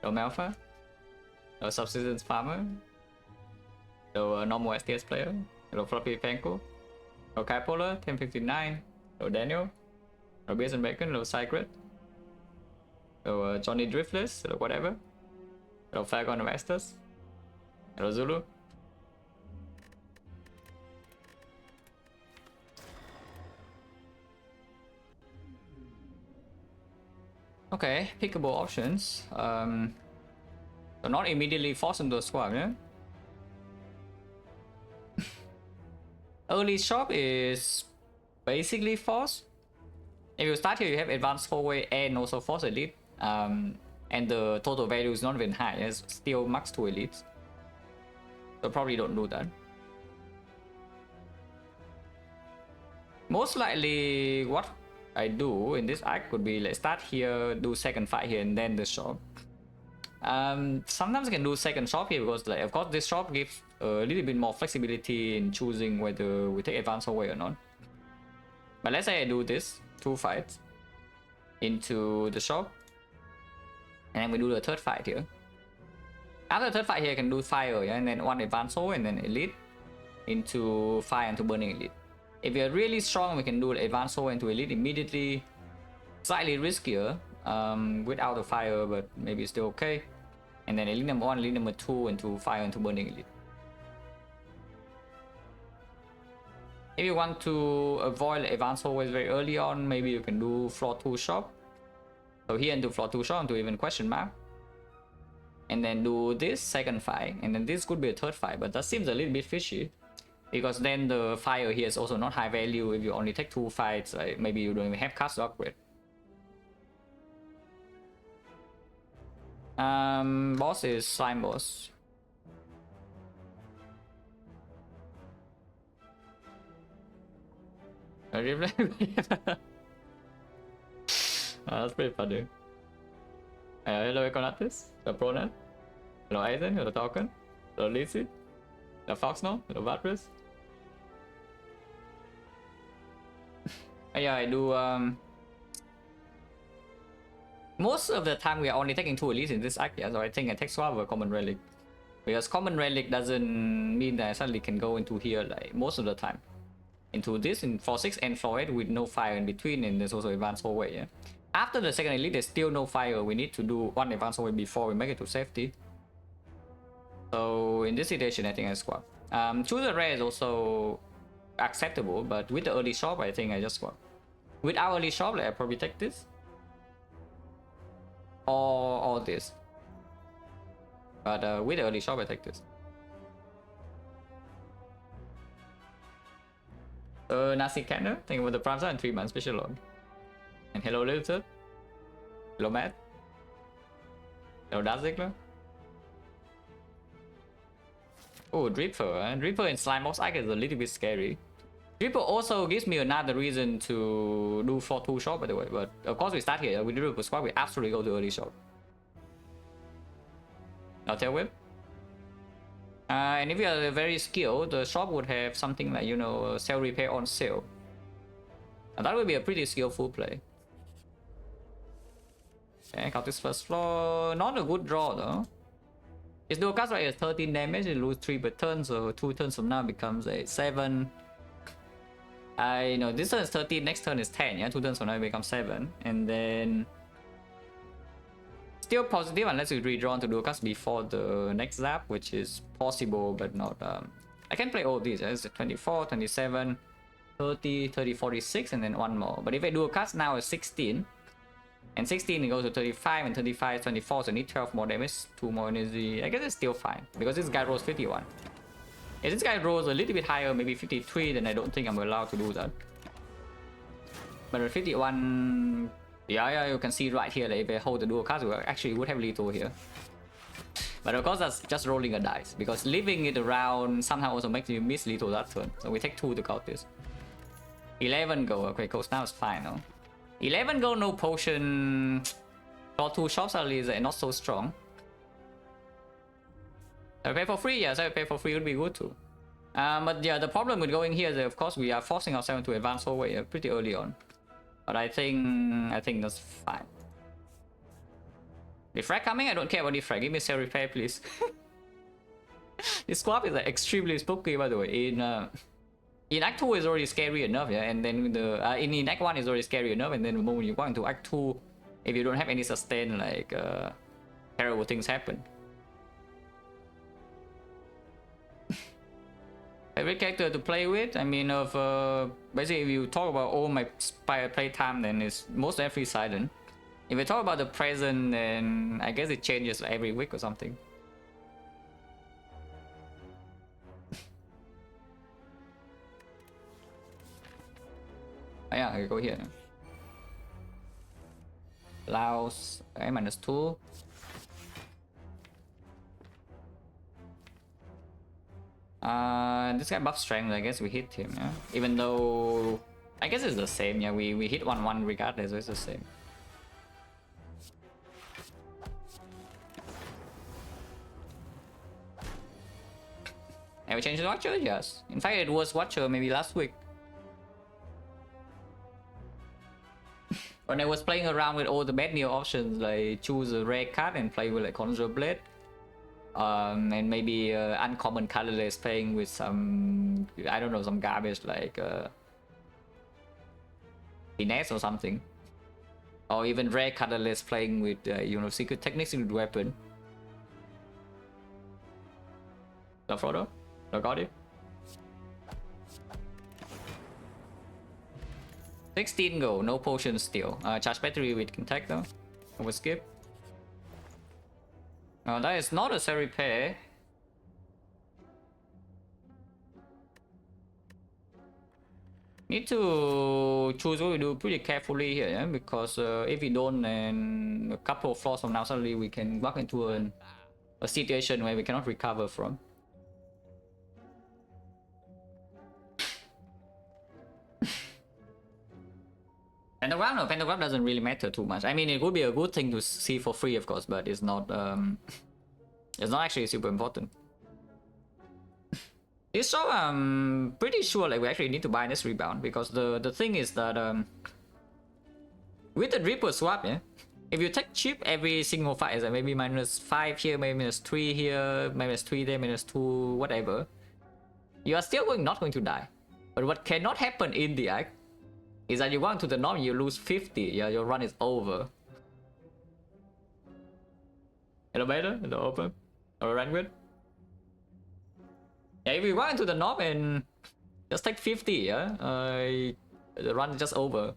Hello Malfa. Hello Subsistence Farmer. Hello normal STS player. Hello Floppy Panko. Hello Capola 1059. Hello Daniel. Hello Beers and Bacon. Hello Secret. Hello Johnny Driftless. Hello whatever. Hello Fagon Masters. Hello Zulu. Okay, pickable options. So not immediately force into a squad, yeah? Early shop is basically force. If you start here, you have advanced hallway and also force elite. And the total value is not even high, it's still max 2 elites. So probably don't do that. Most likely what I do in this act could be like start here, do second fight here, and then the shop. Sometimes I can do second shop here because like of course this shop gives a little bit more flexibility in choosing whether we take advance away or not. But let's say I do this 2 fights into the shop, and then we do the third fight here. After the third fight here, I can do fire, yeah? And then 1 advance soul and then elite into fire into burning elite. If we are really strong, we can do advance soul into elite immediately. Slightly riskier without the fire, but maybe still okay. And then elite number 1, elite number 2 into fire into burning elite. If you want to avoid advance hallways very early on, maybe you can do floor 2 shop. So here into floor 2 shop into even question mark. And then do this second fight. And then this could be a third fight, but that seems a little bit fishy. Because then the fire here is also not high value if you only take 2 fights. Like maybe you don't even have cards to upgrade. Boss is slime boss. That's pretty funny. Hello Econatus, hello Pronan, hello Aizen, hello Token, hello Lizzie, hello Foxno, hello Vatris. Yeah, I do most of the time we are only taking 2 elites in this act, yeah, so I think I take swap over common relic. Because common relic doesn't mean that I suddenly can go into here like most of the time. Into this in floor 6 and floor 8 with no fire in between, and there's also advanced hallway, yeah. After the second elite, there's still no fire. We need to do 1 advanced hallway before we make it to safety. So in this situation, I think I squat. Choose a rare is also acceptable, but with the early shop, I think I just squat. With our early shop, like, I probably take this. Or this. But with the early shop, I take this. Nasi Canner, thank you for the prime and 3 months special loan. And hello Lilted. Hello Matt. Hello Dazigler. Oh, Dripper. Dripper in Slime Box Act is a little bit scary. Dripper also gives me another reason to do for 2 shop, by the way. But of course we start here. We do squad, we absolutely go to early shop. Now tail whip. And if you are very skilled, the shop would have something like, you know, sell repair on sale. And that would be a pretty skillful play. Okay, got this first floor. Not a good draw though. His dual cast rate is 13 damage, you lose 3 per turn, so 2 turns from now becomes a 7. I know this turn is 13, next turn is 10, yeah? 2 turns from now it becomes 7. And then still positive unless you redraw to dual cast before the next zap, which is possible but not. I can play all these, yeah? It's 24, 27, 30, 30, 46, and then 1 more. But if I dual cast now is 16. And 16 it goes to 35, and 35 is 24, so I need 12 more damage, 2 more energy. I guess it's still fine, because this guy rolls 51. If this guy rolls a little bit higher, maybe 53, then I don't think I'm allowed to do that. But at 51, yeah, you can see right here that if I hold the dual cast, we actually would have lethal here. But of course that's just rolling a dice, because leaving it around somehow also makes you miss lethal that turn. So we take 2 to count this. 11 go, okay, coast now is fine, no? 11 go, no potion. For 2 shops at least, not so strong. I pay for free, yes, I pay for free would be good too. But yeah, the problem with going here is that of course we are forcing ourselves to advance hallway pretty early on. But I think that's fine. Defect coming? I don't care about defect. Give me cell repair, please. This squad is like extremely spooky, by the way. In Act 2 is already scary enough, yeah, and then in Act 1 is already scary enough, and then the moment you go into Act 2, if you don't have any sustain, like terrible things happen. Favorite character to play with? I mean, basically, if you talk about all my playtime, then it's most definitely Silent. If we talk about the present, then I guess it changes every week or something. Oh, yeah, I go here. Laos, okay, -2. This guy buff strength, I guess we hit him, yeah? Even though I guess it's the same, yeah, we hit 1-1 regardless, so it's the same. Have we changed the Watcher? Yes. In fact, it was Watcher maybe last week. When I was playing around with all the bad new options, like choose a rare card and play with like Conjure Blade. And maybe uncommon colorless playing with some, I don't know, some garbage like finesse or something. Or even rare colorless playing with, you know, secret techniques with weapon. The Frodo? The got it. 16 go, no potions still. Charge battery we can take though. Over skip. That is not a cell repair. Need to choose what we do pretty carefully here, yeah? Because if we don't, then a couple of floors from now suddenly we can walk into a situation where we cannot recover from. Pentagram doesn't really matter too much. I mean, it would be a good thing to see for free, of course, but it's not actually super important. So I'm pretty sure like we actually need to buy this rebound, because the thing is that with the Reaper swap, yeah, if you take chip every single fight, is like maybe -5 here, maybe -3 here, -3 there, -2, whatever, you are still not going to die. But what cannot happen in the act is that you go into the norm, you lose 50, yeah, your run is over. Elevator, hello, open, or run with. Yeah, if you go into the norm and just take 50, yeah, the run is just over.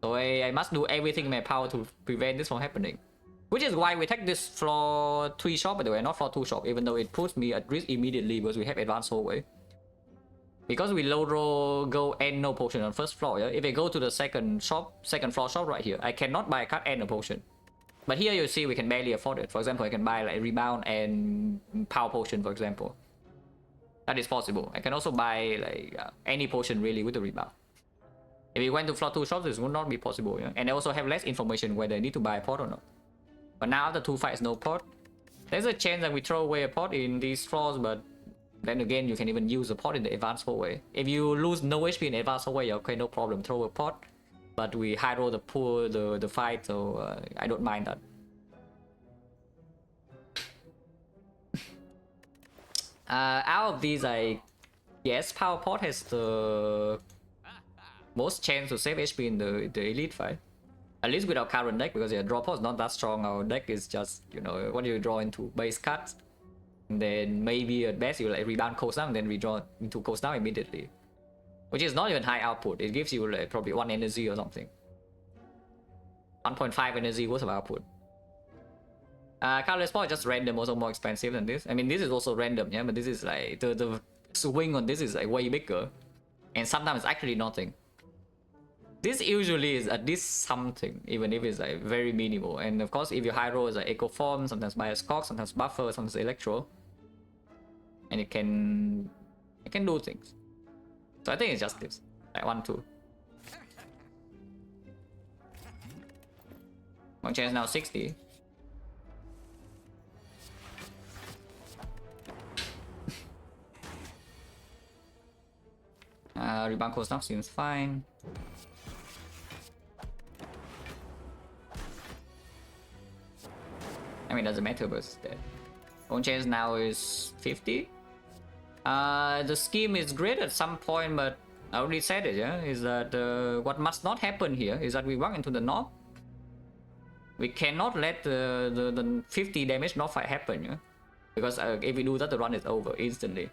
So I must do everything in my power to prevent this from happening. Which is why we take this floor 3 shop, by the way, not floor 2 shop, even though it puts me at risk immediately because we have advanced hallway. Because we low roll go and no potion on first floor, yeah? If I go to the second floor shop right here, I cannot buy a card and a potion. But here you see we can barely afford it. For example, I can buy like rebound and power potion, for example. That is possible. I can also buy like any potion really with the rebound. If we went to floor 2 shops, this would not be possible, yeah? And I also have less information whether I need to buy a pot or not. But now after 2 fights, no pot. There's a chance that we throw away a pot in these floors, but then again, you can even use a pot in the advanced hallway. If you lose no HP in the advanced hallway, okay, no problem, throw a pot. But we high roll the fight, so I don't mind that. Out of these, yes, power pot has the most chance to save HP in the elite fight. At least with our current deck, because draw pot is not that strong. Our deck is just, you know, what do you draw into? Base cards. And then maybe at best you like rebound coast down and then redraw into coast down immediately. Which is not even high output. It gives you like probably 1 energy or something. 1.5 energy worth of output. Colorless pot is just random, also more expensive than this. I mean, this is also random, yeah, but this is like the swing on this is like way bigger. And sometimes it's actually nothing. This usually is at least something, even if it's like very minimal. And of course, if you high roll is like Echo Form, sometimes Bias Cock, sometimes Buffer, sometimes Electro. And it can do things. So I think it's just this. Like 1, 2. My chance now 60. Rebound coast now seems fine. I mean, doesn't matter, but it's dead. Own chance now is 50. The scheme is great at some point, but I already said it, yeah? Is that what must not happen here is that we walk into the knob. We cannot let the 50 damage knob fight happen, yeah? Because if we do that, the run is over instantly.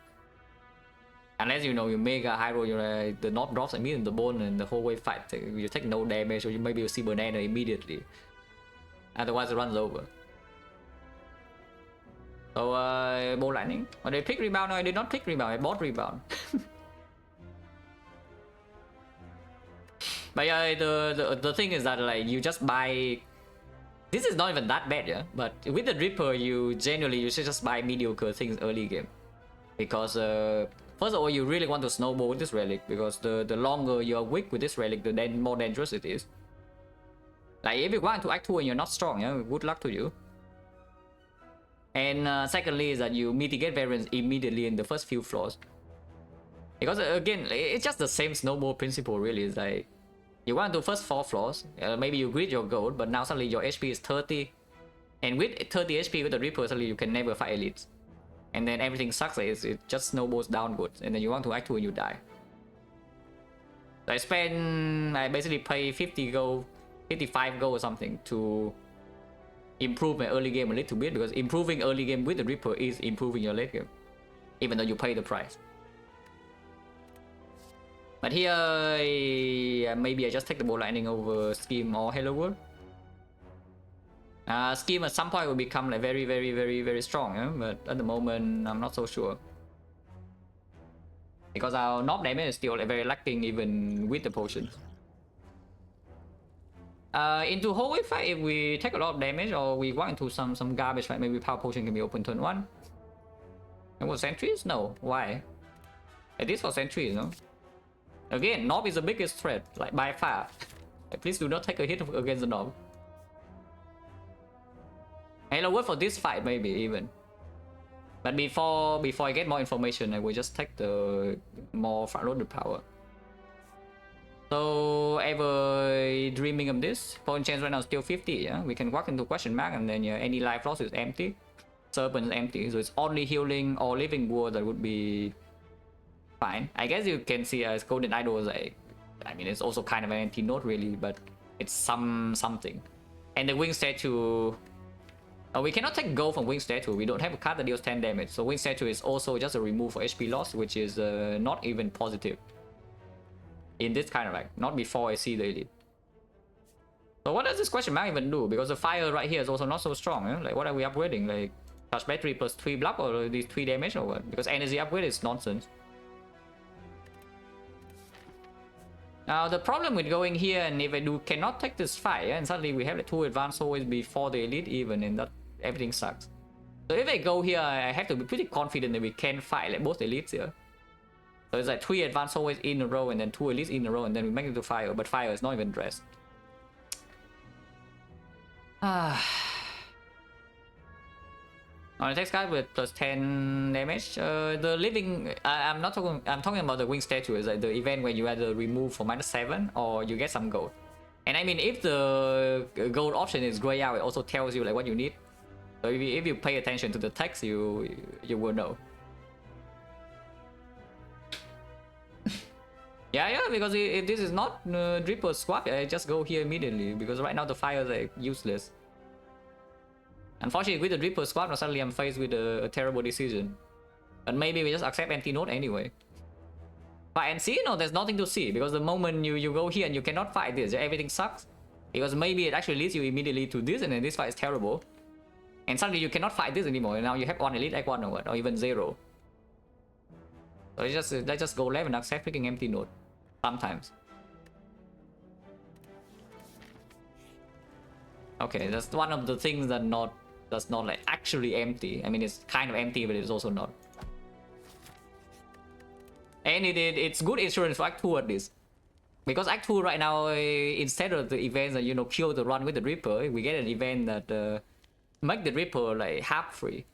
Unless you know you mega high roll, the knob drops immediately in the bone and the whole way fight. You take no damage, or you maybe see banana immediately. Otherwise, the run's over. So, ball lightning. Or they pick rebound? No, I did not pick rebound. I bought rebound. But yeah, the thing is that like you just buy. This is not even that bad, yeah. But with the Ripper, you should just buy mediocre things early game, because first of all, you really want to snowball with this relic, because the longer you are weak with this relic, the more dangerous it is. Like if you want to act 2 and you're not strong, yeah, good luck to you. And secondly is that you mitigate variance immediately in the first few floors. Because again, it's just the same snowball principle really. It's like, you want to do first 4 floors, maybe you grid your gold, but now suddenly your HP is 30. And with 30 HP with the Reaper, suddenly you can never fight elites. And then everything sucks, it just snowballs downwards. And then you want to act 2 and you die. So I basically pay 50 gold, 55 gold or something to improve my early game a little bit, because improving early game with the Reaper is improving your late game, even though you pay the price. But here, maybe I just take the ball lightning over Scheme or Hello World. Scheme at some point will become like very strong, yeah? But at the moment I'm not so sure, because our knob damage is still like very lacking even with the potions. Into hallway fight, if we take a lot of damage or we walk into some garbage fight, maybe power potion can be open turn 1. And what, sentries? No. Why? At least for sentries, no? Again, knob is the biggest threat, like by far. Please do not take a hit against the knob. Hello World for this fight maybe even. But before I get more information, I will just take the more front-loaded power. So ever dreaming of this? Point chance right now is still 50, yeah? We can walk into question mark, and then yeah, any life loss is empty. Serpent is empty, so it's only healing or living ward that would be fine. I guess you can see as Golden Idol is like, I mean, it's also kind of an anti-note really, but it's something. And the Wing Statue, we cannot take gold from Wing Statue. We don't have a card that deals 10 damage. So Wing Statue is also just a remove for HP loss, which is not even positive in this kind of like, not before I see the elite. So what does this question mark even do? Because the fire right here is also not so strong, eh? Like what are we upgrading? Like touch battery plus 3 block, or these 3 damage, or what? Because energy upgrade is nonsense. Now the problem with going here, and if I cannot take this fight, yeah, and suddenly we have like 2 advanced always before the elite even, and that everything sucks. So if I go here, I have to be pretty confident that we can fight like both elites here. So it's like 3 advanced always in a row, and then 2 elites in a row, and then we make it to fire, but fire is not even dressed. On the text card with plus 10 damage, the living, I'm talking about the Wing Statue. Is like the event where you either remove for -7 or you get some gold. And I mean, if the gold option is gray out, it also tells you like what you need. So if you pay attention to the text, you will know. Yeah, because if this is not Dripper swap, I just go here immediately, because right now the fire is like useless. Unfortunately, with the Dripper squad, suddenly I'm faced with a terrible decision. But maybe we just accept anti-note anyway. But and see, no, there's nothing to see, because the moment you go here and you cannot fight this, everything sucks. Because maybe it actually leads you immediately to this, and then this fight is terrible. And suddenly you cannot fight this anymore, and now you have 1 elite, like 1 or what, or even 0. So let's just go left and accept freaking empty note. Sometimes. Okay, that's one of the things that's not like actually empty. I mean, it's kind of empty, but it's also not. And it's good insurance for Act 2 at least. Because Act 2 right now, instead of the events that, you know, kill the run with the Reaper, we get an event that make the Reaper like half free.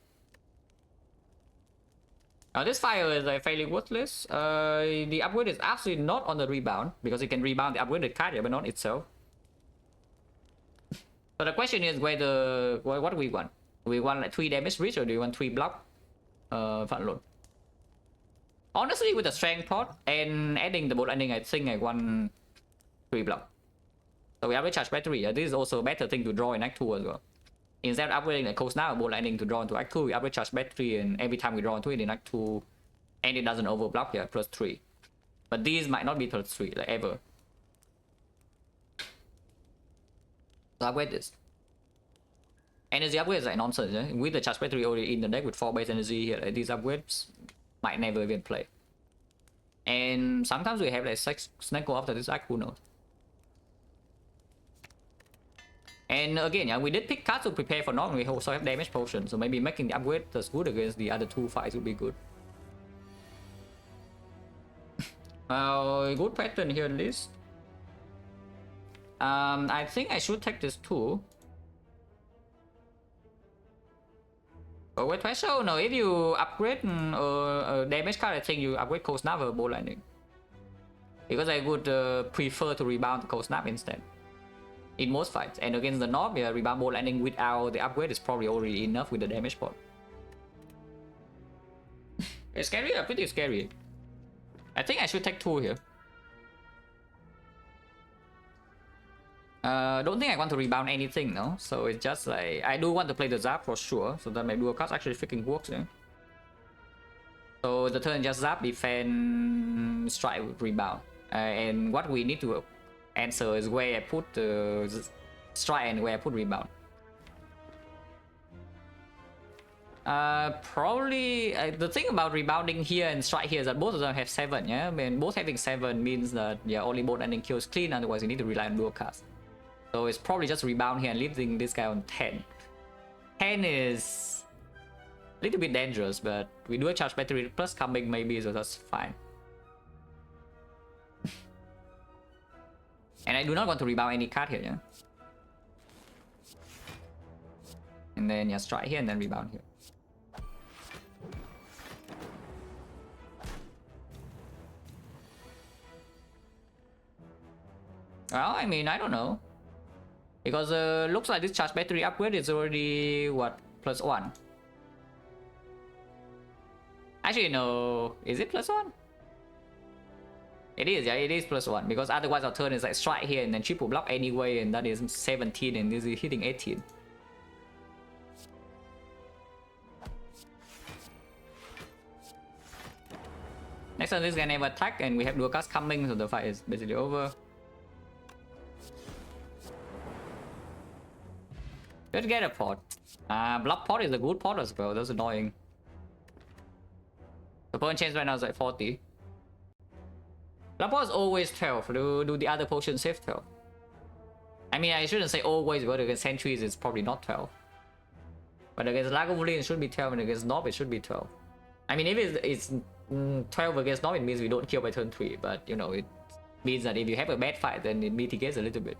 Now this fire is like fairly worthless. The upgrade is absolutely not on the rebound, because it can rebound the upgraded card, but not itself. So the question is whether what do we want? Do we want like 3 damage reach or do we want 3 block? Phản load. Honestly, with the strength pot and adding the bolt ending, I think I want 3 block. So we have a charge battery. This is also a better thing to draw in Act 2 as well. Instead of upgrading the coast now, bolt ending to draw into Act 2, we upgrade charge battery, and every time we draw into it in Act 2, and it doesn't overblock here, +3. But these might not be +3, like ever. So upgrade this. Energy upgrade is like nonsense, eh? With the charge battery already in the deck with 4 base energy here, like these upgrades might never even play. And sometimes we have like 6 snake go after this act, who knows. And again, yeah, we did pick cards to prepare for Norm, we also have damage potion, so maybe making the upgrade that's good against the other 2 fights would be good. Good pattern here at least. I think I should take this too. Oh, wait, threshold? No, if you upgrade damage card, I think you upgrade Cold Snap or Bolt Lightning. Because I would prefer to rebound the Cold Snap instead. In most fights. And against the Nob, yeah, rebound Bolt Lightning without the upgrade is probably already enough with the damage pot. It's scary, yeah, pretty scary. I think I should take 2 here. Don't think I want to rebound anything, no? So it's just like, I do want to play the Zap for sure, so that my dual cast actually freaking works, yeah? So the turn just Zap, defend, strike, rebound. And what we need to answer is where I put the strike and where I put rebound. Probably, the thing about rebounding here and strike here is that both of them have 7, yeah? I mean, both having 7 means that, yeah, only both ending kills clean, otherwise you need to rely on dual cast. So it's probably just rebound here and leaving this guy on 10. 10 is a little bit dangerous, but we do a charge battery plus coming maybe, so that's fine. And I do not want to rebound any card here, yeah? And then yeah, strike here and then rebound here. Well, I mean, I don't know. Because looks like this charge battery upgrade is already, what, +1? Actually, no. Is it +1? It is, yeah, it is +1. Because otherwise our turn is like strike here and then triple block anyway, and that is 17 and this is hitting 18. Next turn this guy never attack and we have dual cast coming, so the fight is basically over. Let's get a pot. Block pot is a good pot as well, that's annoying. The point change right now is like 40. Block pot is always 12. Do the other potions save 12? I mean, I shouldn't say always, but against sentries it's probably not 12. But against Lagavulin it should be 12, and against Nob it should be 12. I mean, if it's 12 against Nob, it means we don't kill by turn 3, but you know, it means that if you have a bad fight, then it mitigates a little bit.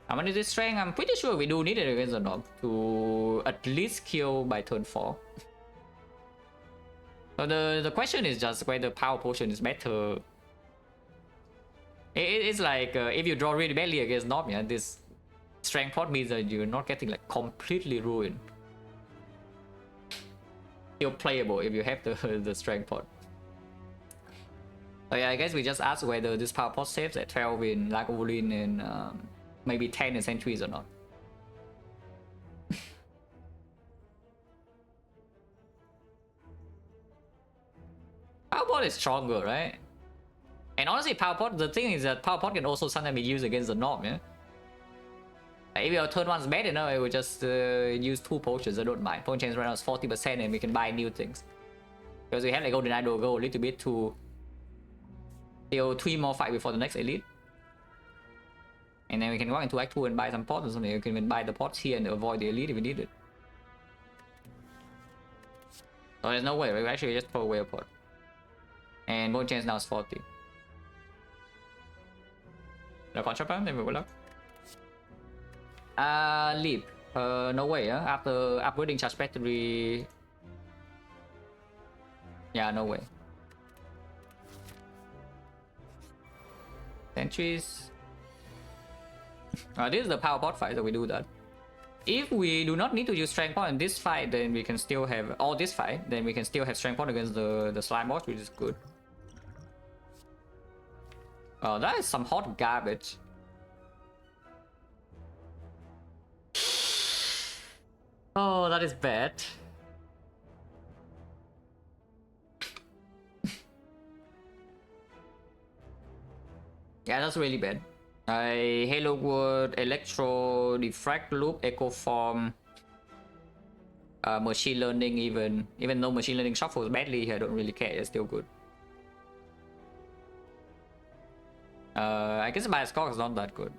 How many is this strength? I'm pretty sure we do need it against the Nob to at least kill by turn 4. So the question is just whether power potion is better. It's like if you draw really badly against Nob, yeah, this strength pot means that you're not getting like completely ruined. Still playable if you have the strength pot. So yeah, I guess we just ask whether this power pot saves at 12 in Lagavulin and maybe 10 in sentries or not. Power pot is stronger, right? And honestly, power pot, the thing is that power pot can also sometimes be used against the Nob, yeah? Like if your turn 1's bad enough, I would just use 2 potions, I don't mind. Point change right now is 40% and we can buy new things. Because we have like Golden Idol go a little bit to deal 3 more fight before the next elite. And then we can walk into Act 2 and buy some pots or something. You can even buy the pots here and avoid the elite if we need it. So there's no way, we actually just throw away a pot. And bone change now is 40. The contract then we will look. Leap. No way, after upgrading charge battery. Yeah, no way. Sentries. This is the power pot fight, so we do that. if we do not need to use strength point in this fight, then we can still have, or this fight, then we can still have strength point against the slime boss, which is good. Oh, that is some hot garbage. Oh, that is bad. Yeah, that's really bad. Halo Wood, Electro, Defect Loop, Echo Form, Machine Learning even though Machine Learning shuffles badly here, I don't really care, it's still good. I guess my score is not that good.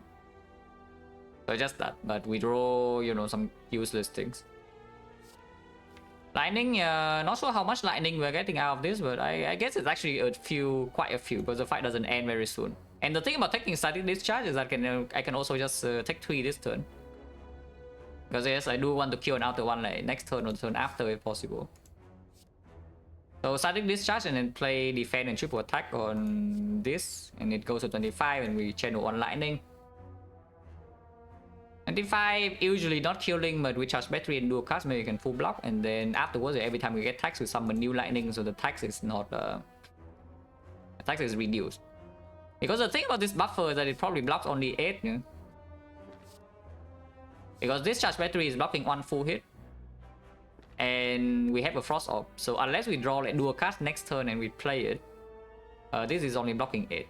So just that, but we draw, you know, some useless things. Lightning, not sure how much lightning we're getting out of this, but I guess it's actually quite a few, because the fight doesn't end very soon. And the thing about taking static discharge is that I can also just take 3 this turn. Because yes, I do want to kill an outer one like next turn or the turn after if possible. So static discharge and then play defend and triple attack on this, and it goes to 25 and we channel 1 lightning. 25 usually not killing, but we charge battery and dual cast, maybe you can full block, and then afterwards every time we get tax we summon new lightning, so the tax is not the tax is reduced. Because the thing about this buffer is that it probably blocks only 8, yeah? Because this charge battery is blocking 1 full hit. And we have a frost orb. So unless we draw like dual cast next turn and we play it, this is only blocking 8.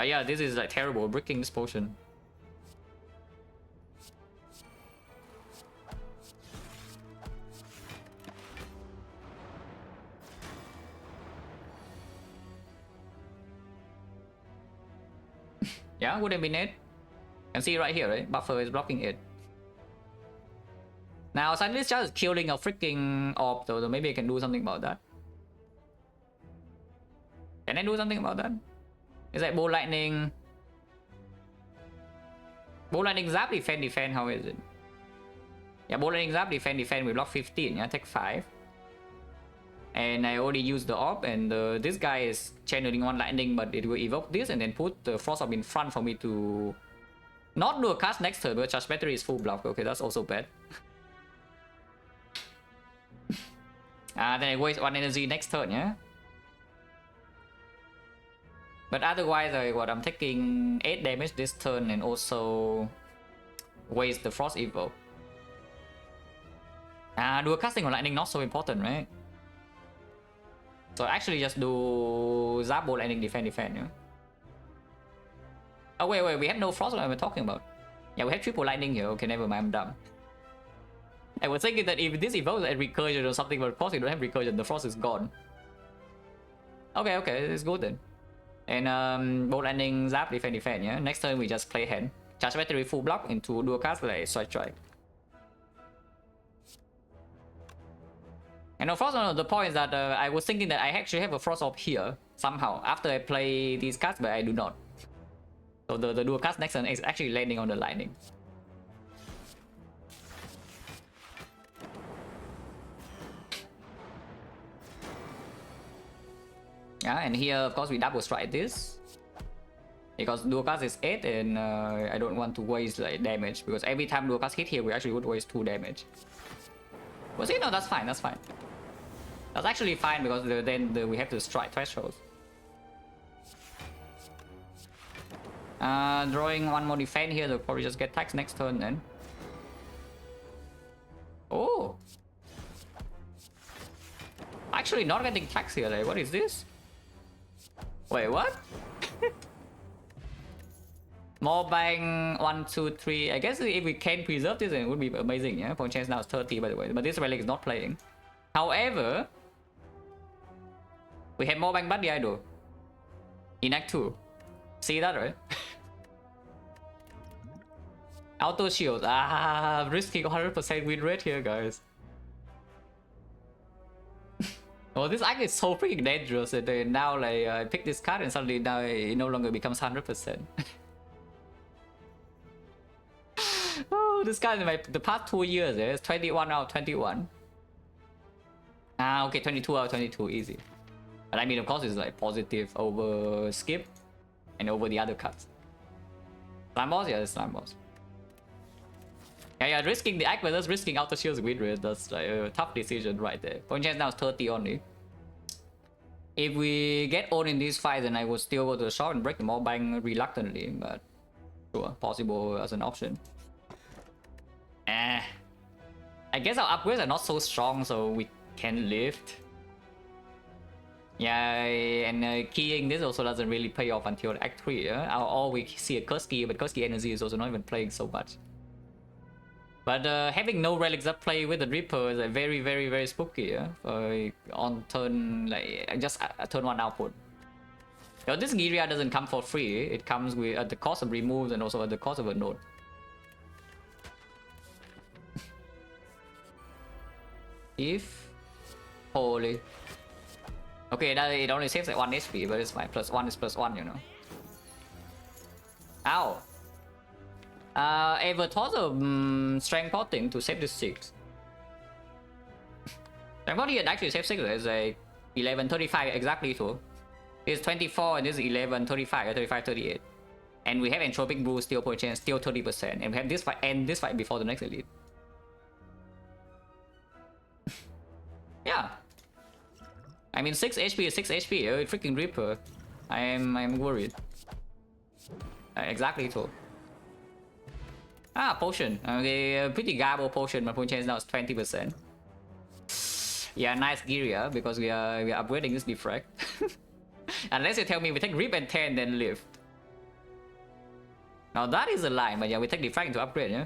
Yeah, this is like terrible, bricking this potion. Yeah, would have been 8. You can see right here, right? Buffer is blocking it. Now, suddenly it's just killing a freaking orb, so maybe I can do something about that. Can I do something about that? It's like bow lightning. Bow lightning zap, defend, how is it? Yeah, bow lightning zap, defend, we block 15, yeah, take 5. And I already used the orb, and this guy is channeling 1 lightning, but it will evoke this and then put the frost orb in front for me to not do a cast next turn, because charge battery is full block. Okay, that's also bad. Then I waste 1 energy next turn, yeah? But otherwise, I'm taking 8 damage this turn and also waste the frost evoke. Do a casting on lightning, not so important, right? So actually just do zap, bow lightning, defend, yeah? Oh wait, we have no frost, what am I talking about? Yeah, we have triple lightning here. Okay, never mind, I'm dumb. I was thinking that if this evokes a recursion or something, but of course you don't have recursion, the frost is gone. Okay, it's good then. And bow lightning, zap, defend, yeah? Next turn we just play hand. Charge battery full block into dual cast like strike. And of course, the point is that I was thinking that I actually have a frost orb here somehow after I play these cards, but I do not. So the dual cast next turn is actually landing on the lightning. Yeah, and here of course we double strike this. Because dual cast is 8 and I don't want to waste like damage, because every time dual cast hit here we actually would waste 2 damage. But see, no, that's fine, that's fine. That's actually fine because then we have to strike thresholds. Drawing 1 more defend here, they'll probably just get taxed next turn then. Oh! Actually not getting taxed here, like, what is this? Wait, what? More bang, 1, 2, 3. I guess if we can preserve this, then it would be amazing, yeah? Point chance now is 30, by the way, but this relic is not playing. However, we have more bang buddy idol in Act 2. See that, right? Auto shield. Risking 100% win rate here, guys. Oh, this act is so freaking dangerous, and then now like I pick this card and suddenly now it no longer becomes 100%. Oh, this card in the past 2 years, it's 21 out of 21. Okay, 22 out of 22, easy. But I mean, of course, it's like positive over skip and over the other cards. Slime boss? Yeah, it's slime boss. Yeah, risking the act versus risking outer shield's win rate. That's like a tough decision right there. Point chance now is 30 only. If we get owned in this fight, then I would still go to the shop and break them all bang reluctantly, but sure, possible as an option. I guess our upgrades are not so strong, so we can lift. Yeah, and keying this also doesn't really pay off until Act 3. All we see a Kursky, but Kursky energy is also not even playing so much. But having no relics up play with the Reaper is very spooky. On turn, like just a turn 1 output. Now, this Giria doesn't come for free. It comes with at the cost of removes and also at the cost of a node. If holy. Okay, it only saves like 1 HP, but it's fine. +1 is +1, you know. Ow. Ever thought of strength potting to save this 6? Strength potting actually save 6 is a 1135 exactly too. It's 24 and this is 1135 or 3538. And we have entropic brew still point chance still 30%. And we have this fight and this fight before the next elite. Yeah. I mean 6 HP is 6 HP, freaking Reaper. I'm worried. Exactly too. Potion. Okay, pretty garble potion. My point chance now is 20%. Yeah, nice Giria because we are upgrading this Defect. Unless you tell me we take Rip and 10 then lift. Now that is a line, but yeah, we take Defect to upgrade, yeah.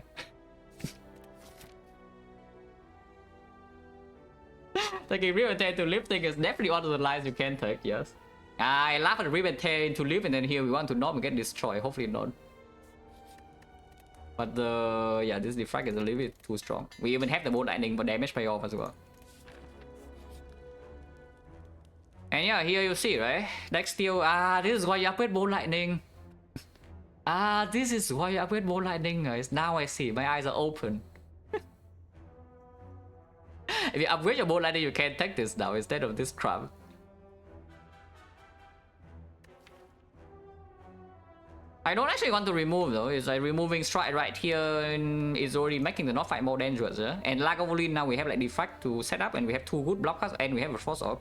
Taking Rip and 10 to lifting is definitely one of the lines you can take, yes. I laugh at Rip and 10 to lift and then here we want to norm and get destroyed. Hopefully not. But yeah, this Defect is a little bit too strong. We even have the Bolt Lightning, but damage payoff as well. And yeah, here you see, right? Next steel. This is why you upgrade Bolt Lightning. This is why you upgrade Bolt Lightning, guys. Now I see. My eyes are open. If you upgrade your Bolt Lightning, you can take this now instead of this crap. I don't actually want to remove though. It's like removing strike right here and is already making the North fight more dangerous. And Lagavulin now we have like Defect to set up and we have 2 good blockers and we have a Force Orb.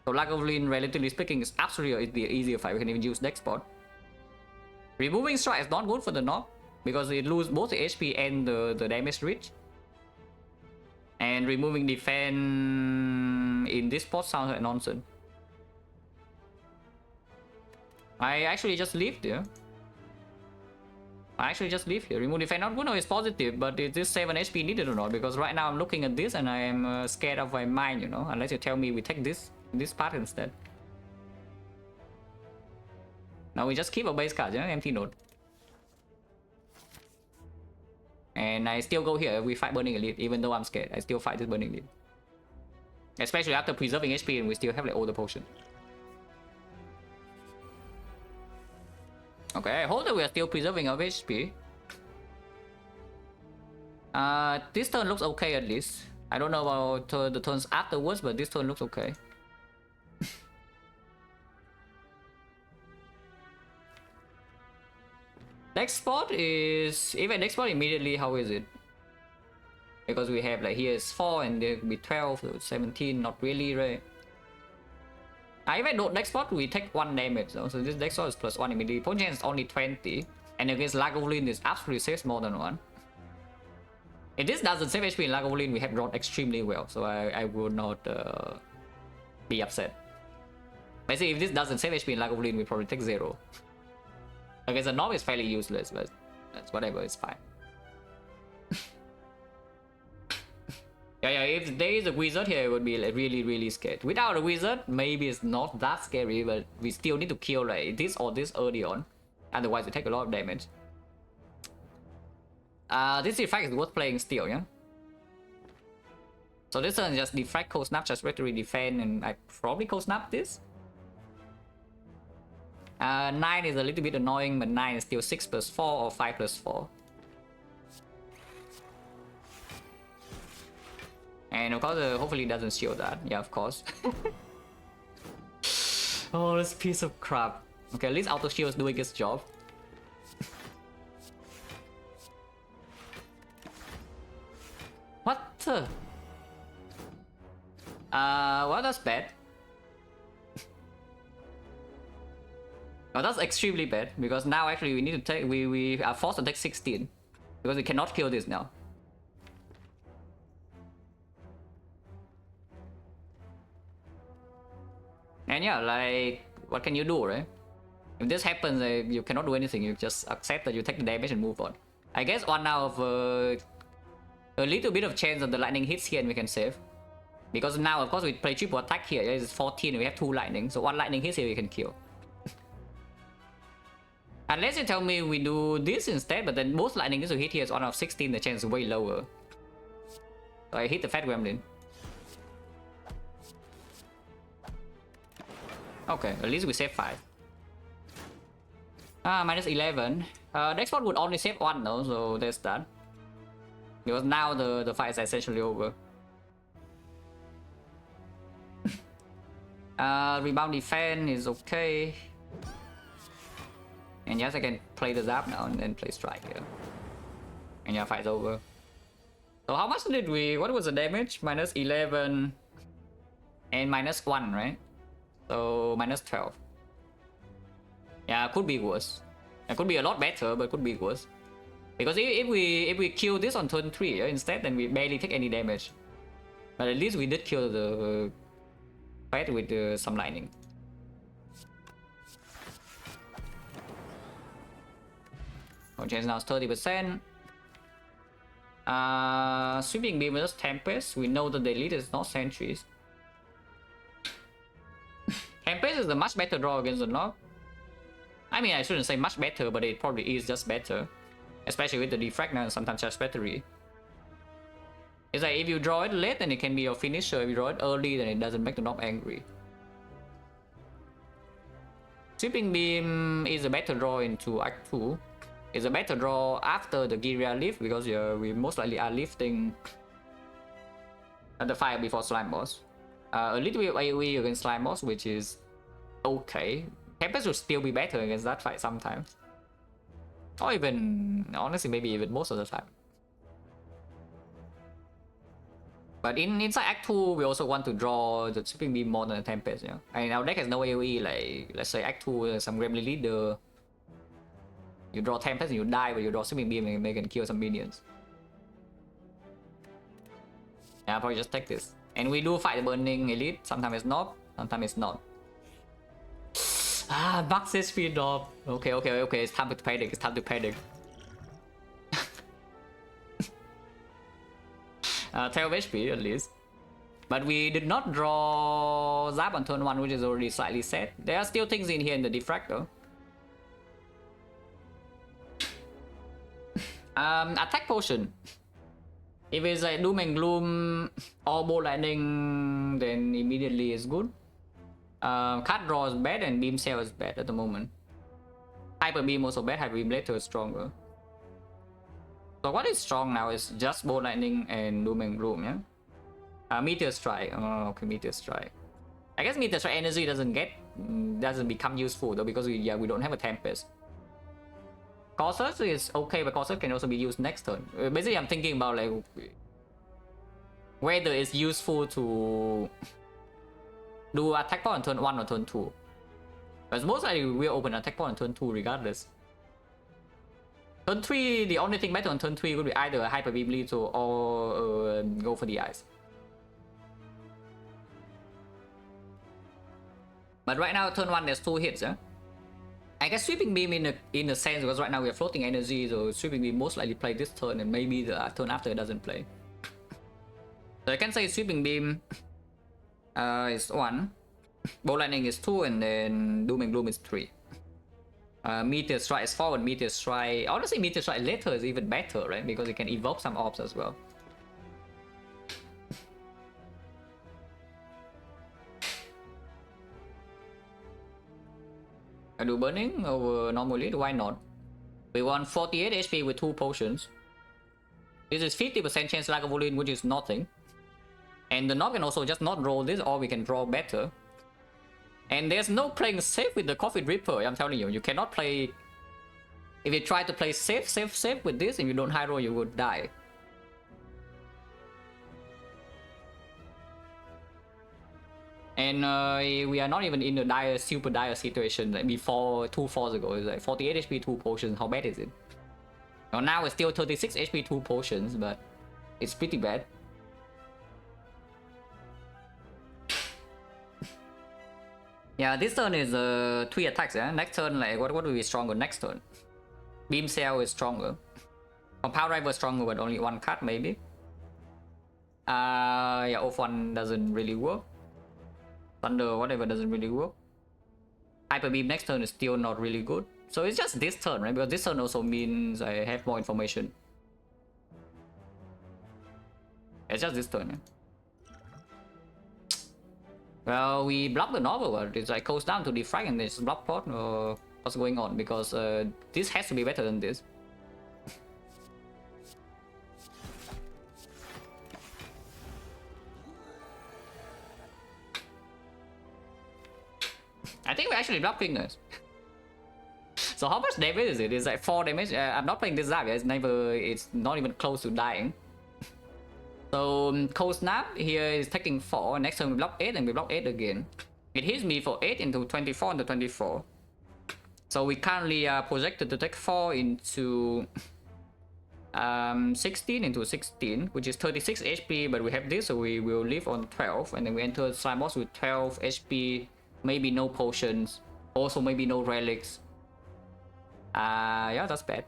So Lagavulin, relatively speaking, is absolutely the easier fight. We can even use deck spot. Removing strike is not good for the North because it loses both the HP and the damage reach. And removing defense in this spot sounds like nonsense. I actually just leave there. Remove defense not good, no, it's positive, but is this 7 HP needed or not? Because right now I'm looking at this and I am scared of my mind, you know, unless you tell me we take this part instead. Now we just keep a base card, yeah? Empty node. And I still go here, we fight Burning Elite, even though I'm scared. I still fight this Burning Elite. Especially after preserving HP and we still have like all the potion. Okay, I hope that we are still preserving our HP. This turn looks okay at least. I don't know about the turns afterwards, but this turn looks okay. Next spot is... Even next spot immediately, how is it? Because we have like here is 4 and there will be 12, so 17, not really, right? Even though next spot we take 1 damage though, so this next spot is +1 immediately. Point chance is only 20, and against Lagavulin this absolutely saves more than 1. If this doesn't save HP in Lagavulin, we have drawn extremely well, so I would not be upset. Basically, if this doesn't save HP in Lagavulin, we probably take 0. Against a Nob is fairly useless, but that's whatever, it's fine. Yeah, if there is a wizard here, it would be like really scared. Without a wizard, maybe it's not that scary, but we still need to kill like this or this early on. Otherwise, we take a lot of damage. This Defect is worth playing still, yeah? So this turn is just Defect, Cold Snap, just Victory, Defend, and I probably Cold Snap this. 9 is a little bit annoying, but 9 is still 6+4 or 5+4. And of course, hopefully it doesn't shield that. Yeah, of course. Oh, this piece of crap. Okay, at least auto shield is doing its job. better. Well, that's bad. Well, that's extremely bad, because now actually we need to take, we are forced to take 16. Because we cannot kill this now. And yeah, like, what can you do, right? If this happens, you cannot do anything. You just accept that you take the damage and move on. I guess 1 out of a little bit of chance of the lightning hits here and we can save. Because now, of course, we play triple attack here. It's 14, we have 2 lightning. So 1 lightning hits here, we can kill. Unless you tell me we do this instead, but then most lightning hits we hit here is 1 out of 16, the chance is way lower. So I hit the fat gremlin. Okay, at least we save 5. Minus 11. Next one would only save 1 though, so there's that. Because now the fight is essentially over. Rebound defense is okay. And yes, I can play the zap now and then play strike here. And yeah, fight's over. So how much did we... What was the damage? Minus 11 and minus 1, right? So minus 12. Yeah, could be worse. It could be a lot better, but could be worse. Because if we kill this on turn 3 instead, then we barely take any damage. But at least we did kill the fight with some lightning. Our chance now is 30%. Sweeping beam versus Tempest. We know that the elite is not sentries. Tempest is a much better draw against the knock. I mean, I shouldn't say much better, but it probably is just better. Especially with the Defect now and sometimes just battery. It's like if you draw it late, then it can be your finisher. If you draw it early, then it doesn't make the knock angry. Sweeping beam is a better draw into Act 2. It's a better draw after the Giria lift, because we most likely are lifting the fire before slime boss. A little bit of AoE against slime boss, which is okay. Tempest would still be better against that fight sometimes. Or even, honestly, maybe even most of the time. But inside Act 2, we also want to draw the Sweeping Beam more than the Tempest, yeah. And our deck has no AoE, like, let's say Act 2, some Gremlin Leader. You draw Tempest and you die, but you draw Sweeping Beam and they can kill some minions. Yeah, I'll probably just take this. And we do fight the Burning Elite, sometimes it's not, sometimes it's not. Max HP drop. Okay, it's time to panic, it's time to panic. 12 HP at least. But we did not draw Zap on turn 1, which is already slightly set. There are still things in here in the Diffractor. Attack potion. If it's like Doom and Gloom or Bolt Lightning, then immediately it's good. Card draw is bad and Beam Cell is bad at the moment. Hyper Beam also bad, Hyper Beam later is stronger. So what is strong now is just Bolt Lightning and Doom and Gloom, yeah? Meteor Strike. Oh, okay, Meteor Strike. I guess Meteor Strike energy doesn't become useful though, because we don't have a Tempest. Colossus is okay, but Colossus can also be used next turn. Basically, I'm thinking about like whether it's useful to do attack power on turn 1 or turn 2. But most likely we'll open attack power on turn 2 regardless. Turn 3, the only thing better on turn 3 would be either a Hyper Beam Lethal or go for the Ice. But right now, turn 1 there's 2 hits, yeah? I guess Sweeping Beam in a sense, because right now we are floating energy, so Sweeping Beam most likely play this turn and maybe the turn after it doesn't play. So I can say Sweeping Beam is 1, Bolt Lightning is 2, and then Doom and Gloom is 3. Meteor Strike is 4, and Meteor Strike... Honestly, Meteor Strike later is even better, right? Because it can evoke some orbs as well. I do Burning over normal lead, why not? We want 48 HP with 2 potions. This is 50% chance Lagavulin, which is nothing. And the knock can also just not roll this, or we can draw better. And there's no playing safe with the Coffin Ripper, I'm telling you. You cannot play... If you try to play safe with this and you don't high roll, you would die. And we are not even in a dire, super dire situation like before 2 falls ago. It's like 48 HP 2 potions. How bad is it? Now it's still 36 HP 2 potions, but it's pretty bad. Yeah, this turn is 3 attacks. Yeah, next turn like what will be stronger next turn? Beam Cell is stronger. Compound Rival is stronger, but only 1 card maybe. Yeah, off 1 doesn't really work. Thunder whatever doesn't really work. Hyper Beam next turn is still not really good. So it's just this turn, right? Because this turn also means I have more information. It's just this turn, yeah? Well, we block the novel, but it's like goes down to Defect and it's block pot or what's going on? Because this has to be better than this. I think we're actually blocking this. So how much damage is it? It's like 4 damage. I'm not playing this Zap, it's not even close to dying. So Cold Snap here is taking 4. Next turn we block 8 and we block 8 again. It hits me for 8 into 24 into 24. So we currently are projected to take 4 into 16 into 16, which is 36 HP, but we have this, so we will live on 12, and then we enter Slime Boss with 12 HP, maybe no potions, also maybe no relics. Yeah, that's bad.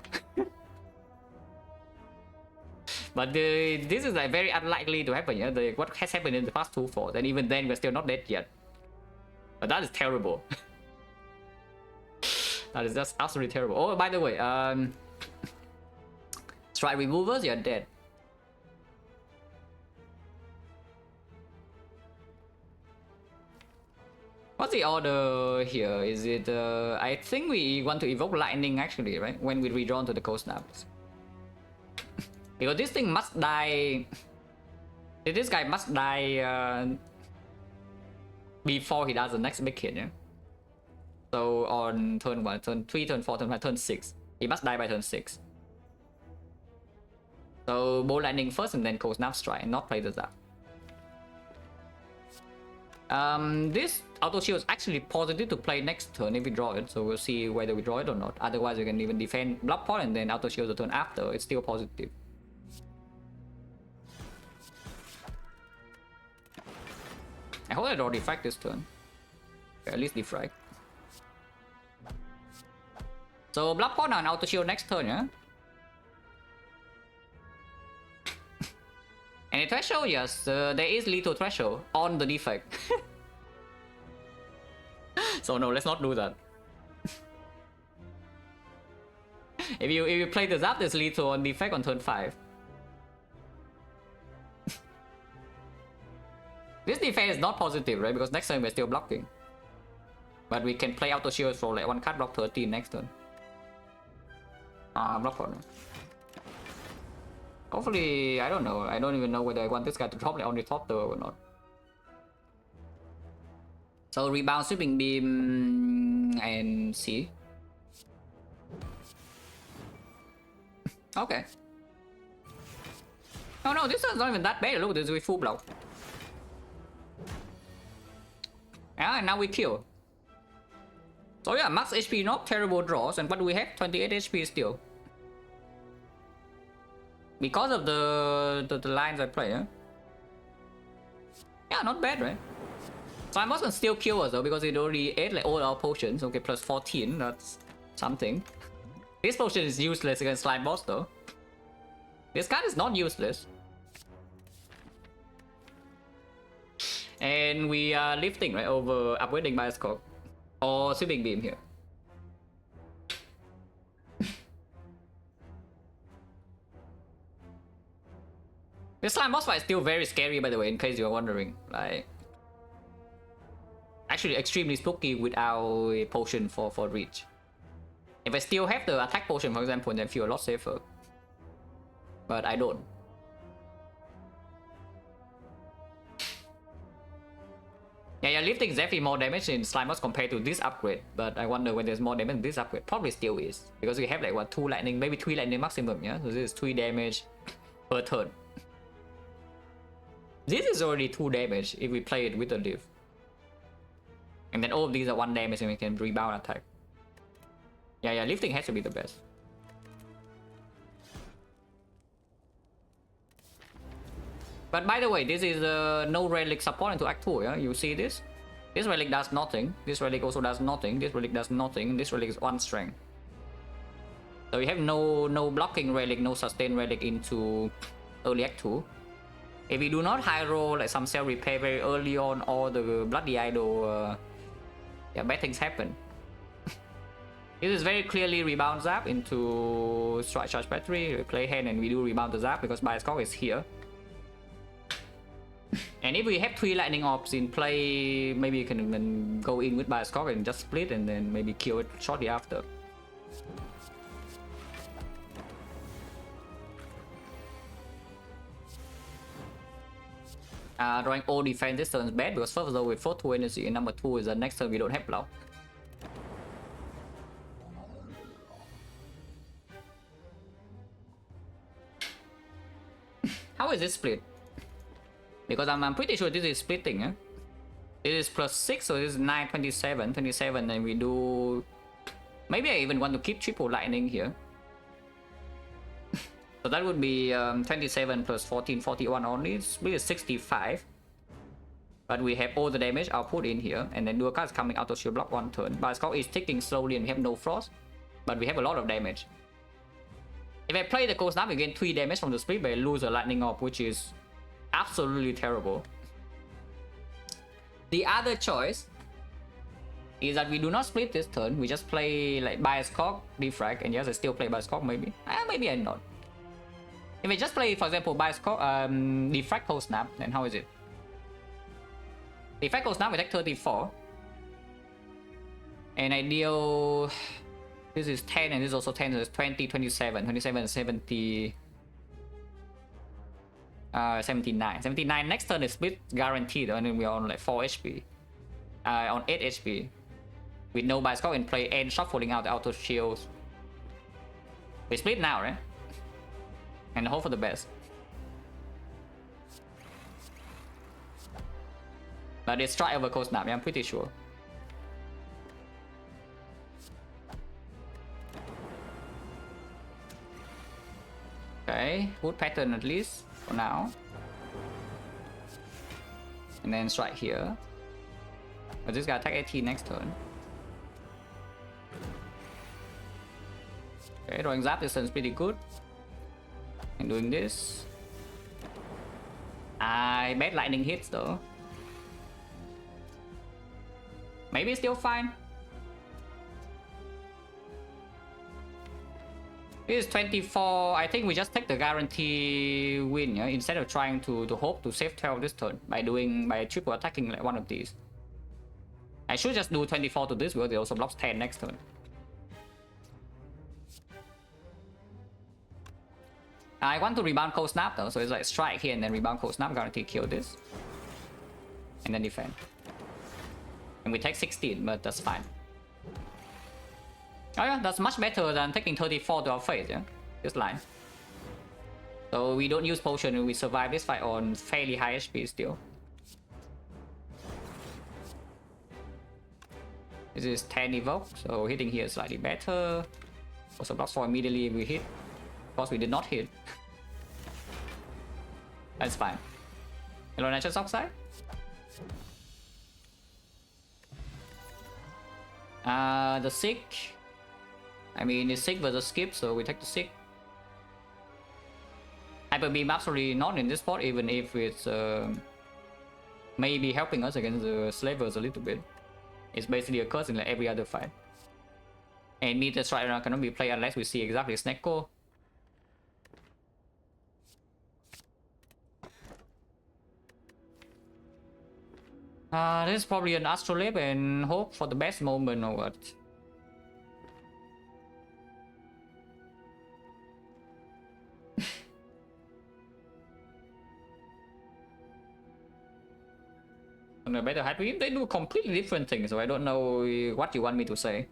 But this is like very unlikely to happen, yeah? What has happened in the past 2 falls, and even then we're still not dead yet. But that is terrible. That is just absolutely terrible. Oh, by the way, Strike Removers, you're dead. What's the order here? Is it, I think we want to evoke lightning actually, right? When we redraw to the Cold Snaps. Because this thing must die... This guy must die before he does the next big hit, yeah? So on turn 1, turn 3, turn 4, turn 5, turn 6. He must die by turn 6. So Bolt Lightning first and then Cold Snap Strike, and not play the Zap. This auto shield is actually positive to play next turn if we draw it, so we'll see whether we draw it or not. Otherwise we can even defend block pot and then auto shield the turn after. It's still positive. I hope I draw Defect this turn. Okay, at least Defect. So block pot and auto shield next turn, yeah? And the threshold, yes, there is lethal threshold on the Defect. So no, let's not do that. If you play the Zap, there's lethal on Defect on turn 5. This defense is not positive, right? Because next turn we're still blocking. But we can play auto shield for like 1 card block 13 next turn. Block for now. Hopefully, I don't know. I don't even know whether I want this guy to drop like on the top though or not. So rebound, sweeping beam, and C. Okay. Oh no, this one's not even that bad. Look, this is full block. Yeah, and now we kill. So yeah, max HP, not terrible draws, and what do we have? 28 HP still. Because of the lines I play, yeah? Yeah, not bad, right? So I'm also gonna still kill us though, because it already ate like all our potions. Okay, plus 14, that's something. This potion is useless against Slime Boss though. This card is not useless. And we are lifting, right, over upgrading Bioscope. Or sweeping beam here. This Slime Boss fight is still very scary, by the way, in case you're wondering. Like, actually extremely spooky without a potion for reach. If I still have the attack potion, for example, then I feel a lot safer. But I don't. Yeah, lifting is definitely more damage in Slime Boss compared to this upgrade. But I wonder when there's more damage in this upgrade. Probably still is. Because we have like what, 2 lightning, maybe 3 lightning maximum, yeah? So this is 3 damage per turn. This is already 2 damage if we play it with the lift. And then all of these are 1 damage and we can rebound attack. Yeah, lifting has to be the best. But by the way, this is no relic support into Act 2, yeah? You see this? This relic does nothing. This relic also does nothing. This relic does nothing. This relic is 1 strength. So you have no blocking relic, no sustain relic into early Act 2. If we do not high roll like some self repair very early on, or the bloody idol, yeah, bad things happen. This is very clearly rebound zap into strike charge battery, play hand, and we do rebound the zap because bias cock is here. And if we have 3 lightning orbs in play, maybe you can even go in with bias cock and just split and then maybe kill it shortly after. Drawing all defense this turn is bad because first of all with 4-2 energy, and number 2 is the next turn we don't have block. How is this split? Because I'm pretty sure this is splitting, eh? This is +6, so this is 9, 27, 27, and we do... Maybe I even want to keep triple lightning here. So that would be 27 plus 14, 41 only. Split is 65. But we have all the damage output in here, and then dual card is coming out of shield block 1 turn. Bias cock is ticking slowly and we have no frost, but we have a lot of damage. If I play the cold snap, we gain 3 damage from the split, but I lose a lightning orb, which is absolutely terrible. The other choice is that we do not split this turn. We just play like bias cock, defrag, and yes, I still play bias cock maybe. Maybe I'm not. If I just play, for example, bias cock, defrag cold snap, then how is it? Defrag cold snap, we take 34. And I deal... This is 10 and this is also 10, so it's 20, 27, 27, 70... 79. 79 next turn is split guaranteed, and then we're on like 4 HP. On 8 HP. With no bias cock in play and shuffling out the auto shields. We split now, right? And hope for the best. But it's strike over cold snap, yeah, I'm pretty sure. Okay, good pattern at least for now. And then strike here. But this guy attack 18 next turn. Okay, drawing zap distance pretty good. And doing this. I bet lightning hits though. Maybe still fine. This is 24. I think we just take the guarantee win, yeah? Instead of trying to hope to save 12 this turn by triple attacking like one of these. I should just do 24 to this because it also blocks 10 next turn. I want to rebound cold snap though, so it's like strike here and then rebound cold snap, guarantee kill this. And then defend. And we take 16, but that's fine. Oh yeah, that's much better than taking 34 to our face, yeah? This line. So we don't use potion and we survive this fight on fairly high HP still. This is 10 evoke, so hitting here is slightly better. Also blocks 4 immediately if we hit. Of course we did not hit. That's fine. Hello Nature's Oxide. The sick. I mean, it's sick versus skip, so we take the sick. Hyper beam absolutely not in this spot, even if it's maybe helping us against the slavers a little bit. It's basically a curse in like every other fight. And meter strike cannot be played unless we see exactly XecnaR. This is probably an astrolabe and hope for the best moment or what. On a better hyper beam, they do completely different things, so I don't know what you want me to say.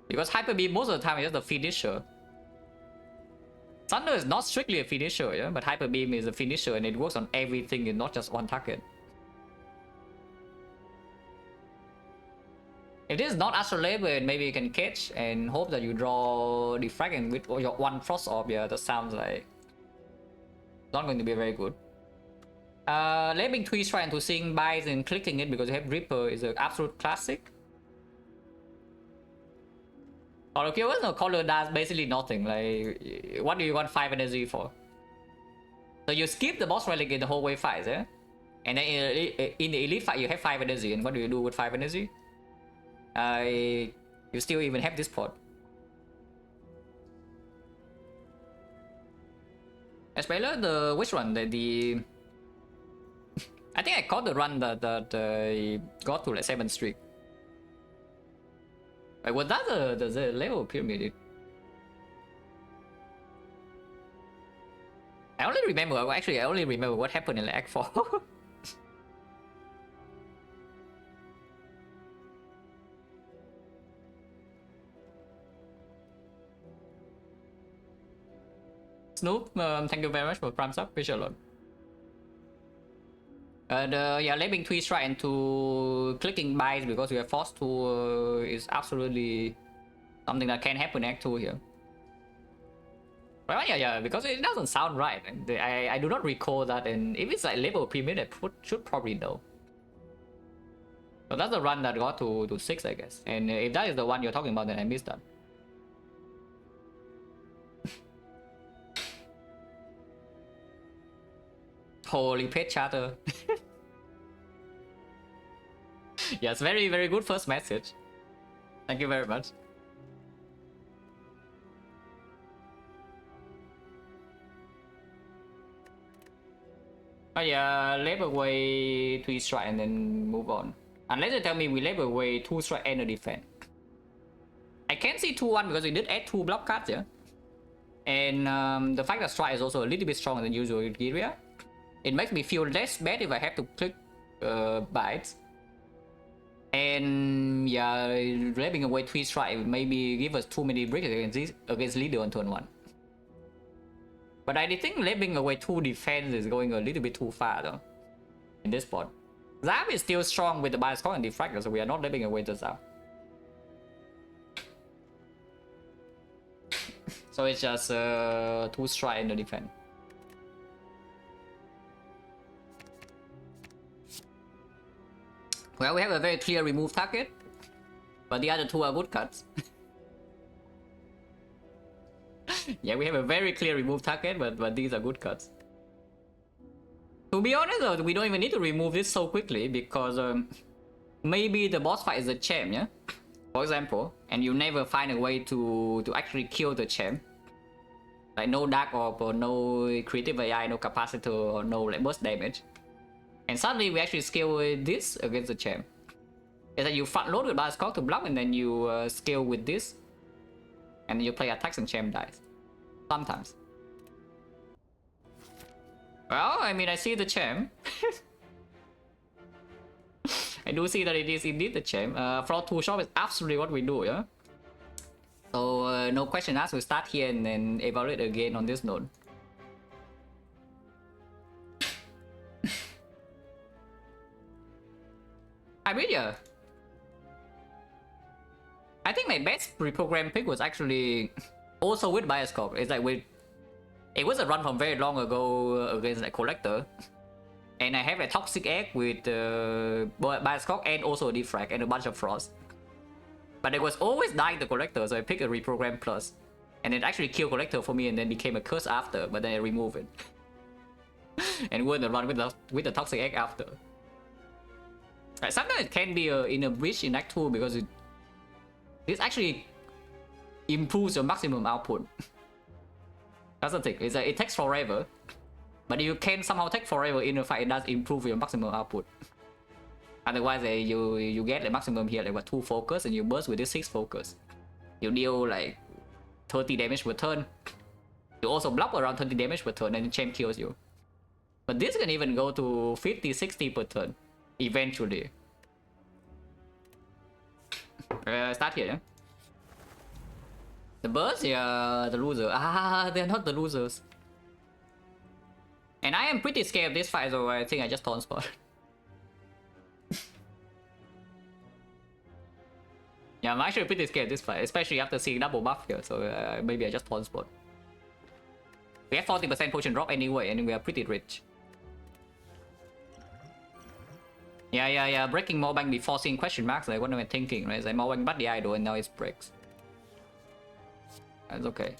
Because hyper beam most of the time is just a finisher. Thunder is not strictly a finisher, yeah, but hyper beam is a finisher and it works on everything and not just one target. If this is not Astral Labor, maybe you can catch and hope that you draw Defect and with your one Frost Orb. Yeah, that sounds like not going to be very good. Labeling Twist trying to sing buys and clicking it because you have Ripper is an absolute classic. Okay, well, no color does basically nothing. Like, what do you want 5 energy for? So you skip the boss relic in the whole wave fight, yeah? And then in the elite fight you have 5 energy, and what do you do with 5 energy? You still even have this pot. Especially the which run? The I think I caught the run that got to like 7 streak. Wait, was that the level pyramid? I only remember. Actually, I only remember what happened in like Act 4. Snoop, thank you very much for thumbs up. Appreciate a lot. Yeah, labeling twist right into clicking buys because we are forced to is absolutely something that can happen in Act 2 here. Well, yeah, because it doesn't sound right. And I do not recall that, and if it's like level premium, I should probably know. So that's the run that got to 6, I guess. And if that is the one you're talking about, then I missed that. Holy pet chatter. Yes, very, very good first message. Thank you very much. Oh yeah, label away 2 strike and then move on. Unless you tell me we label away 2 strike and a defense. I can see 2-1 because we did add 2 block cards, yeah. And the fact that strike is also a little bit stronger than usual in Giria. It makes me feel less bad if I have to click bites. And yeah, labeling away 3 strike maybe give us too many bricks against leader on turn 1. But I think labeling away 2 defense is going a little bit too far though. In this spot. Zap is still strong with the bias and defractor, so we are not labeling away the Zap. So it's just 2 strike in the defense. Well, we have a very clear remove target, but the other 2 are good cuts. Yeah, we have a very clear remove target, but these are good cuts. To be honest though, we don't even need to remove this so quickly because maybe the boss fight is a champ, yeah? For example, and you never find a way to actually kill the champ. Like no Dark Orb or no Creative AI, no Capacitor or no like burst damage. And suddenly we actually scale with this against the champ. It's like you front load with Bias to block and then you scale with this. And then you play attacks and champ dies. Sometimes. Well, I mean, I see the champ. I do see that it is indeed the champ. Floor 2 shop is absolutely what we do, yeah? So, no question asked, we start here and then evaluate again on this node. I mean, yeah. I think my best reprogram pick was actually also with Bias Corp. It's like it was a run from very long ago against like Collector. And I have a Toxic Egg with Bias Corp and also a Defrag and a bunch of Frost. But it was always dying the Collector, so I picked a reprogram plus. And it actually killed Collector for me and then became a curse after, but then I removed it. And won the run with the Toxic Egg after. Right, sometimes it can be in a breach in Act 2 because this actually improves your maximum output. That's the thing, it takes forever. But if you can somehow take forever in a fight, it does improve your maximum output. Otherwise, you get the maximum here, like what, 2 focus, and you burst with this 6 focus. You deal like 30 damage per turn. You also block around 30 damage per turn, and the champ kills you. But this can even go to 50, 60 per turn. Eventually. Start here, yeah? The birds, yeah, the loser. Ah, they're not the losers. And I am pretty scared of this fight, so I think I just taunt spot. Yeah, I'm actually pretty scared this fight, especially after seeing double buff here, so maybe I just pawn spot. We have 40% potion drop anyway, and we are pretty rich. Yeah, breaking more bank before seeing question marks, like what am I thinking, right? It's like more bank but the idol and now it breaks. That's okay.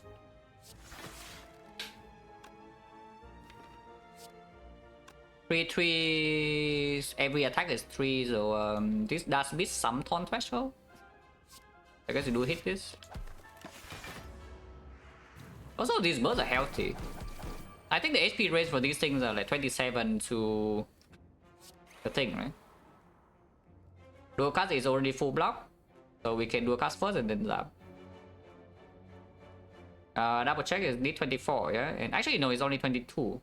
Three, every attack is 3, so this does beat some taunt threshold. I guess you do hit this. Also, these birds are healthy. I think the HP range for these things are like 27 to the thing, right? Dual cast is already full block, so we can dual cast first and then zap. Double check is need 24, yeah? And actually, no, it's only 22.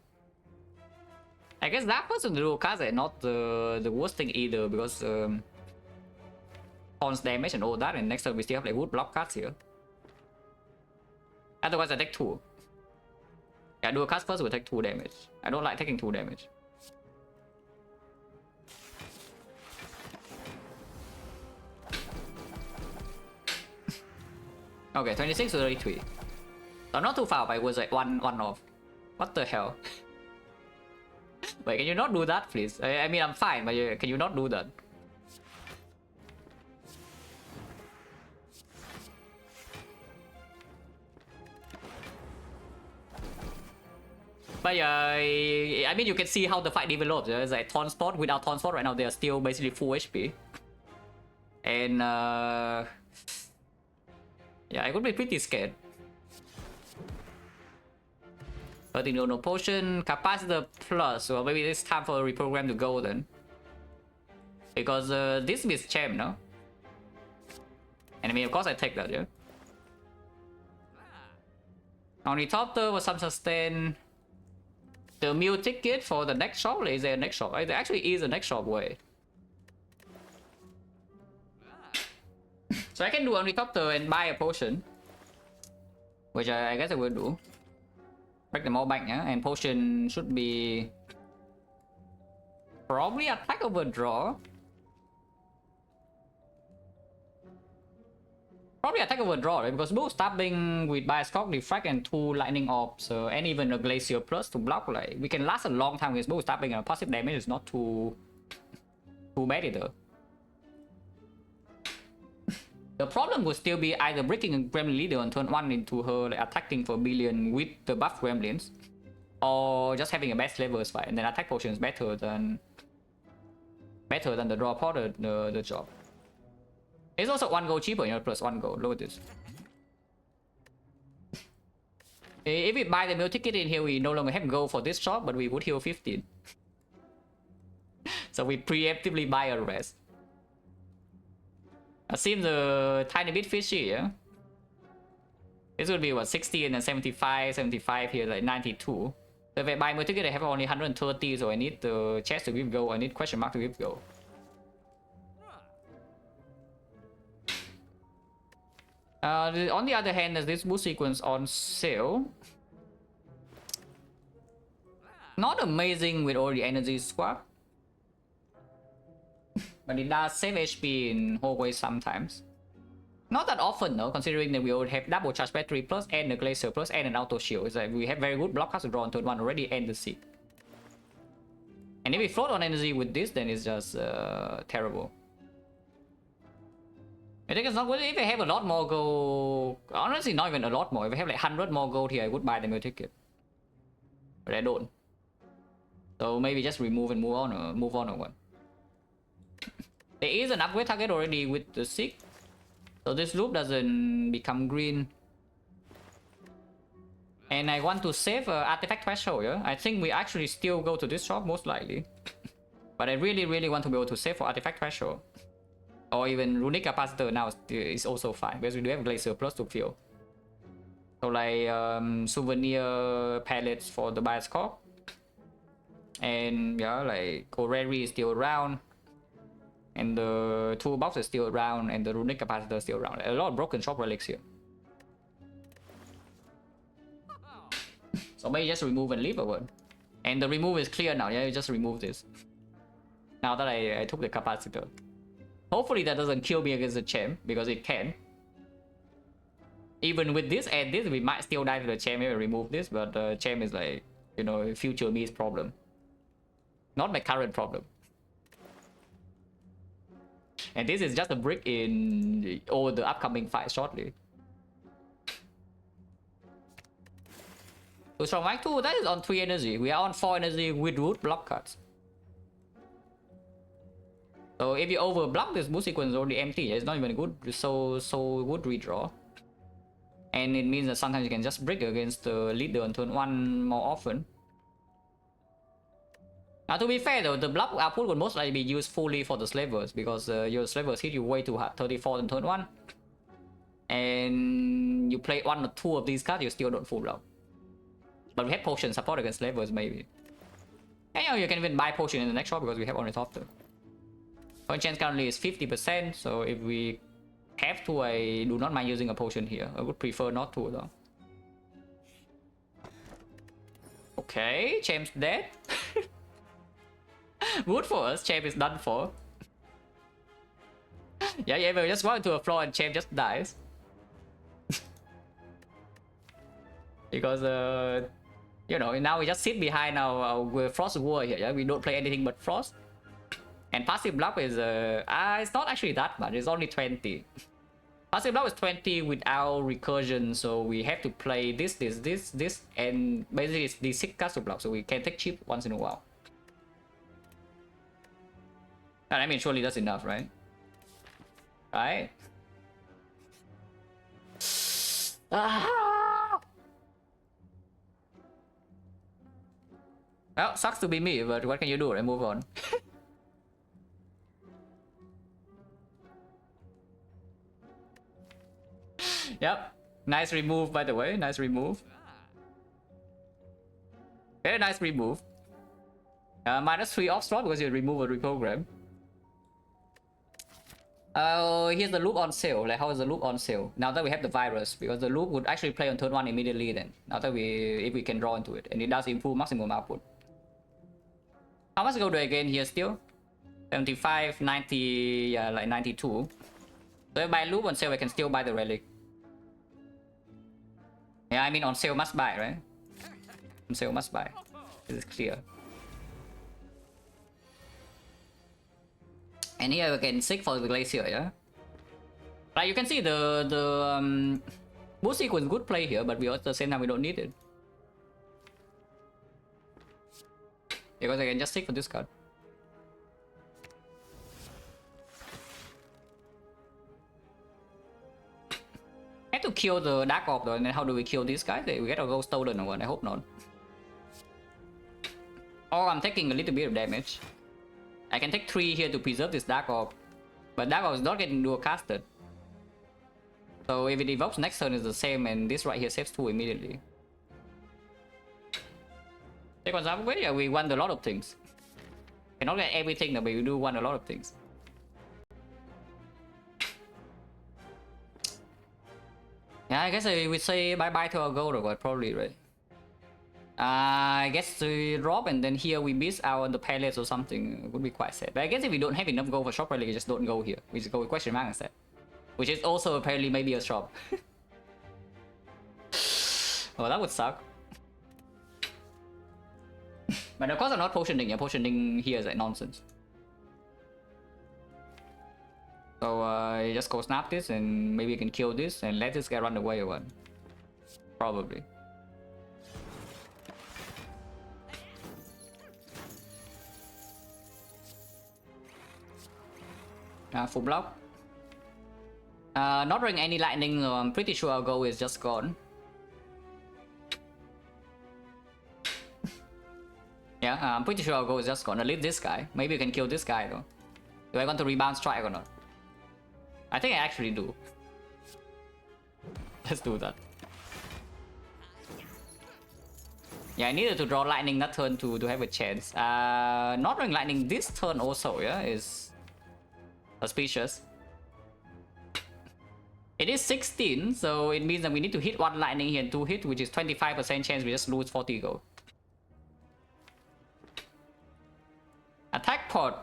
I guess that person dual cast is not the worst thing either, because taunts damage and all that, and next time we still have like wood block cards here. Otherwise, I take 2. Yeah, dual cast first will take 2 damage. I don't like taking 2 damage. Okay, 26 to 33. So not too far, but it was like one off. What the hell? Wait, can you not do that, please? I mean, I'm fine, but can you not do that? But I mean, you can see how the fight develops. It's like taunt spot. Without taunt spot right now, they are still basically full HP. And yeah, I could be pretty scared. 30 no potion, capacitor plus. So maybe it's time for a reprogram to go then. Because this is champ, no? And I mean, of course I take that, yeah? Ornithopter with some sustain. The meal ticket for the next shop, is there a next shop? There actually is a next shop way. So I can do Ornithopter and buy a potion. Which I guess I will do. Break them all back, yeah? And potion should be... probably attack over draw. Probably attack over draw, right? Because both stabbing with Bioscope, Defect, and 2 lightning orbs, and even a Glacier Plus to block, like, we can last a long time with both stabbing, and passive damage is not too bad either. The problem would still be either breaking a Gremlin Leader on turn 1 into her like, attacking for a billion with the buff Gremlins, or just having a best levels fight, and then attack potion is better than the draw pot, the job. It's also 1 gold cheaper, you know, plus 1 gold. Look at this. If we buy the meal ticket in here, we no longer have gold for this shop, but we would heal 15. So we preemptively buy a rest. It seems a tiny bit fishy, yeah? This would be what, 60 and then 75 here, like 92. So if I buy meal ticket, I have only 130, so I need the chest to give gold, I need question mark to give gold. On the other hand, there's this boost sequence on sale. Not amazing with all the energy swap. But it does save HP in hallways sometimes. Not that often though, considering that we already have double charge battery plus and a glacier plus and an auto shield. It's like we have very good block cast to draw on turn 1 already and the seek. And if we float on energy with this, then it's just terrible. I think it's not good. If I have a lot more gold, honestly not even a lot more. If I have like 100 more gold here, I would buy the meal ticket. But I don't. So maybe just remove and move on or what. There is an upgrade target already with the Seek. So this loop doesn't become green. And I want to save artifact threshold, yeah? I think we actually still go to this shop most likely. But I really want to be able to save for artifact threshold. Or even runic capacitor now is also fine, because we do have glacier plus to fill. So like souvenir pallets for the Bioscope. And yeah, like Orrery is still around. And the toolbox is still around, and the runic capacitor is still around. A lot of broken shop relics here. So maybe just remove and leave a word. And the remove is clear now, yeah, you just remove this. Now that I took the capacitor. Hopefully that doesn't kill me against the champ, because it can. Even with this and this, we might still die to the champ if we remove this, but the champ is like, you know, future me's problem. Not my current problem. And this is just a brick in all the upcoming fight shortly. So strong Mike 2, that is on 3 energy. We are on 4 energy with root block cuts. So if you over block, this boost sequence is already empty. It's not even good, so good redraw. And it means that sometimes you can just brick against the leader on turn 1 more often. Now to be fair though, the block output would most likely be used fully for the slavers, because your slavers hit you way too hard, 34 on turn 1. And you play 1 or 2 of these cards, you still don't full block. But we have potion support against slavers maybe. And you know, you can even buy potion in the next shot because we have on the top too. Point chance currently is 50%, so if we have to, I do not mind using a potion here. I would prefer not to though. Okay, champ's dead. Good for us, champ is done for. Yeah, we just walk into a floor and champ just dies. Because you know, now we just sit behind our Frost War here, yeah? We don't play anything but Frost. And passive block is it's not actually that much, it's only 20. Passive block is 20 without recursion, so we have to play this, and basically it's the 6 cards to block, so we can take chip once in a while. And I mean, surely that's enough, right? Right? Well, sucks to be me, but what can you do? I move on. Yep. Nice remove, by the way. Nice remove. Very nice remove. -3 off slot because you remove a reprogram. Here's the loop on sale. Like, how is the loop on sale? Now that we have the virus, because the loop would actually play on turn 1 immediately then. Now that if we can draw into it. And it does improve maximum output. How much gold do I gain here still? 75, 90, yeah, like 92. So if I buy loop on sale, I can still buy the relic. Yeah, I mean on sale must buy, right? On sale must buy. This is clear. And here we can seek for the glacier, yeah? Like you can see the boost sequence good play here, but we at the same time we don't need it. Because I can just seek for this card. I have to kill the Dark Orb though, and then how do we kill this guy? We get a gold stolen or what? I hope not. Oh, I'm taking a little bit of damage. I can take 3 here to preserve this Dark Orb. But Dark Orb is not getting dual casted. So if it evokes next turn is the same, and this right here saves 2 immediately. Take one upgrade, yeah, we won a lot of things. Cannot get everything, but we do won a lot of things. Yeah, I guess I would say bye-bye to our gold, but probably, right? I guess we drop, and then here we miss out on the palace or something. It would be quite sad. But I guess if we don't have enough gold for shop relic, we just don't go here. We just go with question mark instead. Which is also apparently maybe a shop. Well, that would suck. But of course I'm not potioning. Yeah, potioning here is like nonsense. So just go snap this, and maybe you can kill this and let this guy run away or what? Probably. Full block. Not doing any lightning, so I'm pretty sure our goal is just gone. Yeah, I'm pretty sure our goal is just gone. At least this guy. Maybe you can kill this guy though. Do I want to rebound strike or not? I think I actually do. Let's do that. Yeah, I needed to draw lightning that turn to have a chance. Not drawing lightning this turn also, yeah, is suspicious. It is 16, so it means that we need to hit 1 lightning here and 2 hit, which is 25% chance we just lose 40 gold. Attack pod.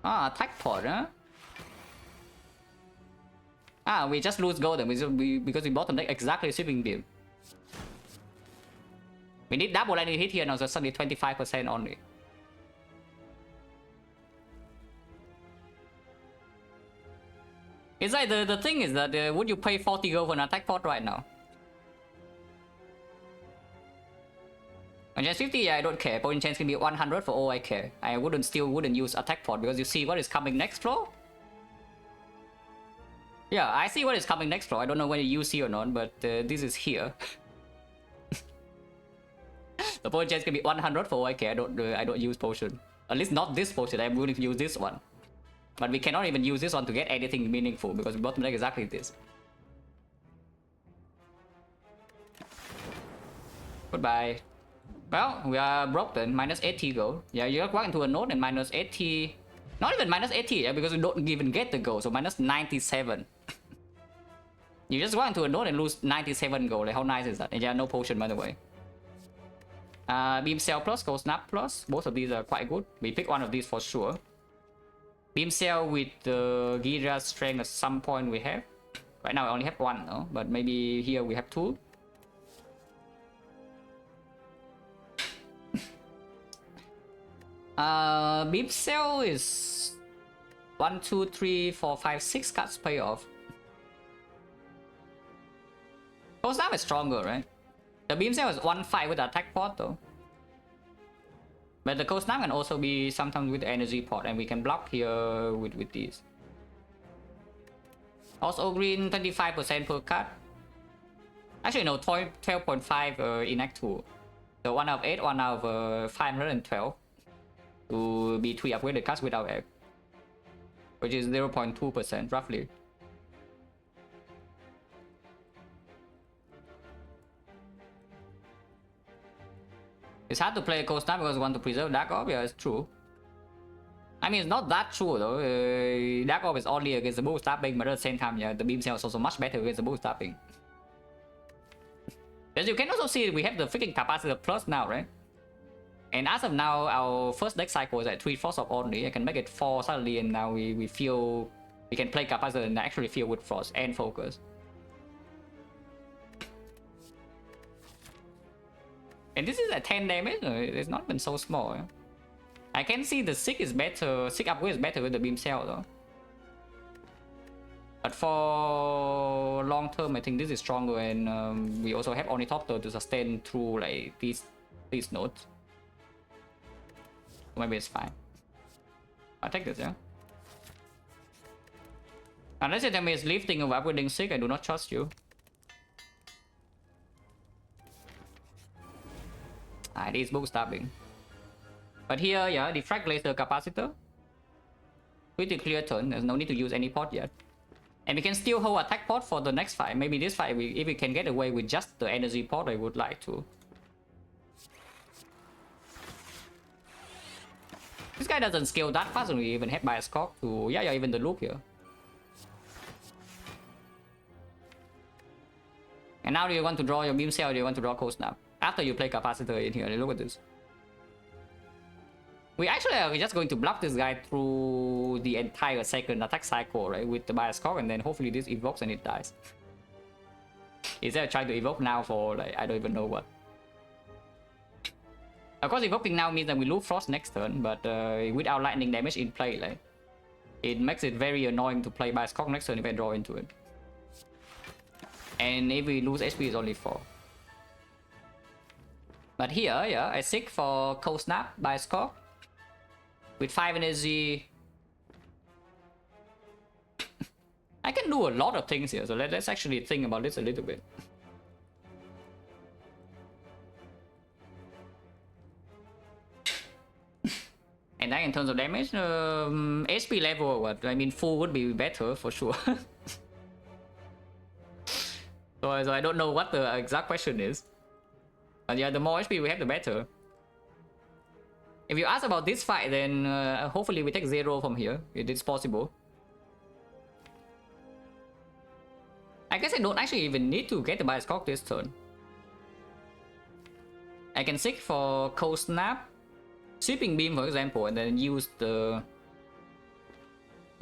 Ah, attack pod, huh? Ah, we just lose gold then because we bottom deck exactly sweeping beam. We need double landing hit here now, so suddenly 25% only. It's like the thing is that would you pay 40 gold for an attack pod right now? On chance 50, yeah, I don't care. Point chance can be 100 for all I care. I still wouldn't use attack pod because you see what is coming next floor? Yeah, I see what is coming next floor. I don't know whether you see or not, but this is here. The point chance can be 100 for all I care. I don't use potion. At least not this potion. I'm willing to use this one. But we cannot even use this one to get anything meaningful because we bottom deck exactly this. Goodbye. Well, we are broken. Minus 80 gold. Yeah, you walk into a node and minus 80. Not even minus 80, yeah, because we don't even get the gold. So minus 97. You just walk into a node and lose 97 gold. Like, how nice is that? And yeah, no potion, by the way. Beam Cell plus, Cold Snap plus. Both of these are quite good. We pick one of these for sure. Beam Cell with the Gira strength at some point we have. Right now I only have one though, but maybe here we have two. Beam Cell is 1, 2, 3, 4, 5, 6 cards pay off. Cold Snap is stronger, right? The Beam Cell is 1-5 with the attack pod though. But the Cold Snap can also be sometimes with the energy pod, and we can block here with these. Also green 25% per card. Actually no, 12.5 in Act 2. So 1 out of 8, 1 out of 512. To be 3 upgraded cards without F. Which is 0.2% roughly. It's hard to play Cold Snap because you want to preserve Dark Orb, yeah, it's true. I mean, it's not that true though. Dark Orb is only against the bull stabbing, but at the same time, yeah, the Beam Cell is also much better against the bull stabbing. As you can also see, we have the freaking capacitor plus now, right? And as of now, our first deck cycle is at 3 Frost of only. I can make it 4 suddenly, and now we feel we can play capacitor and actually feel with Frost and focus. And this is at 10 damage, it's not been so small. I can see the Sick is better, Sick upgrade is better with the Beam Cell though. But for long term, I think this is stronger, and we also have Ornithopter to sustain through like these nodes. Maybe it's fine. I'll take this, yeah. Unless you tell me it's lifting or upgrading Sick, I do not trust you. It is book stabbing. But here, yeah, Defect laser capacitor. Pretty clear turn. There's no need to use any pot yet. And we can still hold attack pot for the next fight. Maybe this fight, if we can get away with just the energy pot, I would like to. This guy doesn't scale that fast, and we even have by a scope to, yeah, even the loop here. And now do you want to draw your Beam Cell or do you want to draw Cold Snap? After you play capacitor in here, look at this. We actually are just going to block this guy through the entire second attack cycle, right? With the bias cock, and then hopefully this evokes and it dies. Instead of trying to evoke now for like I don't even know what. Of course, evoking now means that we lose Frost next turn, but without lightning damage in play, like it makes it very annoying to play bias cock next turn if I draw into it. And if we lose HP, it's only 4. But here, yeah, I seek for Cold Snap by Scorp. With 5 energy. I can do a lot of things here, so let's actually think about this a little bit. And then in terms of damage, HP level, what? I mean, full would be better for sure. So I don't know what the exact question is. But yeah, the more HP we have, the better. If you ask about this fight, then hopefully we take 0 from here. It is possible. I guess I don't actually even need to get the bias cock this turn. I can seek for Cold Snap, Sweeping Beam for example, and then use the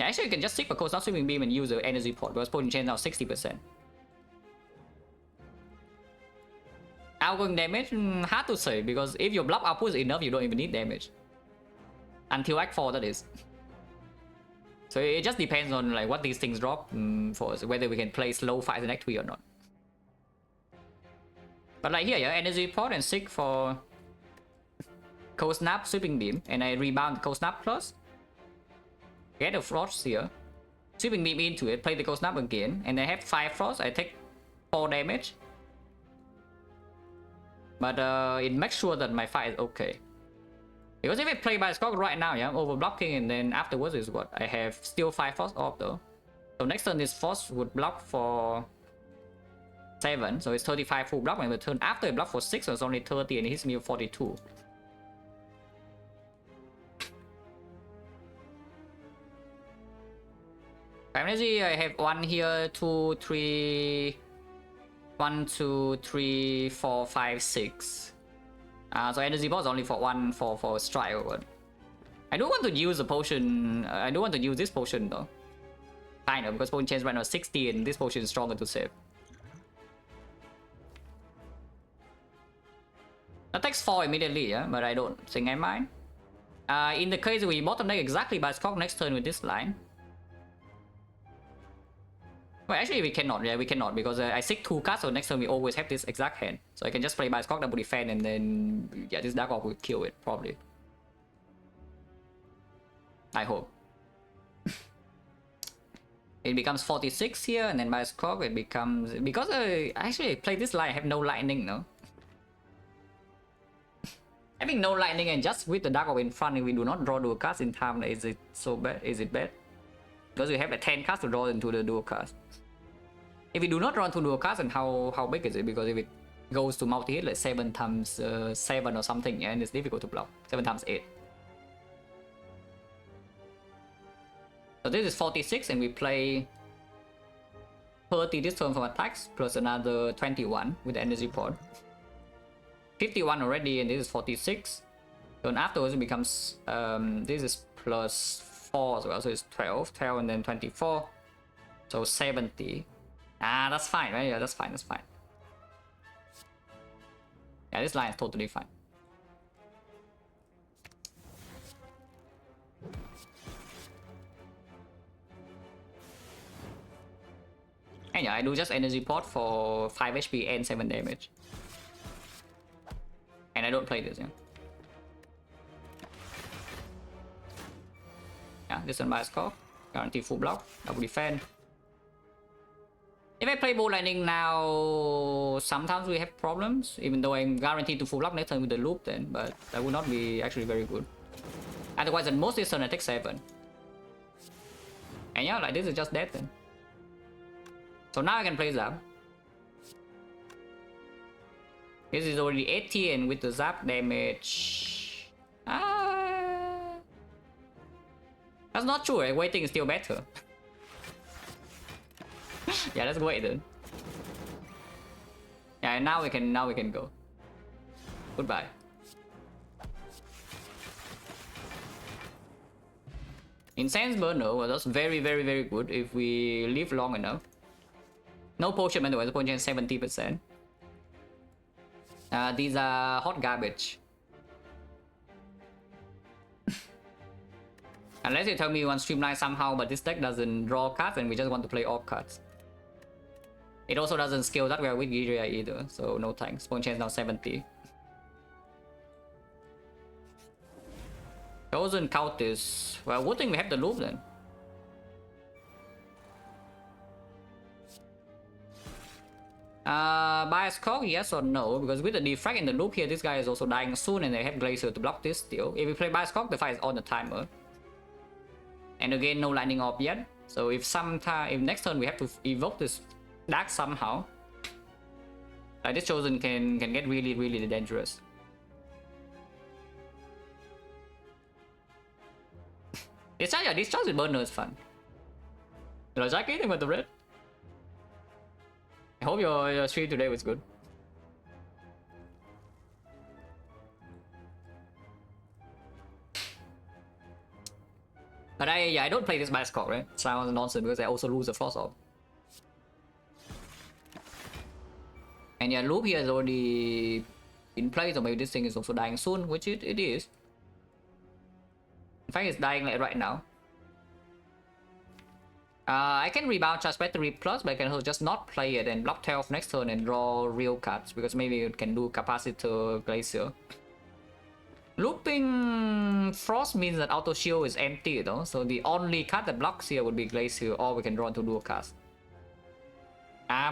Yeah, actually you can just stick for Cold Snap, Sweeping Beam and use the energy port because potion chain now 60%. Outgoing damage, hard to say because if your block output is enough, you don't even need damage. Until Act 4, that is. So it just depends on like what these things drop for us, whether we can play slow fights in Act 3 or not. But like here, yeah, energy port and sick for Cold Snap, Sweeping Beam, and I rebound Cold Snap plus. Get a Frost here. Sweeping Beam into it, play the Cold Snap again, and I have 5 Frost, I take 4 damage. But it makes sure that my fight is okay. Because if I play by Scott right now, yeah, I'm overblocking, and then afterwards is what? I have still 5 Frost off though. So next turn this Frost would block for 7, so it's 35 full block, and the turn after it block for 6, so it's only 30 and it hits me with 42. Energy, I have 1 here, 2, 3... 1, 2, 3, 4, 5, 6. So energy boss only for 1 for strike or what. I do want to use a potion. I do want to use this potion though. Kind of, because potion change right now 60 and this potion is stronger to save. That takes 4 immediately, yeah, but I don't think I mind. In the case we bottom deck exactly by Scott next turn with this line. Well, actually we cannot, yeah, we cannot, because I seek 2 cards, so next turn we always have this exact hand. So I can just play by Scott, double defend, and then, yeah, this Dark Orc will kill it, probably. I hope. It becomes 46 here, and then by Scott it becomes... Because I actually play this line, I have no lightning, no? Having no lightning and just with the Dark Orc in front, if we do not draw dual cards in time, is it so bad? Is it bad? Because we have like 10 cards to draw into the dual cards. If we do not draw into dual cards, then how big is it? Because if it goes to multi-hit, like 7 times 7 or something, yeah, and it's difficult to block. 7 times 8. So this is 46, and we play 30 this turn from attacks, plus another 21 with the energy pod. 51 already, and this is 46. Then afterwards it becomes, this is plus 4 as well, so it's 12, and then 24, so 70. That's fine, right? Yeah, that's fine, that's fine. Yeah, this line is totally fine. And yeah, I do just energy pot for 5 HP and 7 damage. And I don't play this, yeah. Yeah, this one by score. Guarantee full block, double defend. If I play Bolt Lightning now, sometimes we have problems, even though I'm guaranteed to full block next turn with the loop then, but that would not be actually very good. Otherwise, at most this turn I take 7. And yeah, like this is just dead then. So now I can play Zap. This is already 80, and with the Zap damage... That's not true, right? Waiting is still better. Yeah, let's wait then. Yeah, now we can go. Goodbye. Incense Burner was just very good if we live long enough. No potion, by the way, the potion is 70%. These are hot garbage. Unless you tell me you want Streamline somehow, but this deck doesn't draw cards and we just want to play all cards. It also doesn't scale that well with Giria either, so no thanks. Point chance now 70. Chosen Cultist. Well, good thing we have the loop then. Bias Cog, yes or no? Because with the Defect in the loop here, this guy is also dying soon and they have Glacier to block this still. If we play Bias Cog, the fight is on the timer. And again, no lightning orb yet. So if next turn we have to evoke this Dark somehow, this Chosen can get really dangerous. This Chosen Burner is fun. Hello Jack, anything with the red? I hope your stream today was good. But I don't play this by score, right? Sounds nonsense because I also lose the frost orb. And yeah, loop here is already in place, or maybe this thing is also dying soon, which it is. In fact, it's dying like right now. I can rebound charge battery plus, but I can also just not play it and block 12 next turn and draw real cards, because maybe it can do capacitor glacier. Looping frost means that auto shield is empty though, so the only card that blocks here would be glacier, or we can draw into dual cast.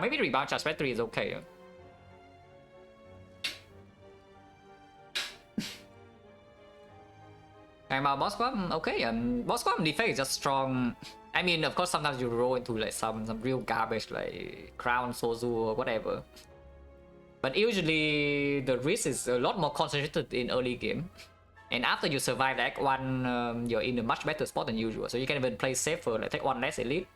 Maybe rebound charge battery is okay. And boss squad, okay. Boss squad defect is just strong. I mean, of course, sometimes you roll into like some real garbage like Crown Sozu or whatever. But usually the risk is a lot more concentrated in early game. And after you survive Act 1, you're in a much better spot than usual. So you can even play safer, like take one less elite.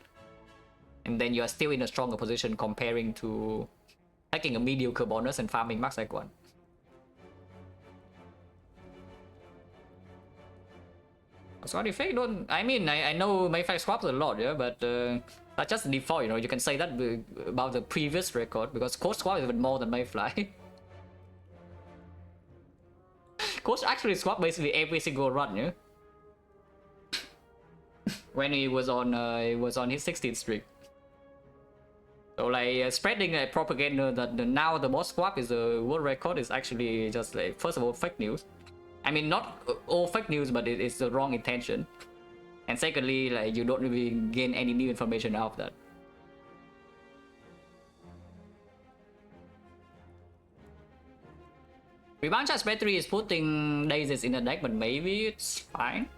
And then you're still in a stronger position comparing to taking a mediocre bonus and farming max Act 1. Squad effect don't. I mean, I know Mayfly swaps a lot, yeah, but that's just the default, you know. You can say that about the previous record because Coach swap is even more than Mayfly. Coach actually swapped basically every single run, yeah. When he was on his 16th streak. So like spreading propaganda that now the boss swap is a world record is actually just like, first of all, fake news. I mean, not all fake news, but it's the wrong intention. And secondly, like, you don't really gain any new information out of that. Rebound charge battery is putting daisies in the deck, but maybe it's fine.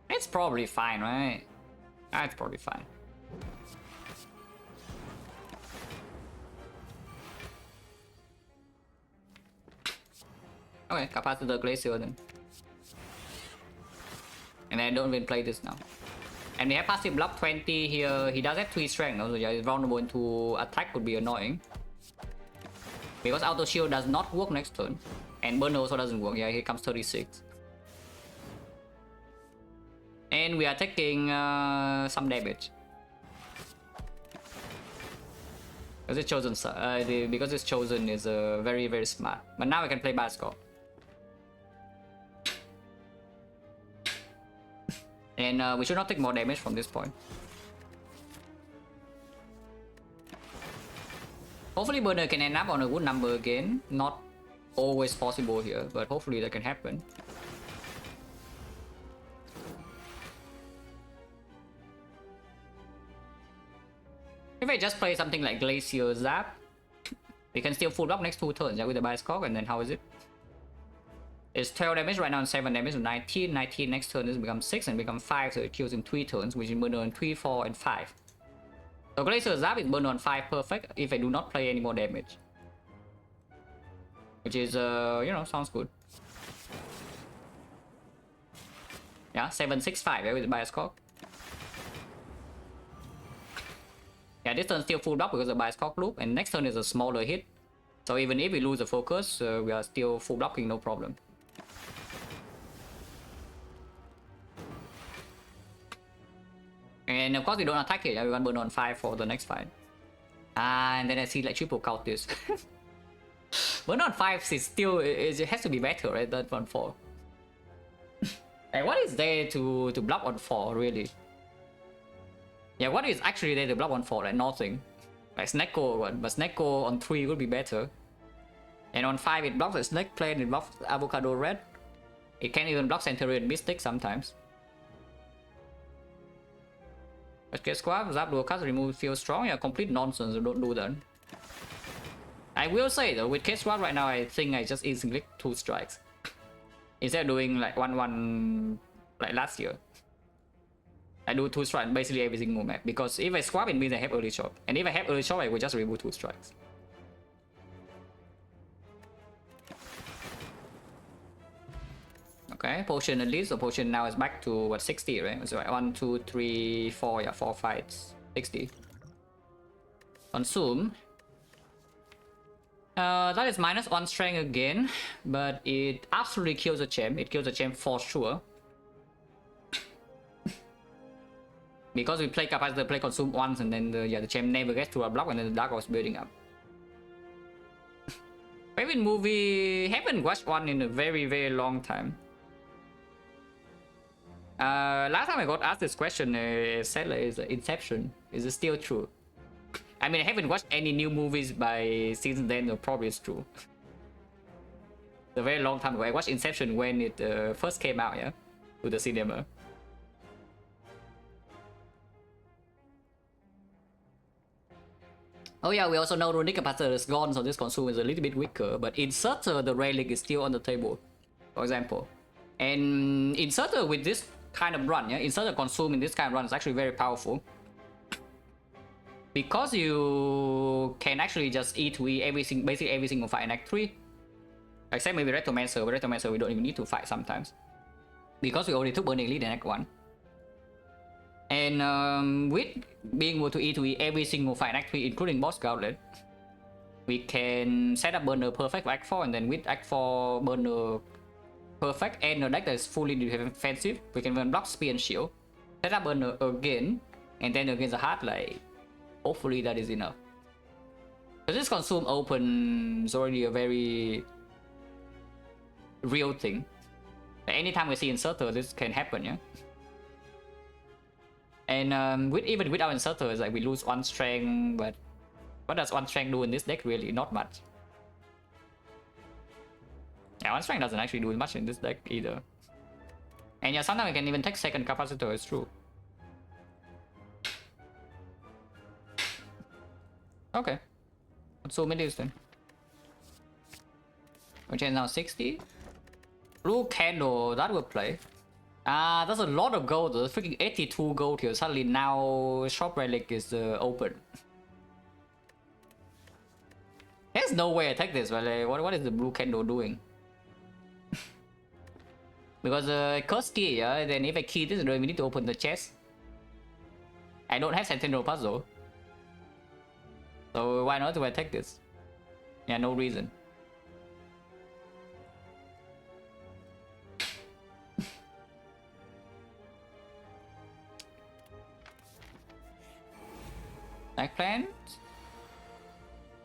It's probably fine, right? It's probably fine. Okay, capacitor glacier then. And I don't even play this now. And we have passive block 20 here. He does have 3 strength, so yeah, he's vulnerable into attack would be annoying. Because auto shield does not work next turn. And burn also doesn't work. Yeah, here comes 36. And we are taking some damage. Because it's chosen is very, very smart. But now we can play bad score. And we should not take more damage from this point. Hopefully Burner can end up on a good number again. Not always possible here, but hopefully that can happen. If I just play something like Glacier Zap, we can still full block next 2 turns, yeah, with the Bioscope, and then how is it? It's 12 damage right now and 7 damage, so 19. 19 next turn, this becomes 6 and become 5, so it kills in 3 turns, which is burner on 3, 4, and 5. So Glacier Zap is burner on 5 perfect if I do not play any more damage. Which is, you know, sounds good. Yeah, 7, 6, 5, yeah, with the Bioscope. Yeah, this turn still full block because of the Bioscope loop, and next turn is a smaller hit. So even if we lose the focus, we are still full blocking, no problem. And of course we don't attack it, we want burn on 5 for the next fight. And then I see like triple count this. Burn on 5 is still, it has to be better, right, than on 4. And what is there to block on 4, really? Yeah, what is actually there to block on 4? Like nothing. Like Snecko or what, but Snecko on 3 would be better. And on 5 it blocks the Snake Plane, it blocks Avocado Red. It can even block Centurion Mystic sometimes. SK Squad, Zap Dual Cast, remove Feel Strong, yeah, complete nonsense, don't do that. I will say though, with K Squad right now, I think I just easily 2 strikes. Instead of doing like 1-1 like last year. I do 2 strikes basically every single map, because if I swap it means I have early shot. And if I have early shot, I will just remove 2 strikes. Okay, potion at least. So potion now is back to what, 60, right? So 1, 2, 3, 4, yeah, 4 fights, 60. Consume. That is -1 strength again, but it absolutely kills a champ. It kills a champ for sure. Because we play capacitor, play consume once, and then the champ never gets to a block, and then the dark was building up. Favorite movie, haven't watched one in a very long time. Last time I got asked this question, said like, is Inception. Is it still true? I mean, I haven't watched any new movies by since then, so probably it's true. A very long time ago. I watched Inception when it first came out, yeah, to the cinema. Oh yeah, we also know Runic capacitor is gone, so this consume is a little bit weaker, but inserter, the relic is still on the table, for example. And inserter with this kind of run, yeah, inserter consume in this kind of run is actually very powerful. Because you can actually just E2E basically every single fight in Act 3. Except maybe Retromancer, but Retromancer we don't even need to fight sometimes. Because we already took Burning Lead in Act 1. And with being able to E2E every single fight in Act 3, including Boss Gauntlet, we can set up Burner Perfect for Act 4, and then with Act 4 Burner Perfect and a deck that is fully defensive, we can run block, spear, and shield. Set up Burner again, and then against the heart, like, hopefully that is enough. So this consume open is already a very real thing. Like, anytime we see inserter, this can happen, yeah. And even without inserter, it's like we lose one strength, but what does one strength do in this deck? Really, not much. Yeah, one strength doesn't actually do much in this deck either. And yeah, sometimes we can even take second capacitor, it's true. Okay. Let's zoom in this then. Which is now 60. Blue candle, that will play. That's a lot of gold, freaking 82 gold here. Suddenly now shop relic is open. There's no way I take this, but like, what is the blue candle doing? Because I curse key, yeah, then if I key this, we need to open the chest. I don't have Sentinel puzzle. So why not do I take this? Yeah, no reason. Eggplant?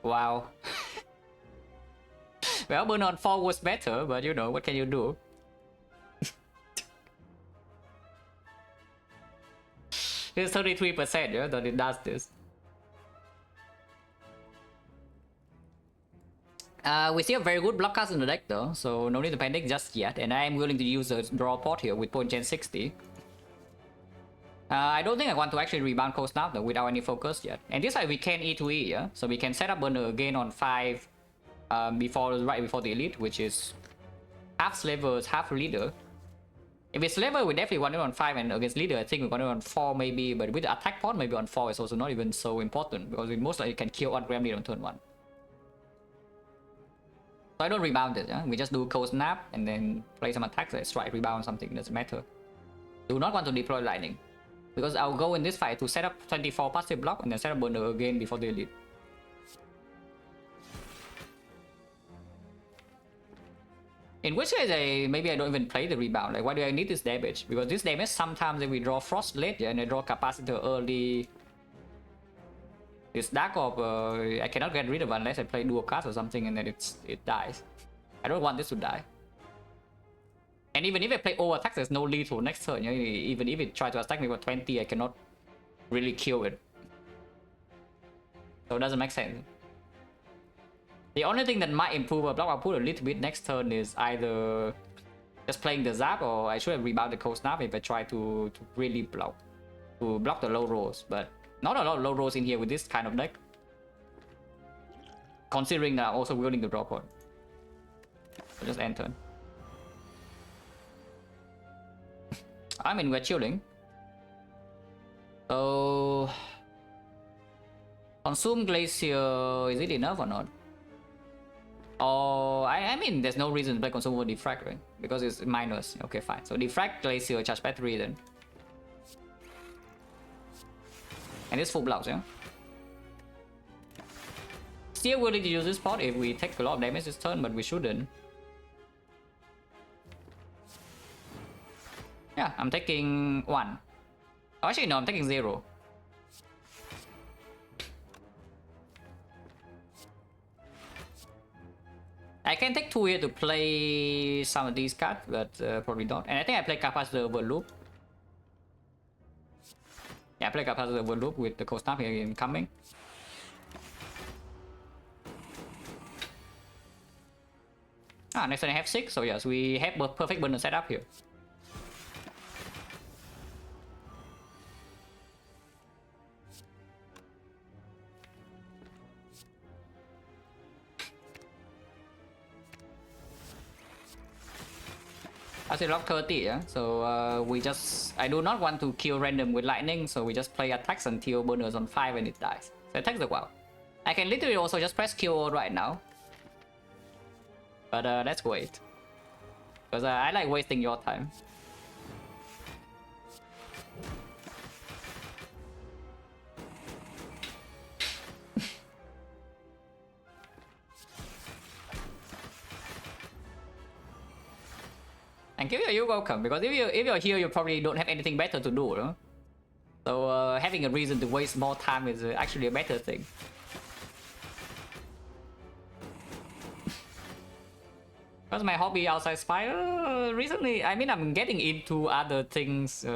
Wow. Well, burn on 4 was better, but you know, what can you do? It's 33%, yeah, that it does this. We still have very good block cards in the deck though, so no need to panic just yet, and I am willing to use a draw pot here with point gen 60. I don't think I want to actually rebound Cold Snap though without any focus yet. And this way we can E2E, yeah? So we can set up Burner again on 5 right before the Elite, which is half Slavers, half Leader. If it's Slaver, we definitely want it on 5, and against Leader, I think we want it on 4 maybe, but with the attack pot maybe on 4 is also not even so important, because we most likely can kill one Gram Leader on turn 1. So I don't rebound it, yeah? We just do Cold Snap and then play some attacks, like strike, rebound, something, doesn't matter. Do not want to deploy Lightning. Because I'll go in this fight to set up 24 passive block and then set up Burner again before the Elite. In which case, maybe I don't even play the rebound. Like, why do I need this damage? Because this damage, sometimes if we draw Frost late, yeah, and I draw Capacitor early, this Dark Orb, I cannot get rid of it unless I play dual cards or something, and then it dies. I don't want this to die. And even if I play over attack, there's no lethal next turn. You know, even if it tries to attack me for 20, I cannot really kill it. So it doesn't make sense. The only thing that might improve a block output a little bit next turn is either just playing the Zap, or I should have rebounded Cold Snap if I try to really block the low rolls. But not a lot of low rolls in here with this kind of deck, considering that I'm also willing to drop one. So just end turn. I mean, we're chilling. So consume Glacier, is it enough or not? Oh, I mean, there's no reason to play consume over Defect, right? Because it's minus. Okay, fine. So Defect, Glacier, charge battery then. And it's full blocks, yeah? Still willing to use this pot if we take a lot of damage this turn, but we shouldn't. Yeah, I'm taking 1. Oh, actually, no, I'm taking 0. I can take 2 here to play some of these cards, but probably not. And I think I play Capacitor Overloop. Yeah, I play Capacitor Overloop with the Cold Snap here incoming. Ah, next turn I have 6, so yes, we have a perfect burner setup here. I say lock 30, yeah. So we just, I do not want to kill random with lightning, so we just play attacks until burners on 5 and it dies. So it takes a while. I can literally also just press kill right now. But let's wait. Because I like wasting your time. And you're welcome, because if you're here, you probably don't have anything better to do, no? So having a reason to waste more time is actually a better thing. Because my hobby outside Spire, recently, I mean, I'm getting into other things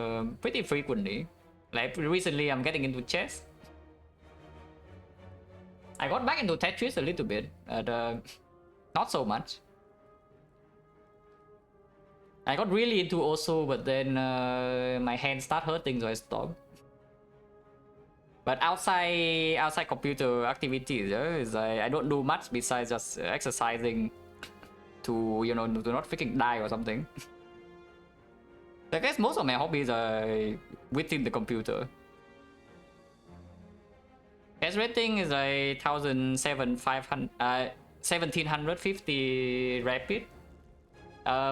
pretty frequently. Like recently, I'm getting into chess. I got back into Tetris a little bit, but not so much. I got really into Osu, but then my hand started hurting, so I stopped. But outside computer activities, is I don't do much besides just exercising to, you know, to not freaking die or something. I guess most of my hobbies are within the computer. S rating is a 1750 rapid.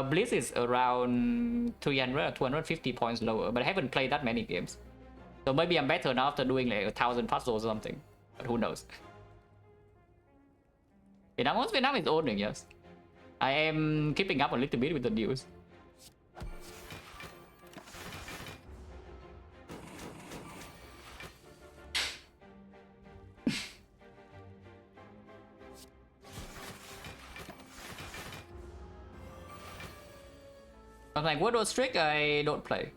Blitz is around 300 or 250 points lower, but I haven't played that many games. So maybe I'm better now after doing like 1,000 puzzles or something, but who knows. Vietnam is owning, yes. I am keeping up a little bit with the news. I was like, World of Strict, I don't play.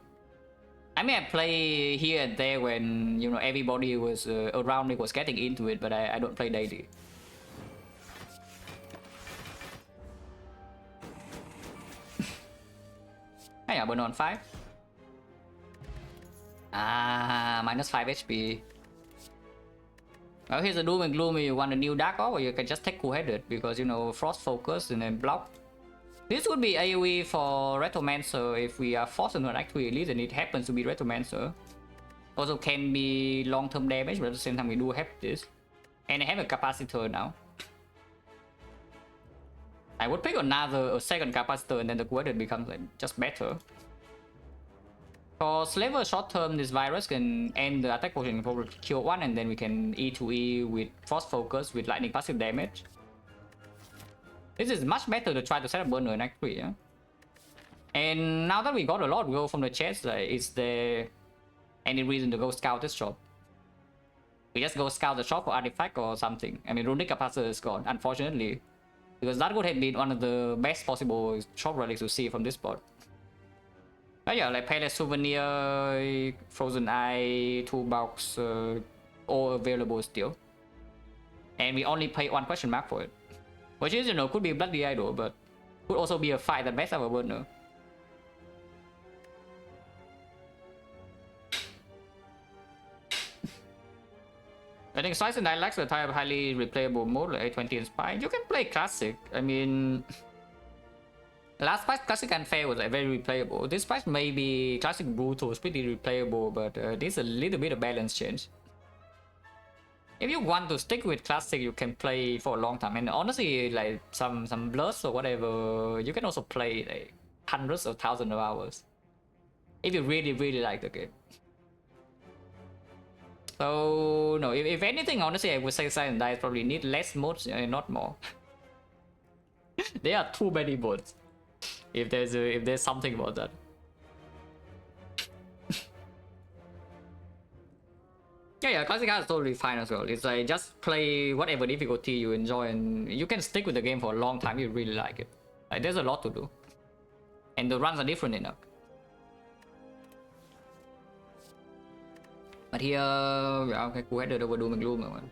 I mean, I play here and there when, you know, everybody was around me was getting into it, but I don't play daily. Hey, yeah, burn on 5. Ah, minus 5 HP. Well, here's a Doom and Gloom. You want a new Dark Orb, or you can just take Cool-Headed, because, you know, Frost Focus and then block. This would be AoE for Retromancer if we are forced into an active release and it happens to be Retromancer. Also can be long-term damage, but at the same time we do have this. And I have a capacitor now. I would pick a second capacitor and then the Cool-Headed becomes like just better. For Slaver short term, this virus can end the attack potion for kill 1 and then we can E2E with Frost Focus with lightning passive damage. This is much better to try to set up burner in Act 3, yeah? And now that we got a lot of gold from the chest, is there any reason to go scout this shop? We just go scout the shop for artifact or something. I mean, Runic Capacitor is gone, unfortunately. Because that would have been one of the best possible shop relics to see from this spot. But yeah, like Palace Souvenir, Frozen Eye, Toolbox, all available still. And we only pay 1 question mark for it. Which is, you know, could be Bloody Idol, but could also be a fight that best of a burner. I think Slice and Die lacks the type of highly replayable mode like A20 Inspired. You can play Classic. I mean, last patch Classic Unfair was like, very replayable. This patch maybe Classic Brutal is pretty replayable, but this is a little bit of balance change. If you want to stick with Classic, you can play for a long time. And honestly, like some Bloods or whatever, you can also play like hundreds or thousands of hours. If you really like the game. So, no, if anything, honestly, I would say Silent Dice probably need less modes and not more. There are too many modes. If there's something about that. Yeah, classic card is totally fine as well. It's like just play whatever difficulty you enjoy, and you can stick with the game for a long time. You really like it. Like there's a lot to do, and the runs are different enough. But here, yeah, okay, cool. Headed over doom and gloom, man.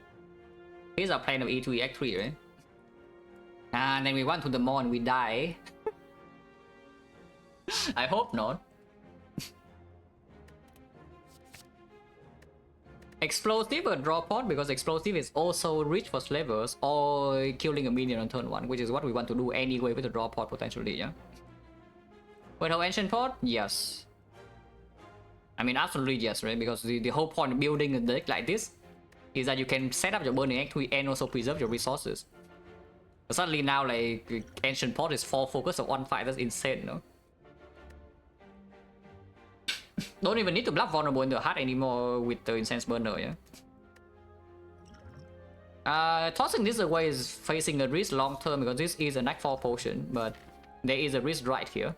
Here's our plan of A20H, right? And then we run to the mall and we die. I hope not. Explosive or draw pod, because explosive is also rich for slavers or killing a minion on turn 1, which is what we want to do anyway with the draw pod potentially, yeah? With our ancient pod? Yes. I mean, absolutely yes, right? Because the whole point of building a deck like this is that you can set up your burning X3 and also preserve your resources. But suddenly now, like, ancient pod is 4 focus on 1 fight, that's insane, no? Don't even need to block vulnerable in the heart anymore with the incense burner, yeah? Tossing this away is facing a risk long term because this is a nightfall potion, but there is a risk right here.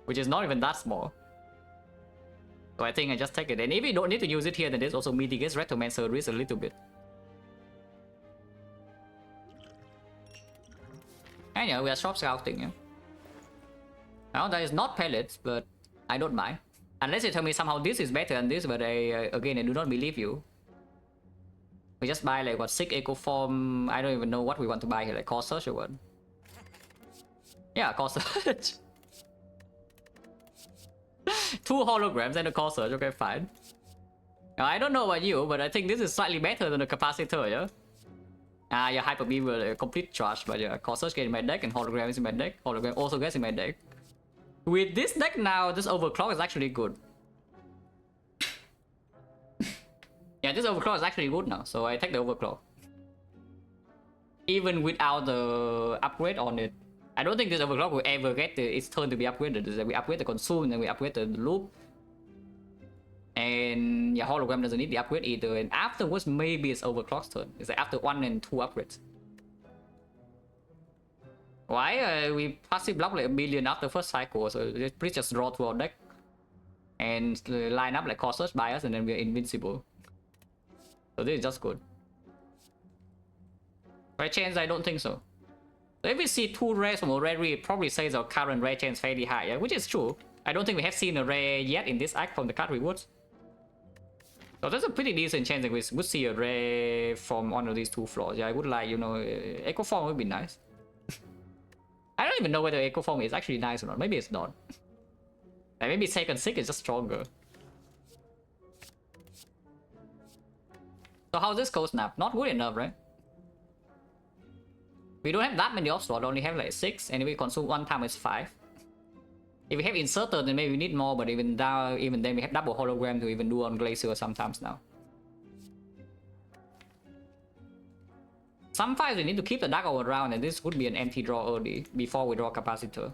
Which is not even that small. So I think I just take it. And if you don't need to use it here, then this also mitigates Retromancer risk a little bit. And yeah, we are shop scouting, yeah? Now that is not pellets, but I don't mind. Unless you tell me somehow this is better than this, but again, I do not believe you. We just buy like what, 6 Eco Form. I don't even know what we want to buy here, like Core Search or what? Yeah, Core Search. 2 holograms and a Core Search, okay, fine. Now, I don't know about you, but I think this is slightly better than the Capacitor, yeah? Yeah, Hyper Beaver, complete trash, but yeah, Core Search gets in my deck and Hologram is in my deck. Hologram also gets in my deck. With this deck now, this Overclock is actually good. Yeah, this Overclock is actually good now, so I take the Overclock. Even without the upgrade on it. I don't think this Overclock will ever get its turn to be upgraded. We upgrade the Consume, then we upgrade the Loop. And yeah, Hologram doesn't need the upgrade either. And afterwards, maybe it's Overclock's turn. It's like after 1 and 2 upgrades. Why? We passive block like a billion after first cycle, so please just draw to our deck. And line up like Core Search by us, and then we're invincible. So this is just good. Rare chance, I don't think so. So if we see 2 rares from a rare, it probably says our current rare chance fairly high, yeah? Which is true. I don't think we have seen a rare yet in this act from the card rewards. So there's a pretty decent chance that we would see a rare from one of these 2 floors. Yeah, I would like, you know, Echo Form would be nice. I don't even know whether Echo Form is actually nice or not. Maybe it's not. Like maybe second sick is just stronger. So how's this Cold Snap? Not good enough, right? We don't have that many off slot, only have like 6, and if we consume 1 time it's 5. If we have Inserter, then maybe we need more, but even then we have double hologram to even do on Glacier sometimes now. Some fights we need to keep the Dark Owl around, and this would be an empty draw early, before we draw Capacitor.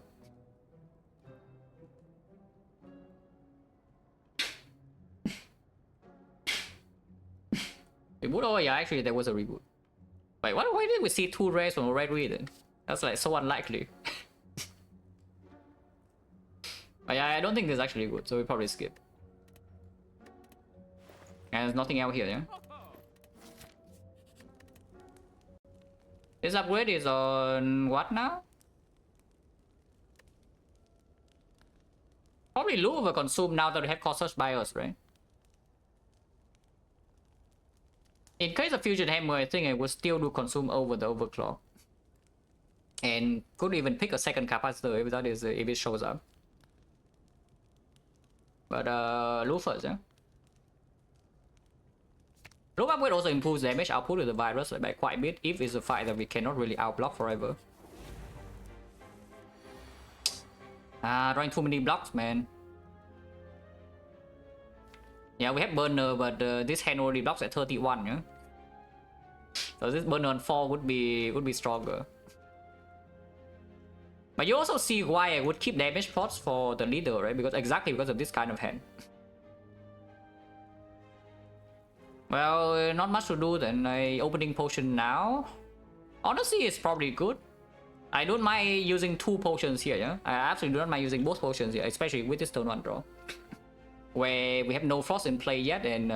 Reboot? Oh yeah, actually there was a reboot. Wait, why did we see 2 rares from a red read? That's like so unlikely. But yeah, I don't think this is actually good, so we probably skip. And there's nothing out here, yeah? This upgrade is on what now? Probably loot over consume now that we have Core Search by us, right? In case of Fusion Hammer, I think I would still do consume over the Overclock. And could even pick a second Capacitor if that is if it shows up. But loot first, yeah? Loop upgrade also improves damage output with the virus by quite a bit if it's a fight that we cannot really outblock forever. Drawing too many blocks, man. Yeah, we have burner, but this hand already blocks at 31, yeah? So this burner on 4 would be stronger. But you also see why I would keep damage plots for the leader, right? Exactly because of this kind of hand. Well, not much to do then. Opening potion now. Honestly, it's probably good. I don't mind using 2 potions here, yeah? I absolutely do not mind using both potions here, especially with this turn 1 draw. where we have no frost in play yet, and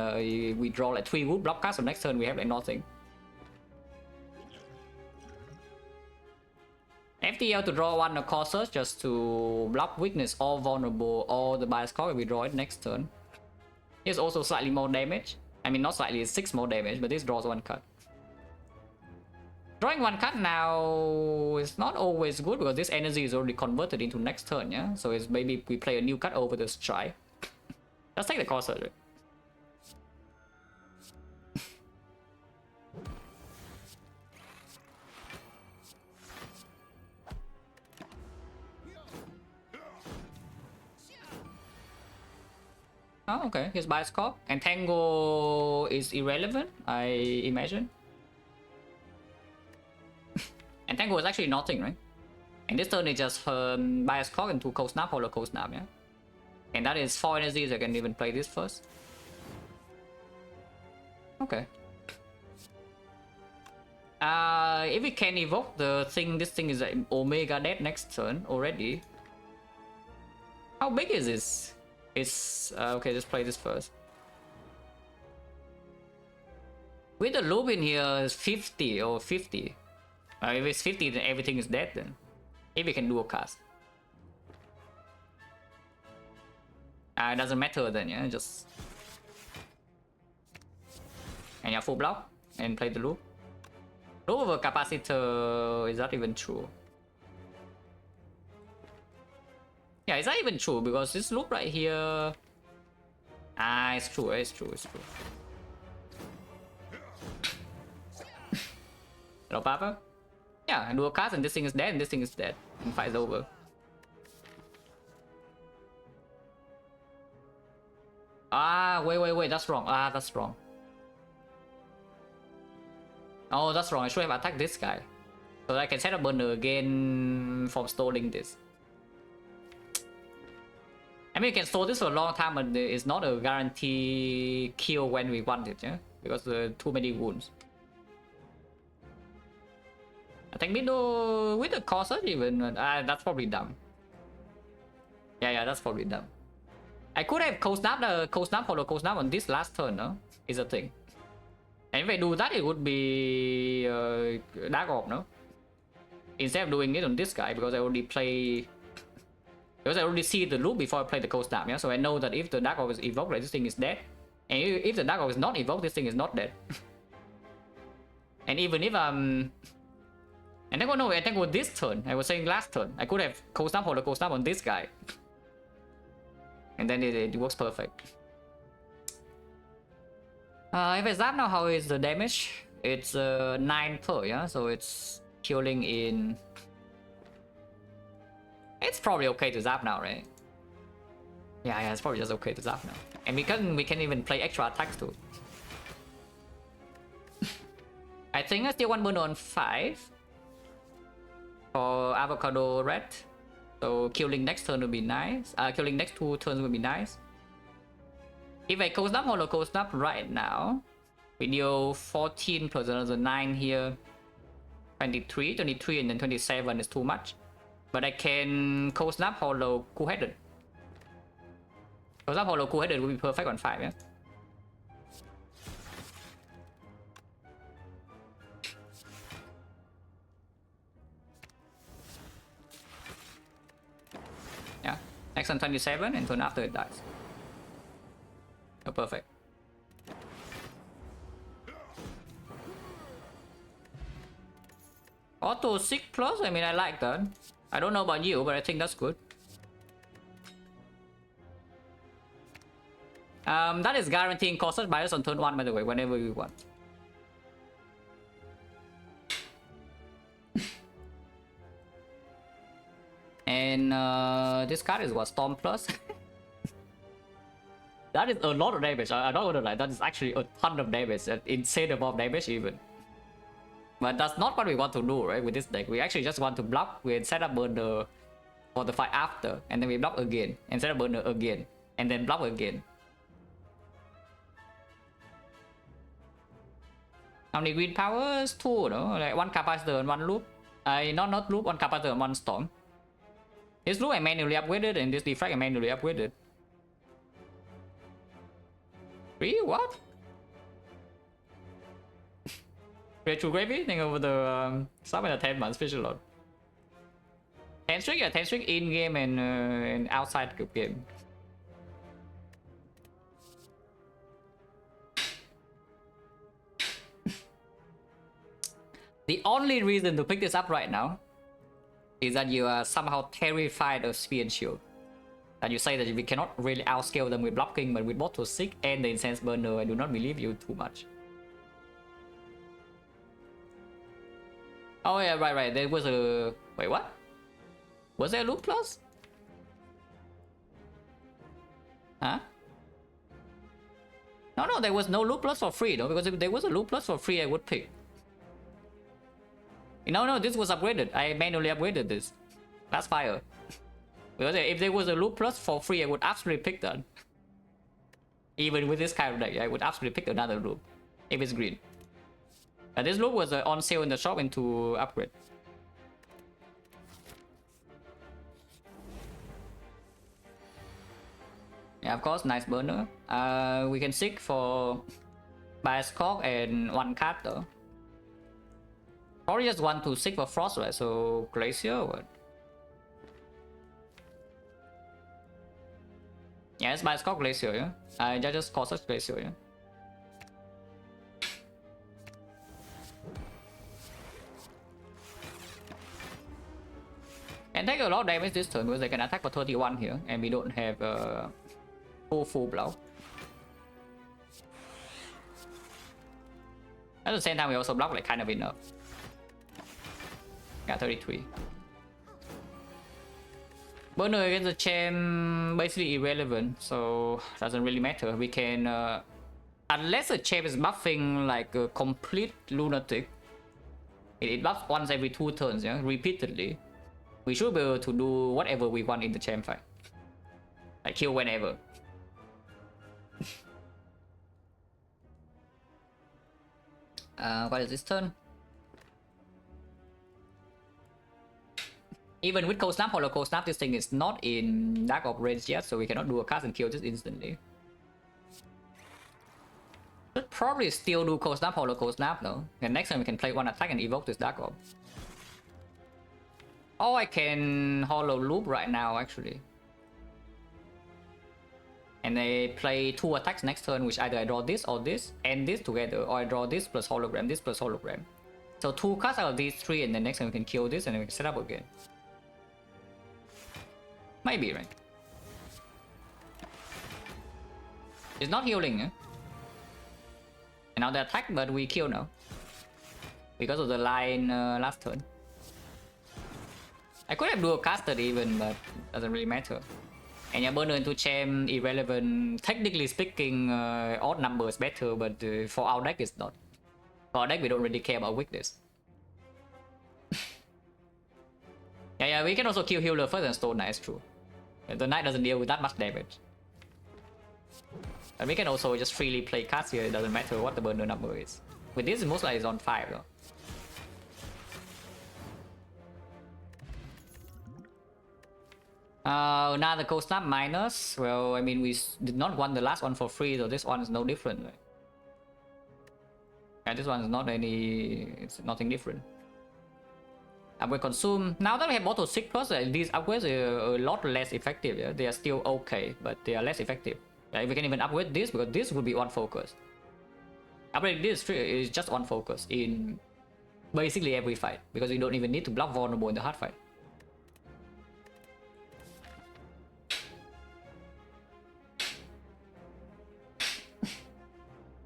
we draw like 3 wood block cards, so next turn we have like nothing. FTL to draw 1 core search just to block weakness or vulnerable or the bias card, we draw it next turn. Here's also slightly more damage. I mean, not slightly, it's 6 more damage, but this draws 1 card. Drawing 1 card now is not always good because this energy is already converted into next turn, yeah? So it's maybe we play a new card over the strike. Let's take the core search. Oh, okay. Here's bias cop. And Tango is irrelevant, I imagine. And Tango is actually nothing, right? And this turn is just bias cop and 2 cold snap, hollow cold snap, yeah? And that is 4 energies. I can even play this first. Okay. If we can evoke the thing, this thing is like Omega dead next turn already. How big is this? It's okay, just play this first. With the loop in here is 50 or 50. If it's 50, then everything is dead then. If we can do a cast. It doesn't matter then, yeah, just... And yeah, full block and play the loop. Loop over capacitor is not even true. Yeah, it's not even true because this loop right here... it's true, it's true, it's true. Hello, Papa? Yeah, I do a cast and this thing is dead and this thing is dead. And fight is over. Wait, that's wrong. That's wrong. Oh, that's wrong. I should have attacked this guy. So I can set up burner again from stalling this. I mean, you can store this for a long time, but it's not a guarantee kill when we want it, yeah? Because too many wounds. I think middle with the cost even. That's probably dumb. Yeah, that's probably dumb. I could have cold snap hollow cold snap on this last turn, no? Is a thing. And if I do that, it would be Dark Orb, no? Instead of doing it on this guy, because I already play... Because I already see the loop before I play the cold snap, yeah? So I know that if the Dark Orb is evoked, right, this thing is dead. And if the Dark Orb is not evoked, this thing is not dead. And even if I'm... And then I think with this turn, I was saying last turn, I could have cold snap hollow cold snap on this guy. And then it works perfect. If I zap now, how is the damage? It's 9 per, yeah? So it's killing in... It's probably okay to zap now, right? Yeah, it's probably just okay to zap now. And we can even play extra attacks too. I think I still want burn on 5. For Avocado Red. So killing next turn would be nice. Killing next 2 turns would be nice. If I cold snap hollow cold snap right now, we deal 14 plus another 9 here. 23, and then 27 is too much. But I can cold snap hollow cool-headed. Cold snap hollow cool-headed would be perfect on 5, yeah? Yeah, next on 27 and turn after it dies. Oh, perfect. Auto 6 plus, I mean, I like that. I don't know about you, but I think that's good. That is guaranteeing cost bias on turn 1, by the way, whenever we want. And this card is what, Storm Plus? That is a lot of damage. I'm not gonna lie, that is actually a ton of damage, an insane amount of damage even. But that's not what we want to do, right? With this deck, we actually just want to block. We set up burner for the fight after, and then we block again, and set up burner again, and then block again. How many green powers? 2, no? Like 1 capacitor and 1 loop. Not loop, 1 capacitor and 1 storm. This loop I manually upgraded, and this defect I manually upgraded. 3? What? Retro Gravy? Think over the stuff in the 10 months, fish a lot. 10 streak, yeah, 10 streak in game and outside the game. The only reason to pick this up right now is that you are somehow terrified of Spear and Shield. And you say that we cannot really outscale them with blocking, but with Bottle Sick and the Incense Burner, I do not believe you too much. Oh yeah, right. There was a... Wait, what? Was there a loop plus? Huh? No, there was no loop plus for free, though, because if there was a loop plus for free, I would pick. No, this was upgraded. I manually upgraded this. That's fire. Because if there was a loop plus for free, I would absolutely pick that. Even with this kind of deck, I would absolutely pick another loop. If it's green. And this loop was on sale in the shop into upgrade. Yeah, of course, nice burner. We can seek for Bias Cork and 1 card though. Probably just 1 to seek for Frost, right? So Glacier, what? Yeah, it's Bias Cork Glacier, yeah? I just call such Glacier, yeah? And take a lot of damage this turn because they can attack for 31 here, and we don't have full blow. At the same time, we also block like kind of enough. Yeah, 33. Burner against the champ basically irrelevant, so doesn't really matter. We can, unless the champ is buffing like a complete lunatic, it buffs once every 2 turns, yeah, repeatedly. We should be able to do whatever we want in the champ fight. Like kill whenever. What is this turn? Even with Cold Snap, Hollow Cold Snap, this thing is not in Dark Orb range yet, so we cannot do a cast and kill this instantly. Should probably still do Cold Snap, Hollow Cold Snap though. And next time we can play 1 attack and evoke this Dark Orb. Or I can Hollow Loop right now actually. And they play 2 attacks next turn, which either I draw this or this, and this together, or I draw this plus hologram, this plus hologram. So 2 cards out of these 3, and then next time we can kill this and then we can set up again. Maybe, right? It's not healing, eh? And now they attack, but we kill now. Because of the line last turn. I could have dual casted even, but doesn't really matter. And yeah, burner into champ irrelevant. Technically speaking, odd number is better, but for our deck it's not. For our deck we don't really care about weakness. yeah, we can also kill healer first and Stone Knight, it's true. The Knight doesn't deal with that much damage. And we can also just freely play cards here, it doesn't matter what the burner number is. With this, most likely it's on 5 though. Now the Cold Snap minus. Well, I mean, we did not want the last one for free, so this one is no different. Right? Yeah, this one is not any. It's nothing different. Upgrade consume. Now that we have Bottle 6 plus, these upgrades are a lot less effective. Yeah? They are still okay, but they are less effective. Yeah, we can even upgrade this because this would be one focus. Upgrade this is just one focus in basically every fight because we don't even need to block vulnerable in the hard fight.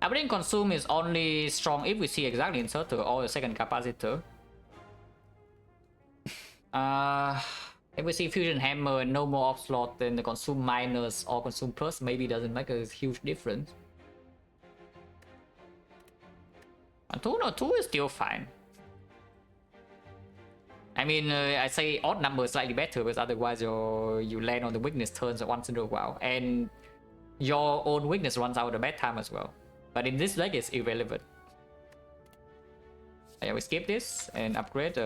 Upgrading consume is only strong if we see exactly inserter or a second capacitor. If we see fusion hammer and no more off slot, then the consume minus or consume plus maybe doesn't make a huge difference. 2 no 2 is still fine. I mean, I say odd number slightly better because otherwise you land on the weakness turns once in a while, and your own weakness runs out at a bad time as well. But in this deck, it's irrelevant. Yeah, we skip this and upgrade.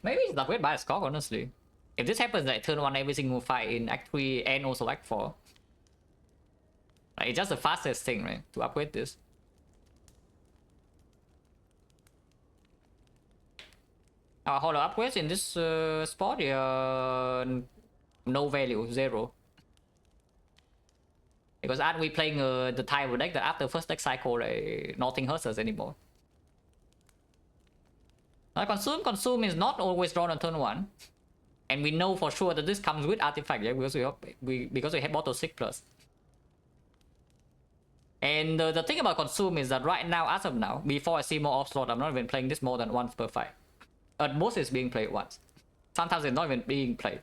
Maybe it's upgrade by a score, honestly. If this happens like turn 1 every single fight in Act 3 and also Act 4, like, it's just the fastest thing, right, to upgrade this. Hollow upgrades in this spot, no value, 0. Because aren't we playing the type of deck that after first deck cycle, like, nothing hurts us anymore. Consume is not always drawn on turn 1. And we know for sure that this comes with artifact, yeah, because we have bottle 6+. And the thing about consume is that right now, as of now, before I see more off slot, I'm not even playing this more than once per fight. At most it's being played once. Sometimes it's not even being played.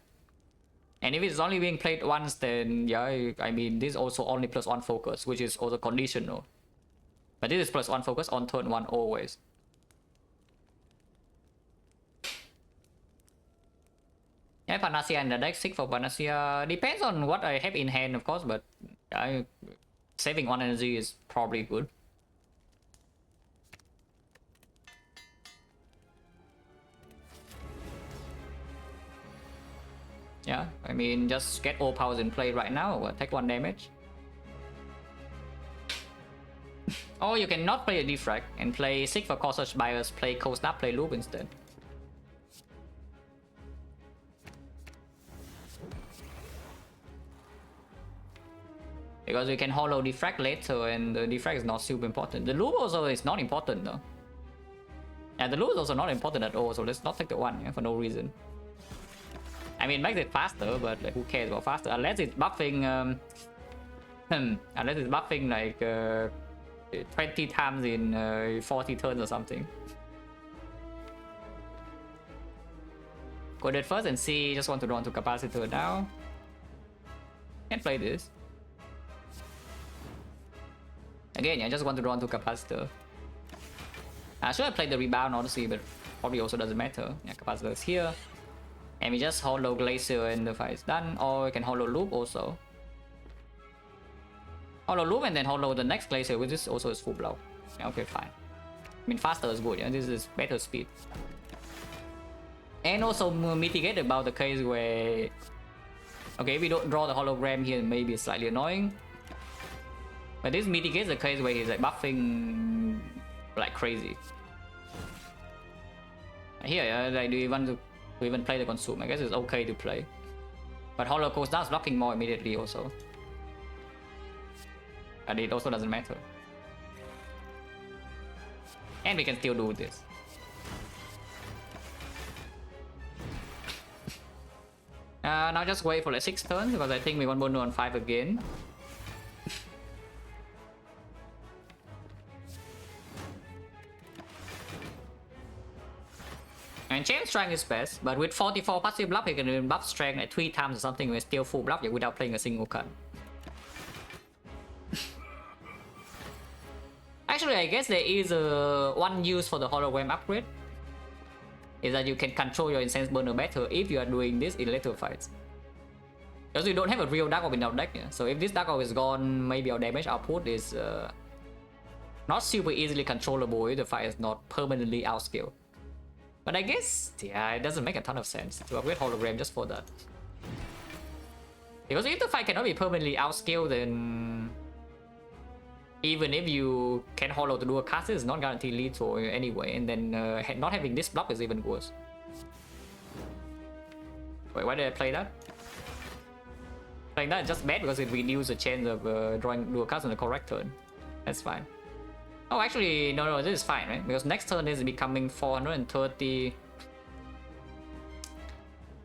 And if it's only being played once, then yeah, I mean, this is also only +1 focus, which is also conditional. But this is +1 focus on turn 1 always. Yeah, Panacea in the deck, 6 for Panacea. Depends on what I have in hand, of course, but saving 1 energy is probably good. Yeah, I mean, just get all powers in play right now, take 1 damage. Or you can not play a Defect and play 6 for Core Search Bias, play Cold Snap, play Loop instead. Because you can hollow Defect later, and the Defect is not super important. The Loop also is not important though. Yeah, the Loop is also not important at all, so let's not take the 1, yeah, for no reason. I mean, it makes it faster, but like, who cares about faster? Unless it's buffing, unless it's buffing like 20 times in 40 turns or something. Go dead first and see. Just want to run to capacitor now. Can't play this. Again, I just want to run to capacitor. I should have played the rebound honestly, but probably also doesn't matter. Yeah, capacitor is here. And we just hollow Glacier and the fight is done. Or we can hollow Loop also. Hollow Loop and then hollow the next Glacier, which is also is full blow. Yeah, okay, fine. I mean, faster is good, yeah, this is better speed. And also mitigate about the case where... Okay, if we don't draw the hologram here, maybe it's slightly annoying. But this mitigates the case where he's like buffing like crazy. Here, yeah, like, do you want to even play the consume? I guess it's okay to play. But Hollow goes down, blocking more immediately also. And it also doesn't matter. And we can still do this. Now just wait for like 6 turns, because I think we want Bono on 5 again. And Chain Strength is best, but with 44 passive bluff, you can even buff Strength like 3 times or something with still full bluff without playing a single card. Actually, I guess there is one use for the hologram upgrade. Is that you can control your Incense Burner better if you are doing this in later fights. Because you don't have a real Dark Orb in our deck, yeah? So if this Dark Orb is gone, maybe our damage output is not super easily controllable if the fight is not permanently outscaled. But I guess, yeah, it doesn't make a ton of sense to upgrade hologram just for that. Because if the fight cannot be permanently outscaled, then even if you can hollow to do a cast, it's not guaranteed lethal anyway, and then not having this block is even worse. Wait, why did I play that? Playing that is just bad because it reduces the chance of drawing do a cast on the correct turn. That's fine. Oh, actually, no, this is fine, right? Because next turn is becoming 430...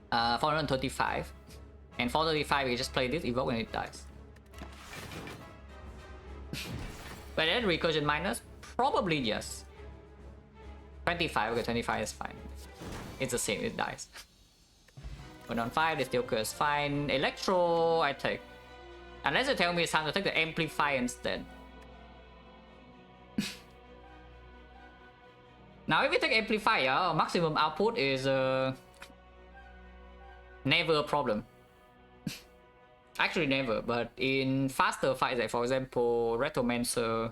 435. And 435, we just play this, evoke, and it dies. But then recursion minus? Probably yes. 25, okay, 25 is fine. It's the same, it dies. But on 5, the still curse, fine. Electro, I take. Unless you tell me it's time to take the Amplify instead. Now if we take Amplifier, our maximum output is never a problem. Actually never, but in faster fights, like for example Retromancer,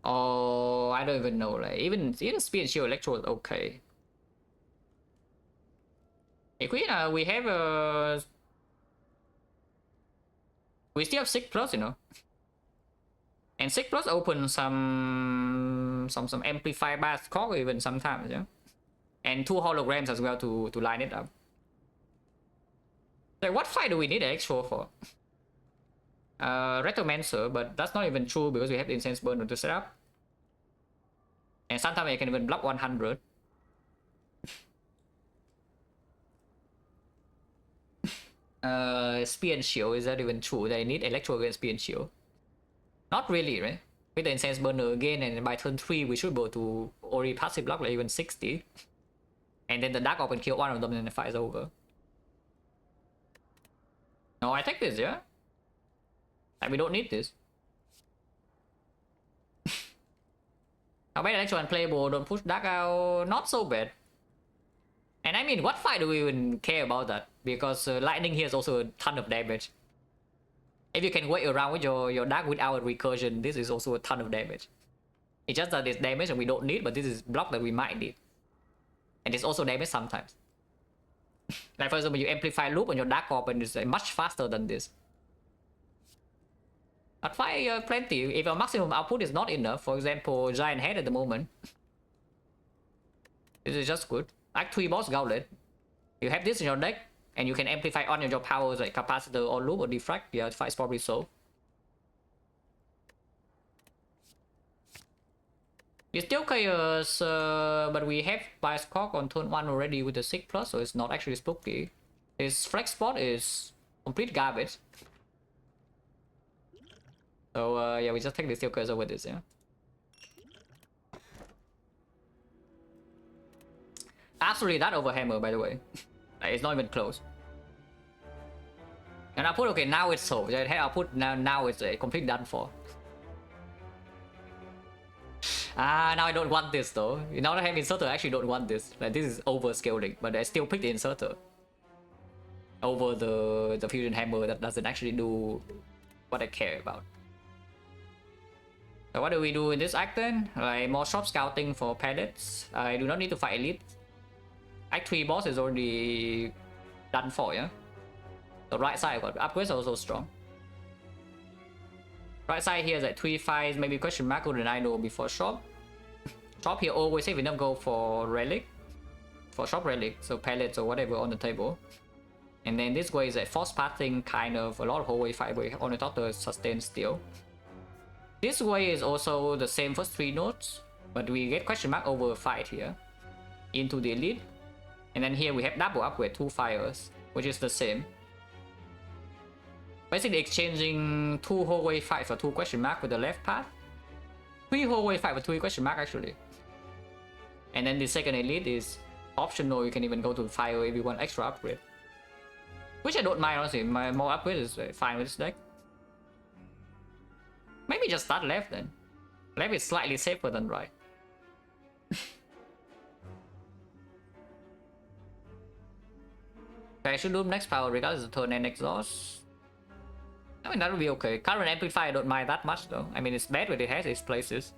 Oh, I don't even know. Like even speed and shield electro is okay. If we have we still have 6+, you know. And 6+ open some amplify bass cock even sometimes, yeah. And 2 holograms as well to line it up. Like what fight do we need an extra for? Retromancer, but that's not even true because we have the Incense Burner to set up. And sometimes I can even block 100. Spear and Shield, is that even true? That I need Electro against Spear and Shield? Not really, right? With the Incense Burner again, and by turn 3 we should go to Ori passive block like even 60. And then the Dark Orb can kill one of them and the fight is over. No, I take this, yeah? Like we don't need this. How bad Electro unplayable, don't push Dark out, not so bad. And I mean, what fight do we even care about that? Because lightning here is also a ton of damage. If you can wait around with your Dark without recursion, this is also a ton of damage. It's just that it's damage and we don't need, but this is block that we might need. And it's also damage sometimes. Like for example, you amplify loop on your Dark Orb and it's much faster than this. But fight plenty. If your maximum output is not enough, for example, Giant Head at the moment, this is just good. Act 3 boss Gauntlet. You have this in your deck, and you can amplify on your powers like Capacitor or Loop or Defect. Yeah, fight's probably so. We still chaos, but we have Bias Cock on turn 1 already with the 6+, so it's not actually spooky. His Flex Spot is complete garbage. So yeah, we just take the Steel Curse over this, yeah. Absolutely that Overhammer, by the way. Like, it's not even close. And I put, okay, now it's solved. I put now it's complete done for. Now I don't want this though. Now that I have inserter, I actually don't want this. Like this is over scaling, but I still pick the inserter over the fusion hammer that doesn't actually do what I care about. So what do we do in this act then? Like more shop scouting for pellets. I do not need to fight elite. Act 3 boss is already done for, yeah. The right side got upgrades are also strong. Right side here is like 3 fights, maybe question mark Golden Idol before shop. Shop here always say we don't go for relic. For shop relic, so pellets or whatever on the table. And then this way is like force pathing, kind of a lot of hallway fight where on the top the sustain still. This way is also the same first 3 nodes, but we get question mark over fight here into the elite. And then here we have double upgrade 2 fires, which is the same. Basically exchanging 2 hallway fight for 2 question mark with the left path. 3 hallway fight for 3 question mark actually. And then the second elite is optional, you can even go to fire if you want extra upgrade. Which I don't mind honestly, my more upgrade is fine with this deck. Maybe just start left then. Left is slightly safer than right. Okay, I should do next power regardless of turn and exhaust. I mean that would be okay. Current amplifier I don't mind that much though. I mean it's bad when it has its places.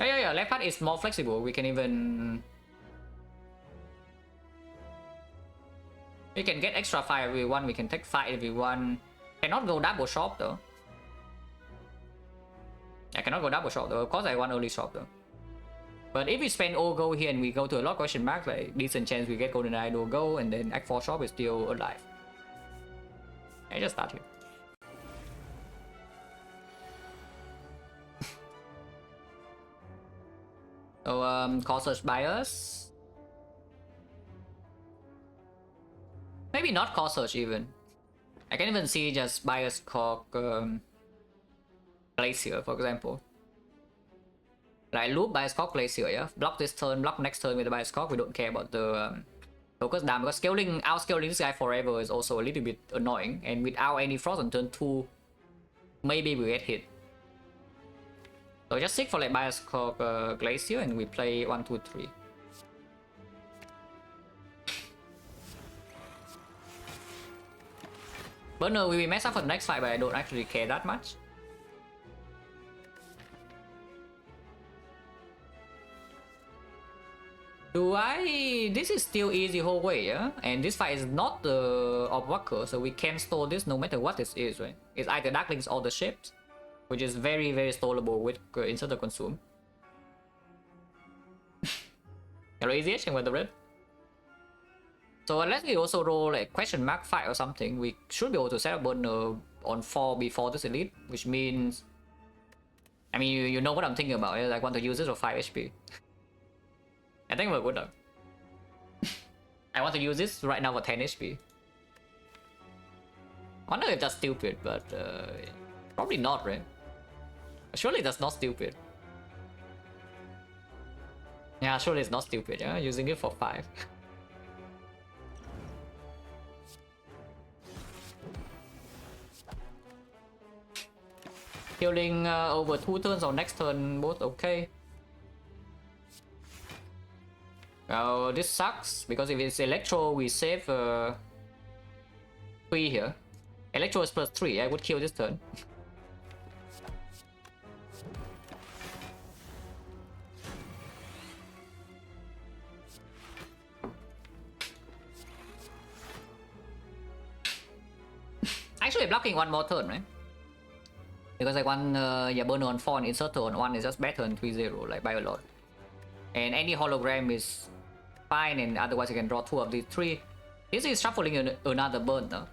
yeah, left part is more flexible. We can even... We can get extra fire if we want, we can take fight if we want. Cannot go double shop though. I cannot go double shop though, of course I want early shop though. But if we spend all gold here and we go to a lot question mark, like decent chance we get Golden Idol go and then Act 4 shop is still alive. I just start here. So call search bias. Maybe not call search even. I can even see just bias cock Glacier for example. Like loop bias cock Glacier, yeah. Block this turn, block next turn with the bias cock. We don't care about the focus down because scaling outscaling this guy forever is also a little bit annoying. And without any frost on turn 2, maybe we get hit. So just seek for like bias cock Glacier and we play 1, 2, 3. Burner will be messed up for the next fight, but I don't actually care that much. this is still easy whole way, yeah? And this fight is not the Obwalker, so we can stall this no matter what this is, right? It's either Darklings or the ships, which is very, very stallable with Inserter Consume. Hello, AZH, and with the red. So unless we also roll like question mark fight or something, we should be able to set up burner on 4 before this elite, which means, I mean, you know what I'm thinking about. I want to use this for 5 HP. I think we're good though. I want to use this right now for 10 HP. I wonder if that's stupid, but probably not, right? Surely that's not stupid. Yeah, surely it's not stupid, yeah? Using it for 5. Healing over 2 turns or next turn, both okay. This sucks, because if it's Electro, we save 3 here. Electro is +3, I would kill this turn. Actually blocking 1 more turn, right? Because like one burner on 4 and Inserter on 1 is just better than 3-0, like by a lot. And any hologram is fine, and otherwise you can draw 2 of these 3. This is shuffling another burn though.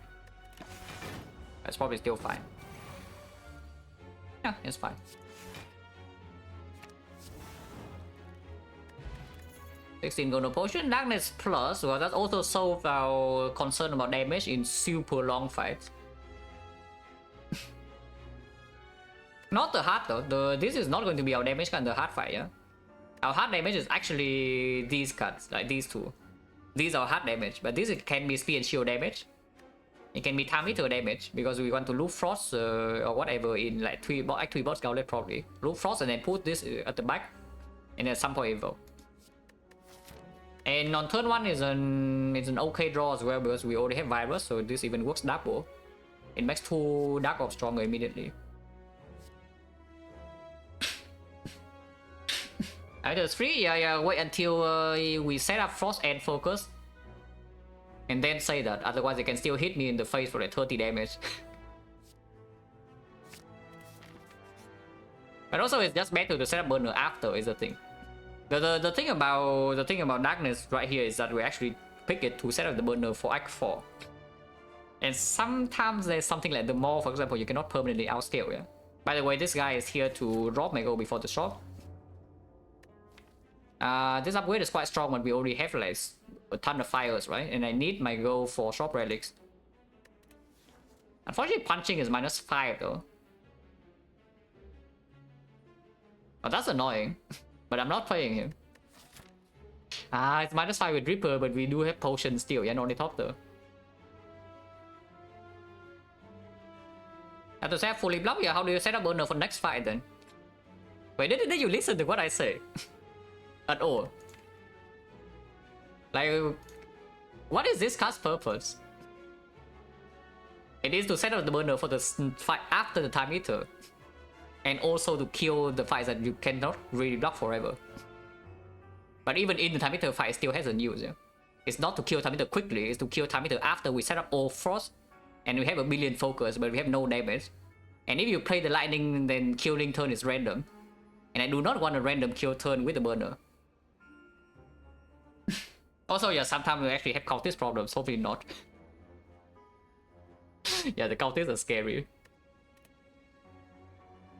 That's probably still fine. Yeah, it's fine. $16 Golden Potion, Darkness Plus, well that also solves our concern about damage in super long fights. Not the hard though, this is not going to be our damage card in the hard fight, yeah? Our hard damage is actually these cards, like these 2. These are hard damage, but this can be speed and shield damage. It can be time meter damage, because we want to loop frost or whatever in like 3 boss gauntlet probably. Loop frost and then put this at the back, and at some point evoke. And on turn 1 is an okay draw as well, because we already have virus, so this even works double. It makes 2 Dark Orb stronger immediately. Either 3, yeah, wait until we set up Frost and Focus. And then say that, otherwise they can still hit me in the face for like 30 damage. But also it's just better to set up burner after is the thing. The thing about Darkness right here is that we actually pick it to set up the burner for Act 4. And sometimes there's something like the Maul, for example, you cannot permanently outscale, yeah? By the way, this guy is here to drop my goal before the shop. This upgrade is quite strong when we already have like a ton of fires, right? And I need my goal for shop relics. Unfortunately, punching is -5 though. Oh, that's annoying. But I'm not playing him. It's -5 with Ripper, but we do have potion still, yeah, only top though. Have to set fully block, yeah. How do you set up burner for next fight then? Wait, did you listen to what I say? At all? Like, what is this card's purpose? It is to set up the burner for the fight after the time meter, and also to kill the fights that you cannot really block forever. But even in the time meter fight, it still has a use, yeah? It's not to kill time meter quickly, it's to kill time meter after we set up all frost, and we have a billion focus, but we have no damage. And if you play the lightning, then killing turn is random. And I do not want a random kill turn with the burner. Also, yeah, sometimes we actually have cultist problems, hopefully not. Yeah, the cultists are scary.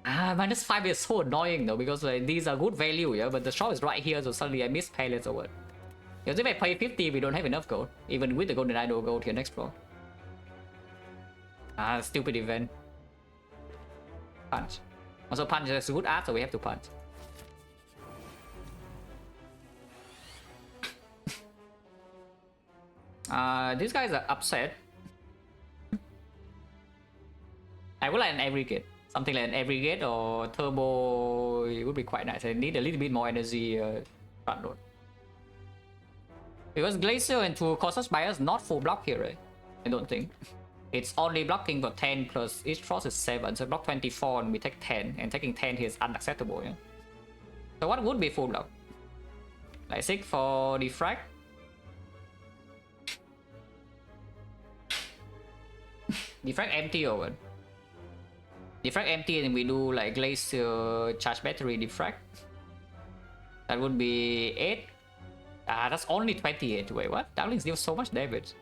-5 is so annoying though, because like, these are good value, yeah, but the shop is right here, so suddenly I miss pallets or what. Because if I pay 50, we don't have enough gold, even with the golden idol gold here next floor. Stupid event. Punch. Also, punch is good art, so we have to punch. These guys are upset. I would like an aggregate. Something like an aggregate or turbo, it would be quite nice. I need a little bit more energy front load. Because Glacier and True Cautious Bias not full block here, right? I don't think. It's only blocking for 10 plus each frost is 7, so block 24 and we take 10, and taking 10 here is unacceptable, yeah? So what would be full block? Like 6 for Defect, Defect empty over. Defect empty and we do like glacier charge battery defect. That would be 8. That's only 28. Wait, what? Darlings deal so much damage.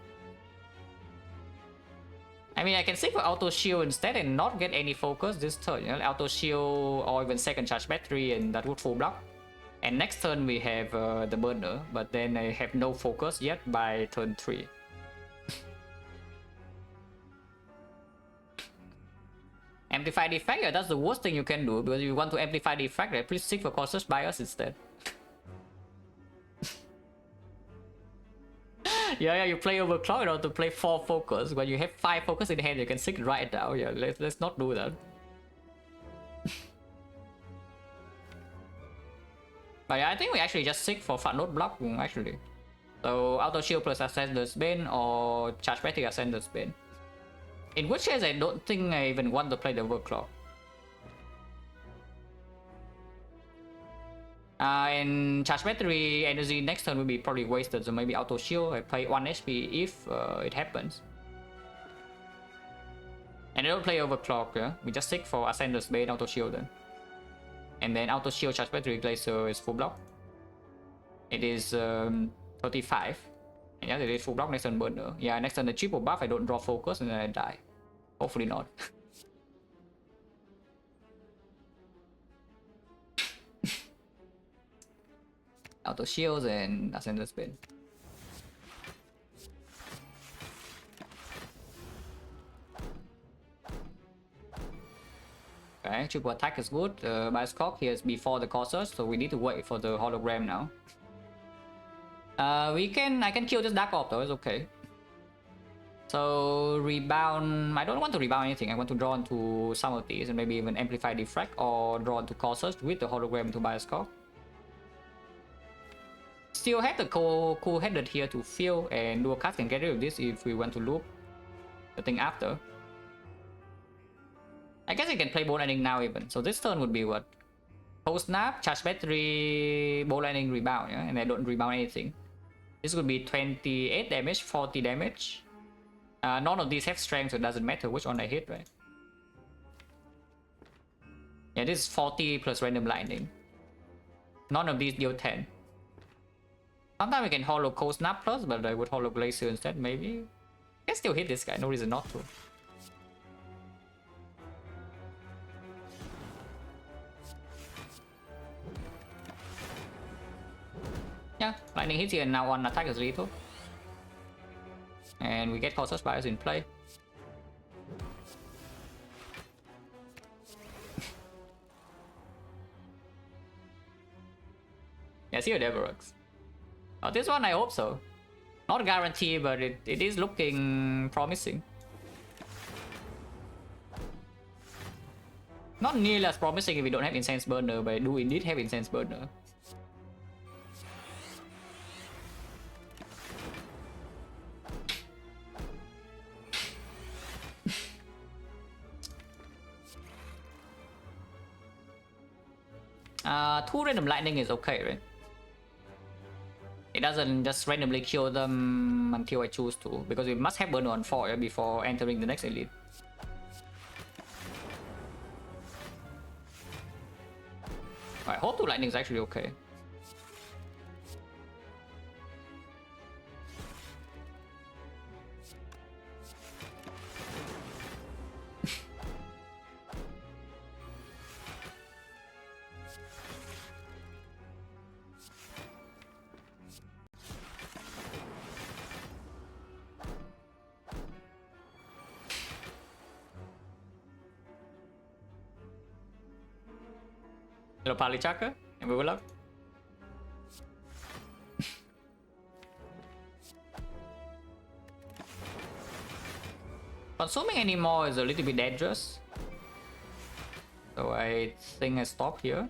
I mean, I can save for auto shield instead and not get any focus this turn. You know, auto shield or even second charge battery, and that would full block. And next turn we have the burner, but then I have no focus yet by turn 3. Amplify the effect, yeah, that's the worst thing you can do, because if you want to amplify the effect, right, please seek for cautious bias instead. Yeah, you play overclock in order to play 4 focus. When you have 5 focus in hand, you can seek right now. Yeah, let's not do that. But yeah, I think we actually just seek for front node block actually. So auto shield plus Ascender's Bane or charge battery Ascender's Bane. In which case I don't think I even want to play the overclock. And charge battery energy next turn will be probably wasted, so maybe auto shield. I play 1 HP if it happens. And I don't play overclock, yeah? We just seek for Ascender's Bane, auto shield then. And then auto shield charge battery glacier is full block. It is 35. And yeah, it is full block next turn burner. Yeah, next turn the triple buff, I don't draw focus and then I die. Hopefully not. Auto shields and Ascender's Bane. Okay, triple attack is good. Bias Cock here is before the Causers, so we need to wait for the hologram now. I can kill this Dark Orb though, it's okay. So rebound, I don't want to rebound anything. I want to draw into some of these and maybe even amplify Defect or draw into Causers with the hologram into Bias Cock. Still have the cool headed here to fill and do a cast and get rid of this if we want to loop the thing after. I guess I can play Bolt Lightning now even. So this turn would be what? Post Snap, Charge Battery, Bolt Lightning, Rebound, yeah? And I don't rebound anything. This would be 28 damage, 40 damage. None of these have strength, so it doesn't matter which one I hit, right? Yeah, this is 40 plus Random Lightning. None of these deal 10. Sometimes we can Hollow Cold Snap plus, but I would Hollow Glacier instead, maybe. I can still hit this guy, no reason not to. Yeah, lightning hits here and now one attack is lethal. And we get Cautious Bias in play. Yeah, see how that works. Oh, this one I hope so. Not guaranteed, but it is looking promising. Not nearly as promising if we don't have Incense Burner, but I do indeed have Incense Burner. Two Random Lightning is okay, right? It doesn't just randomly kill them until I choose to, because we must have burner on 4 before entering the next elite. I hope 2 lightning is actually okay. Hello, Palichaka, and we will up. Consuming anymore is a little bit dangerous, so I think I stop here.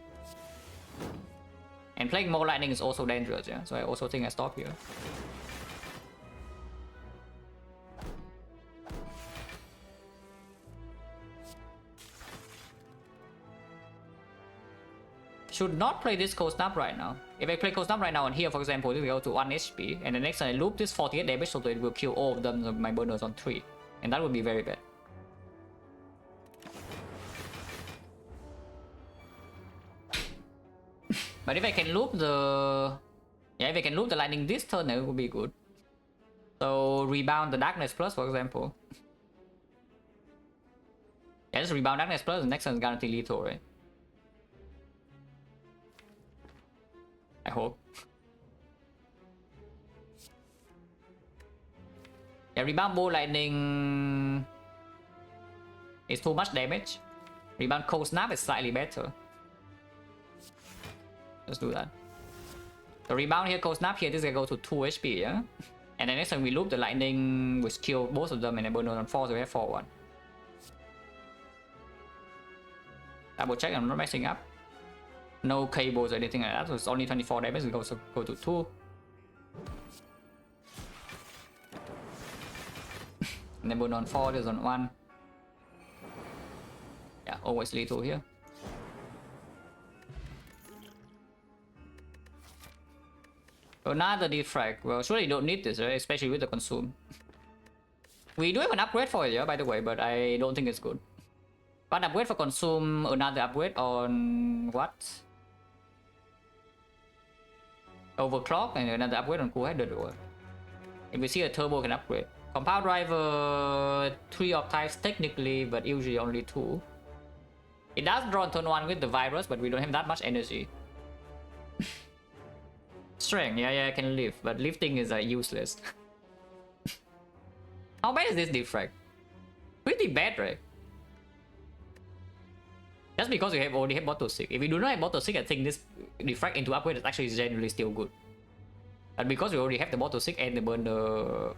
And playing more lightning is also dangerous, yeah. So I also think I stop here. Should not play this Cold Snap right now. If I play Cold Snap right now and here, for example, it will go to 1 HP, and the next time I loop this 48 damage, so it will kill all of them, so my burners on 3. And that would be very bad. But if I can loop the... Yeah, if I can loop the lightning this turn, it would be good. So rebound the darkness plus, for example. Yeah, just rebound darkness plus, the next turn is guaranteed lethal, right? I hope. Yeah, rebound bolt lightning is too much damage. Rebound cold snap is slightly better. Let's do that. The rebound here, cold snap here, this is gonna go to 2 HP, yeah? And then next time we loop the lightning, which kill both of them and then burn on 4, so we have 4-1. Double check, I'm not messing up. No cables or anything like that, so it's only 24 damage, we go to 2. And then burn on 4, there's on 1. Yeah, always lethal here. Another defect. Well, surely you don't need this, right? Especially with the consume. We do have an upgrade for it, yeah, by the way, but I don't think it's good. One upgrade for consume, another upgrade on what? Overclock, and another upgrade on cool headed. If we see a turbo can upgrade. Compound driver 3 octaves technically, but usually only 2. It does draw on turn 1 with the virus, but we don't have that much energy. Strength, yeah, I can lift, but lifting is useless. How bad is this defect? Pretty bad, right? Just because we already have bottle 6. If we do not have bottle 6, I think this defect into upgrade is actually generally still good. But because we already have the bottle 6 and the burner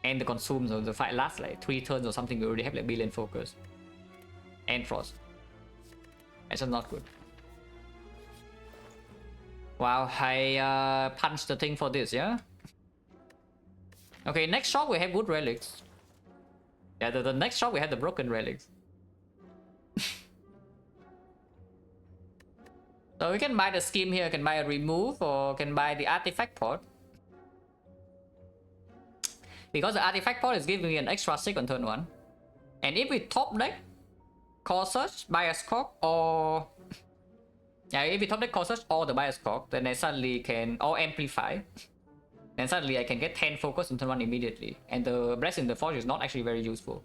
and the consume, so the fight lasts like 3 turns or something, we already have like billion focus. And frost. That's just not good. Wow, I punched the thing for this, yeah? Okay, next shop we have good relics. Yeah, the next shop we have the broken relics. So we can buy the scheme here, can buy a remove, or can buy the artifact pod. Because the artifact pod is giving me an extra 6 on turn 1. And if we top deck, Core Search, Bias Cock, or... Yeah, if we top deck Core Search or the Bias Cock, then I suddenly can... or Amplify. Then suddenly I can get 10 focus on turn 1 immediately. And the Blessing the Forge is not actually very useful.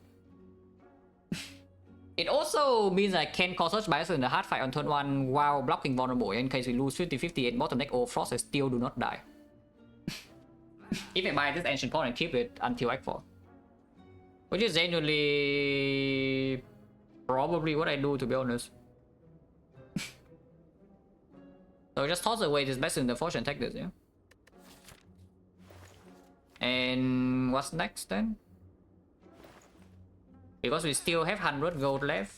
It also means I can Core Search Bias in the hard fight on turn 1 while blocking vulnerable. In case we lose 50-50 and bottom deck or Frost, I still do not die. If I buy this Ancient Pawn and keep it until Act 4. Which is genuinely... probably what I do, to be honest. So just toss away this Blessing the Forge and take this, yeah? And what's next then? Because we still have 100 gold left.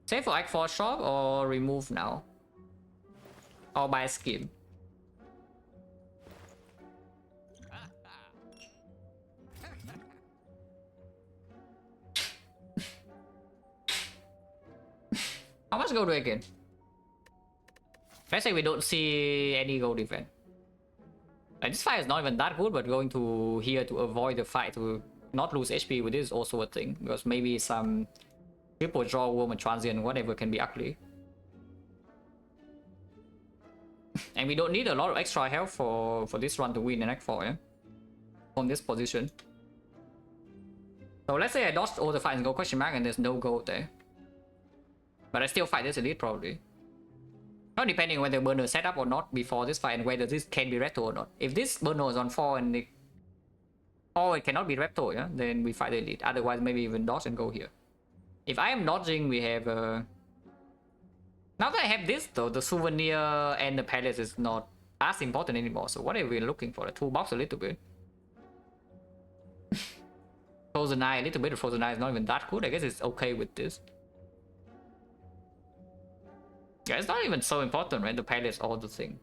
Save for Act 4 shop or remove now? Or buy a scheme? How much gold do I get? Let's say we don't see any gold event. Like, this fight is not even that good, but going to here to avoid the fight, to not lose HP with this is also a thing. Because maybe some triple draw woman transient, whatever, can be ugly. And we don't need a lot of extra health for this run to win in Act 4, yeah? From this position. So let's say I dodged all the fights and go question mark and there's no gold there. But I still fight this elite probably. Not depending on whether burner set up or not before this fight and whether this can be repto or not. If this burner is on 4 and it... or it cannot be repto, yeah? Then we fight the elite. Otherwise maybe even dodge and go here. If I am dodging, we have... now that I have this though, the souvenir and the palace is not as important anymore. So what are we looking for? A toolbox a little bit. Frozen Eye, a little bit of Frozen Eye is not even that good. I guess it's okay with this. Yeah, it's not even so important, right? The palace or the thing.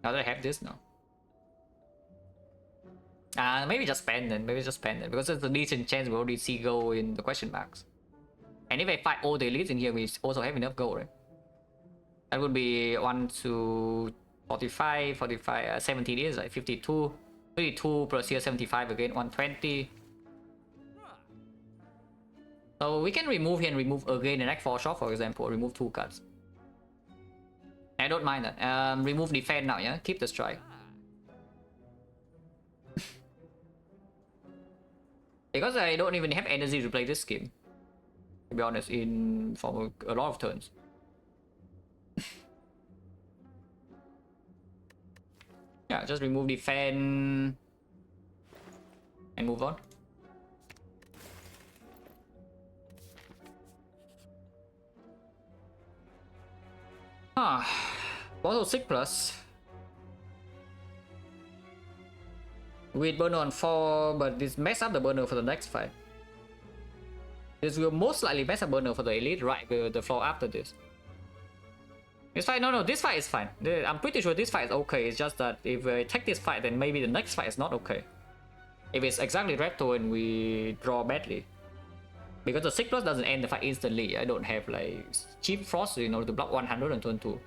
Now that I have this now. Maybe just spend then. Maybe just spend it. Because there's a decent chance we already see gold in the question marks. And if I fight all the elites in here, we also have enough gold, right? That would be 1 to 45, 45, 17 is like 52. 52 plus here 75 again, 120. So we can remove here and remove again in Act 4 shop, for example. Remove 2 cards. I don't mind that. Remove defend now, yeah? Keep the strike. Because I don't even have energy to play this game. To be honest, for a lot of turns. Yeah, just remove defend and move on. Also 6+. With burner on 4, but this mess up the burner for the next fight. This will most likely mess up burner for the elite right with the floor after this. This fight, no, this fight is fine. I'm pretty sure this fight is okay. It's just that if I take this fight, then maybe the next fight is not okay. If it's exactly red tone, we draw badly. Because the 6+ doesn't end the fight instantly. I don't have like cheap frost in order to block 100 on turn 2.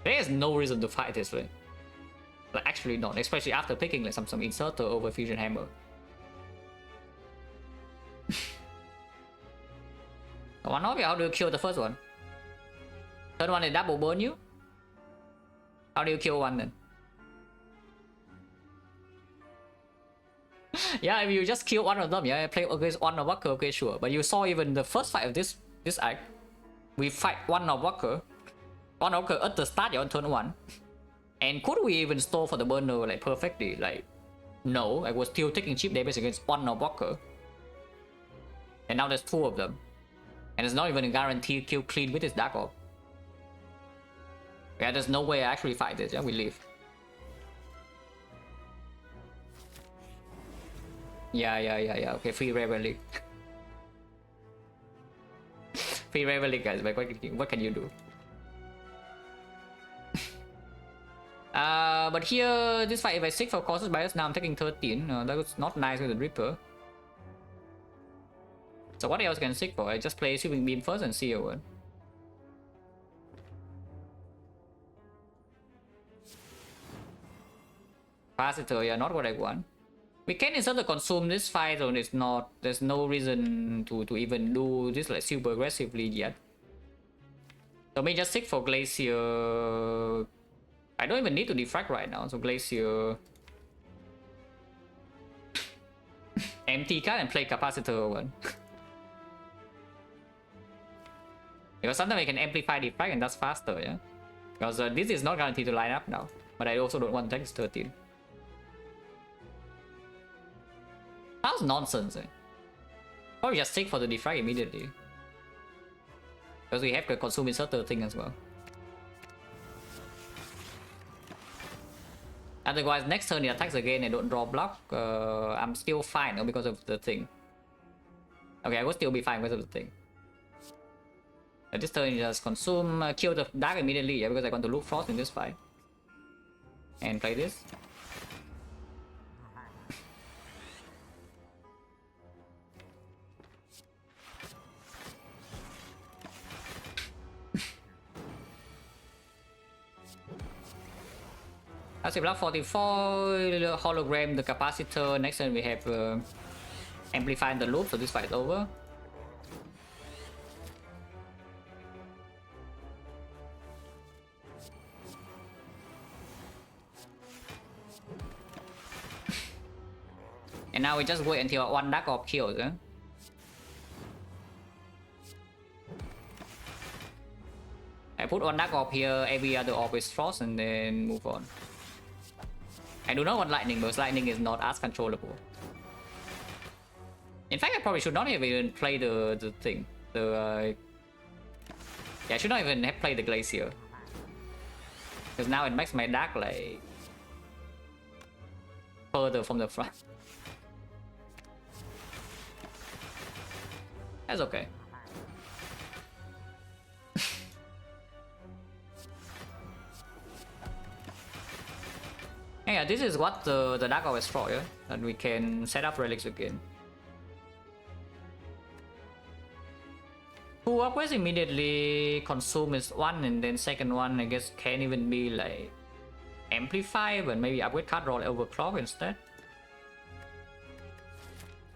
There is no reason to fight this way. Like actually not, especially after picking like some inserter over fusion hammer. One of you, how do you kill the first one? Third one is double burn you? How do you kill one then? Yeah, if you just kill one of them, yeah, play against one of Walker, okay, sure. But you saw even the first fight of this act, we fight one of Walker at the start on turn 1. And could we even stall for the burner like perfectly? Like, no, I was still taking cheap damage against one of Walker. And now there's 2 of them. And it's not even a guaranteed kill clean with this Dark Orb. Yeah, there's no way I actually fight this, yeah, we leave. Yeah, okay, free rare relic. Free rare relic, guys, like, what can you do? But here, this fight, if I stick for causes bias, now I'm taking 13. That was not nice with the Ripper. So what else can I stick for? I just play Sweeping Beam first and see over. Capacitor, yeah, not what I want. We can insert the consume this fight, so it's not. There's no reason to even do this like super aggressively yet. So me just stick for Glacier. I don't even need to defract right now, so Glacier. Empty card and play Capacitor one. Because sometimes I can amplify defract and that's faster, yeah. Because this is not guaranteed to line up now, but I also don't want to take 13. That's nonsense, eh? Probably just take for the defract immediately. Because we have the consume inserter thing as well. Otherwise, next turn he attacks again and don't draw block. I'm still fine because of the thing. Okay, I will still be fine because of the thing. At this turn, he just consume, kill the dark immediately, yeah, because I want to loot frost in this fight. And play this. As we block 44, hologram the capacitor. Next turn we have amplifying the loop, so this fight is over. And now we just wait until one Dark Orb kills, eh? I put one Dark Orb here, every other orb is frost, and then move on. I do not want lightning because lightning is not as controllable. In fact, I probably should not even play the thing. Yeah, I should not even have played the Glacier. Because now it makes my Dark like further from the front. That's okay. Yeah, this is what the Dark Orb is for, yeah? And we can set up relics again. 2 upgrades immediately, consume is 1, and then second one I guess can even be like amplify, but maybe upgrade card roll overclock instead.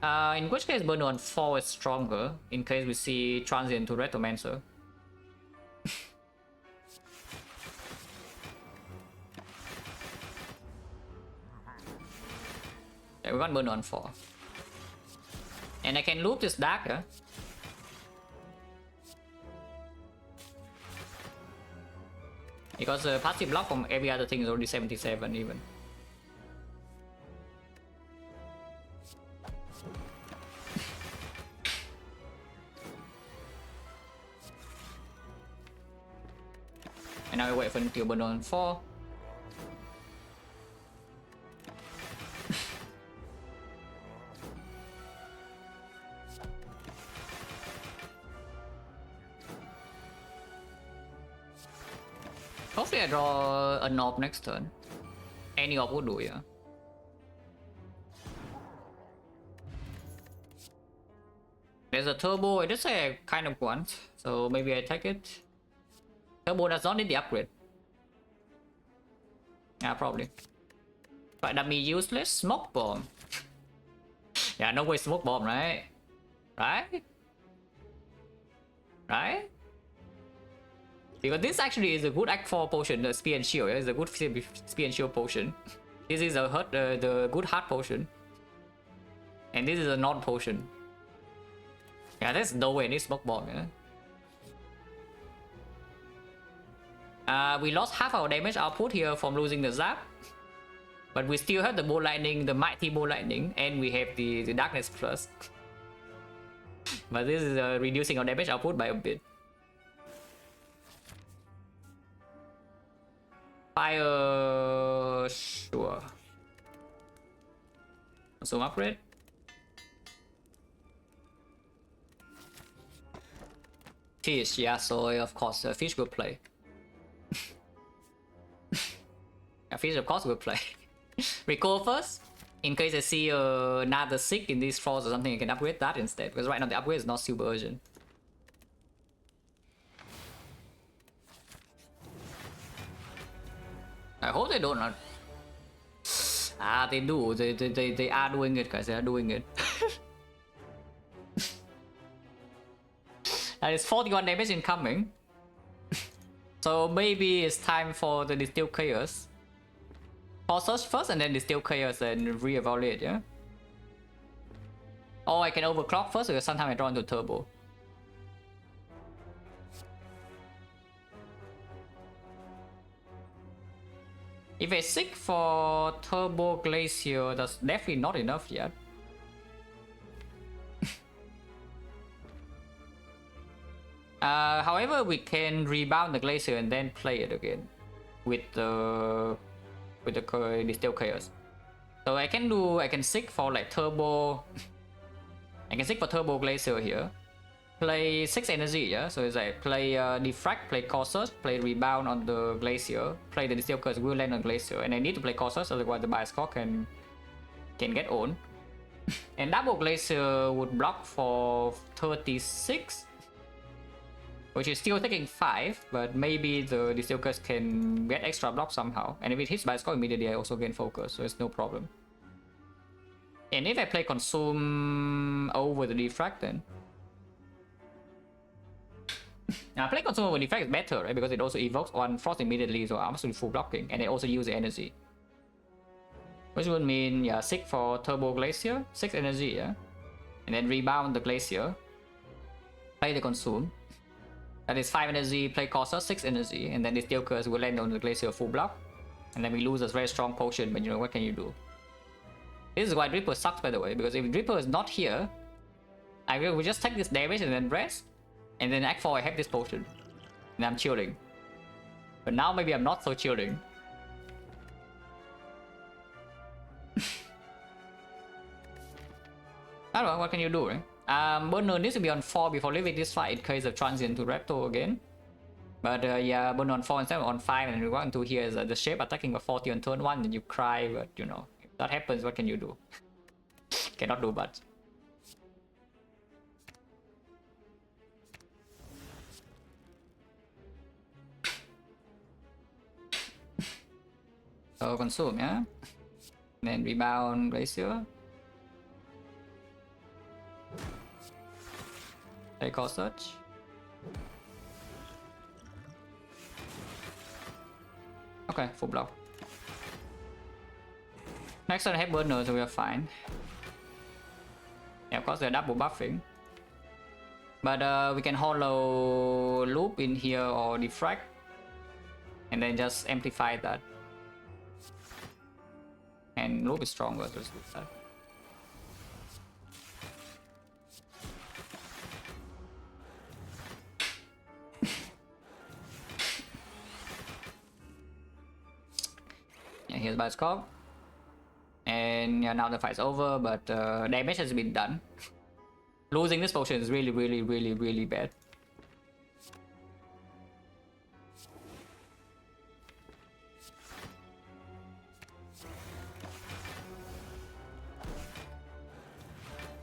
In which case burn on 4 is stronger, in case we see transient to Retomancer. Okay, we got burn on 4. And I can loop this dark, yeah? Because the passive block from every other thing is already 77 even. And now we wait for him to burn on 4. Hopefully I draw a knob next turn. Any orb would do, yeah. There's a turbo, I just say I kind of want, so maybe I take it. Turbo does not need the upgrade. Yeah, probably. But that means useless smoke bomb. Yeah, no way smoke bomb, right? Right? Right? Because this actually is a good Act 4 potion, the Spear and Shield. Yeah? It's a good Spear and Shield potion. This is a the good heart potion. And this is a non potion. Yeah, there's no way any smoke bomb, yeah? We lost half our damage output here from losing the zap. But we still have the bow lightning, the mighty bow lightning, and we have the darkness plus. But this is reducing our damage output by a bit. Fire, sure. Some upgrade. Fish, yeah, so of course fish will play. Yeah, fish of course will play. Recall first, in case I see another sick in these floors or something, I can upgrade that instead. Because right now the upgrade is not super urgent. I hope they don't not. Ah, they do. They are doing it, guys. They are doing it. That is 41 damage incoming. So maybe it's time for the Distill Chaos. Pause search first and then Distill Chaos and re-evaluate, yeah? Or I can overclock first because sometimes I draw into turbo. If I seek for Turbo Glacier, that's definitely not enough yet. However, we can rebound the Glacier and then play it again with the Distill Chaos. So I can seek for like Turbo. I can seek for Turbo Glacier here. Play 6 energy, yeah? So it's like play Defect, play Cautious, play Rebound on the Glacier, play the Distill Curse, will land on Glacier, and I need to play Cautious, otherwise the Bias Core can get owned. And Double Glacier would block for 36, which is still taking 5, but maybe the Distill Curse can get extra block somehow. And if it hits Bias Core immediately, I also gain focus, so it's no problem. And if I play Consume over the Defect, then now play Consume with Defect is better, right? Because it also evokes one Frost immediately, so I'm absolutely full blocking, and it also uses energy. Which would mean, yeah, 6 for Turbo Glacier, 6 energy, yeah? And then rebound the Glacier. Play the Consume. That is 5 energy, play Corsair, 6 energy, and then the Steel Curse will land on the Glacier full block. And then we lose a very strong potion, but you know, what can you do? This is why Dripper sucks, by the way, because if Dripper is not here, I will just take this damage and then rest. And then Act 4 I have this potion. And I'm chilling. But now maybe I'm not so chilling. I don't know, what can you do, right? Burner needs to be on 4 before leaving this fight in case of transient to Repto again. But yeah, burn on 4 instead of on 5, and we want to here is the shape attacking for 40 on turn 1, then you cry, but you know, if that happens, what can you do? Cannot do much. So consume, yeah? Then rebound Glacier. Take all search. Okay, full block. Next turn I have burner, so we are fine. Yeah, of course they're double buffing. But we can hollow loop in here or defect. And then just amplify that. And loop is stronger, so let's do that. Yeah, here's Bioscope. And yeah, now the fight's over, but damage has been done. Losing this potion is really bad.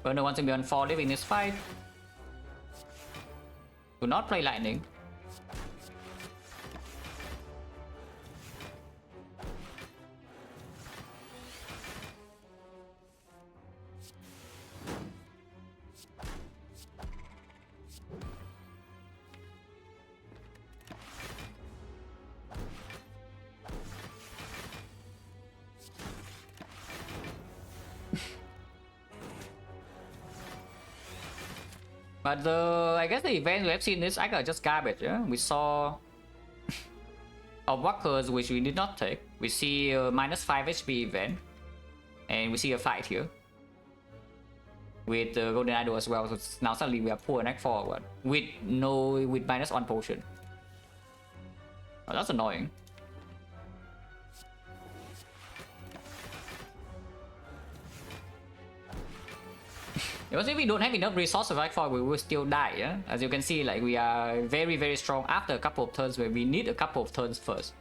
Burner wants to be on 4 live in this fight. Do not play lightning. But I guess the events we have seen this act are just garbage. Yeah? We saw of walkers which we did not take. We see a -5 HP event, and we see a fight here with the Golden Idol as well. So now suddenly we are poor in Act 4 with -1 potion. Oh, that's annoying. Because if we don't have enough resources like for, we will still die. Yeah? As you can see, like we are very strong after a couple of turns where we need a couple of turns first.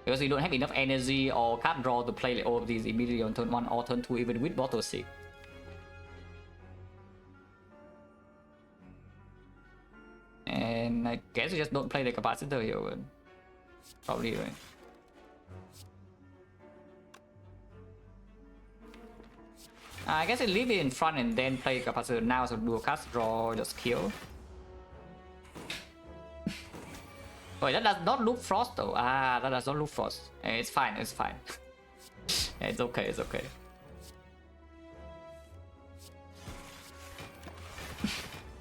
Because we don't have enough energy or card draw to play like all of these immediately on turn 1 or turn 2 even with bottle 6. And I guess we just don't play the capacitor here, but probably right. I guess I leave it in front and then play capacitor now, so do a cast draw, just kill. Wait, that does not look frost though. Ah, that does not look frost. It's fine, it's fine. It's okay, it's okay.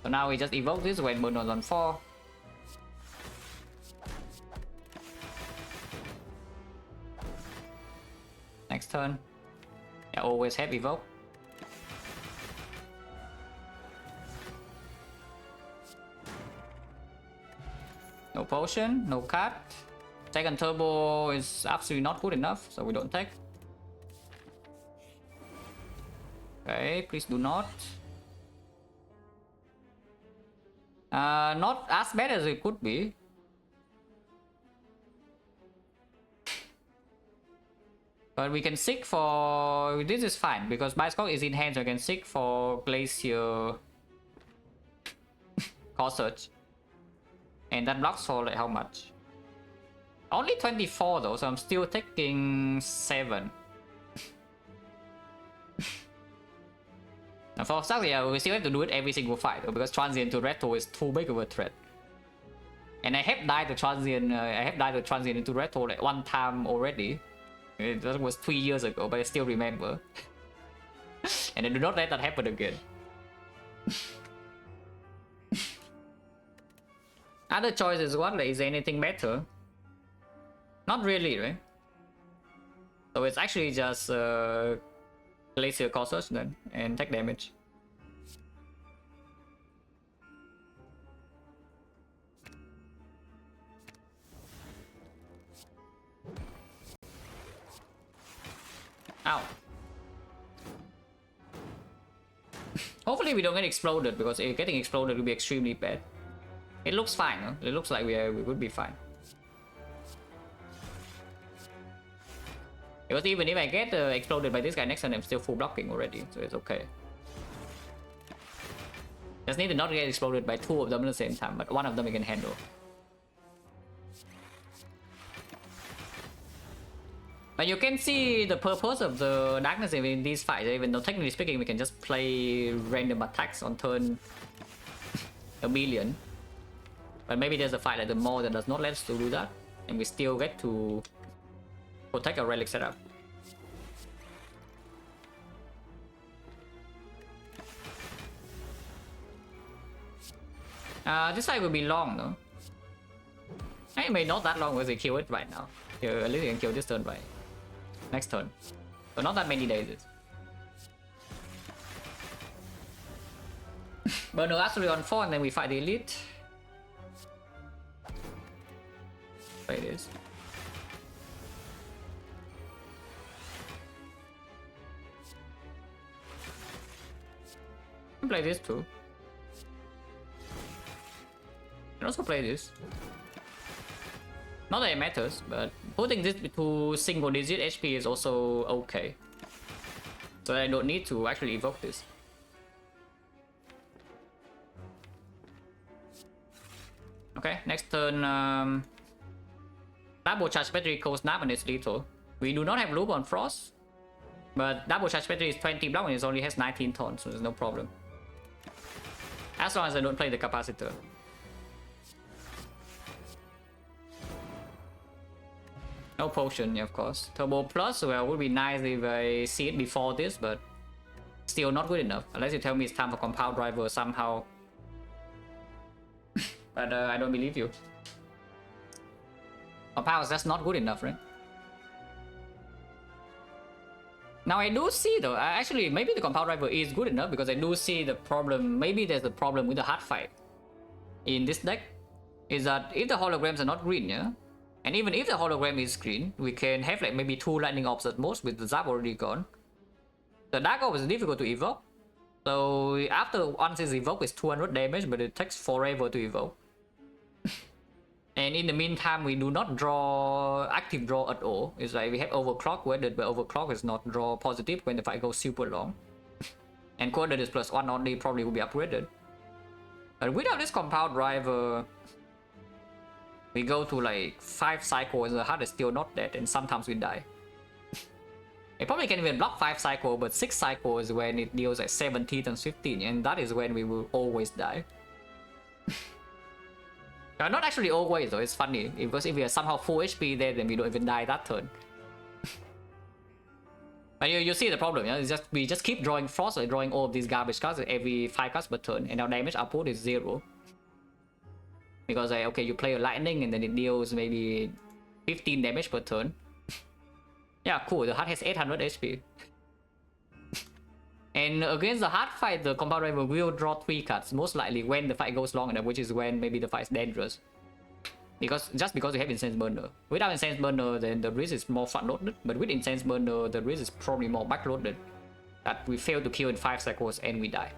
So now we just evoke this when Burner's on 4. Next turn. Yeah, always have evoke. No potion, no card. Second turbo is absolutely not good enough, so we don't take. Okay, please do not. Not as bad as it could be. But we can seek for... This is fine, because Bioscope is in hand, so I can seek for Glacier... Core Search. And that blocks for like how much? Only 24 though, so I'm still taking 7. And for Stark, yeah, we still have to do it every single fight, because Transient to Retro is too big of a threat. And I have died to Transient, into Retro like 1 time already. That was 3 years ago, but I still remember. And I do not let that happen again. Other choices, what? Like, is there anything better? Not really, right? So it's actually just Glacier Core Search then, and take damage. Ow. Hopefully we don't get exploded, because if getting exploded will be extremely bad. It looks fine, huh? It looks like we would be fine. Because even if I get exploded by this guy next turn, I'm still full blocking already, so it's okay. Just need to not get exploded by 2 of them at the same time, but 1 of them we can handle. But you can see the purpose of the darkness in these fights, even though technically speaking we can just play random attacks on turn a million. But maybe there's a fight like the Maw that does not let us to do that, and we still get to protect our relic setup. This fight will be long though. I may not that long because they kill it right now. Yeah, at least you can kill this turn right. Next turn. So not that many days. But no, actually on 4 and then we fight the elite. Play this. You can play this too. You can also play this. Not that it matters, but putting this to single digit HP is also okay. So I don't need to actually evoke this. Okay, next turn, double charge battery cold snap and it's lethal. We do not have loop on frost, but double charge battery is 20 block and it only has 19 tons, so there's no problem. As long as I don't play the capacitor. No potion, yeah, of course. Turbo plus, well, would be nice if I see it before this, but still not good enough. Unless you tell me it's time for compound driver somehow. But I don't believe you. Compounds, that's not good enough, right? Now I do see though, actually maybe the compound driver is good enough because I do see the problem, maybe there's a problem with the hard fight in this deck, is that if the holograms are not green, yeah? And even if the hologram is green, we can have like maybe 2 lightning orbs at most with the zap already gone. The dark orb is difficult to evoke, so after once it's evoked it's 200 damage, but it takes forever to evoke. And in the meantime, we do not draw active draw at all. It's like we have overclock worded, but overclock is not draw positive when the fight goes super long. And coded is +1 only, probably will be upgraded. But without this compound driver, we go to like 5 cycles, the heart is still not dead, and sometimes we die. It probably can even block 5 cycles, but 6 cycles is when it deals like 17 and 15, and that is when we will always die. Not actually always though, it's funny, because if we are somehow full HP there, then we don't even die that turn. But you see the problem, yeah? It's just, we just keep drawing frost, like drawing all of these garbage cards every 5 cards per turn, and our damage output is 0. Because like, okay, you play a lightning and then it deals maybe 15 damage per turn. Yeah, cool, the heart has 800 HP. And against the hard fight, the compound driver will draw 3 cards, most likely when the fight goes long enough, which is when maybe the fight is dangerous. Just because we have Incense Burner. Without Incense Burner, then the risk is more front-loaded, but with Incense Burner, the risk is probably more back-loaded. That we fail to kill in 5 cycles and we die.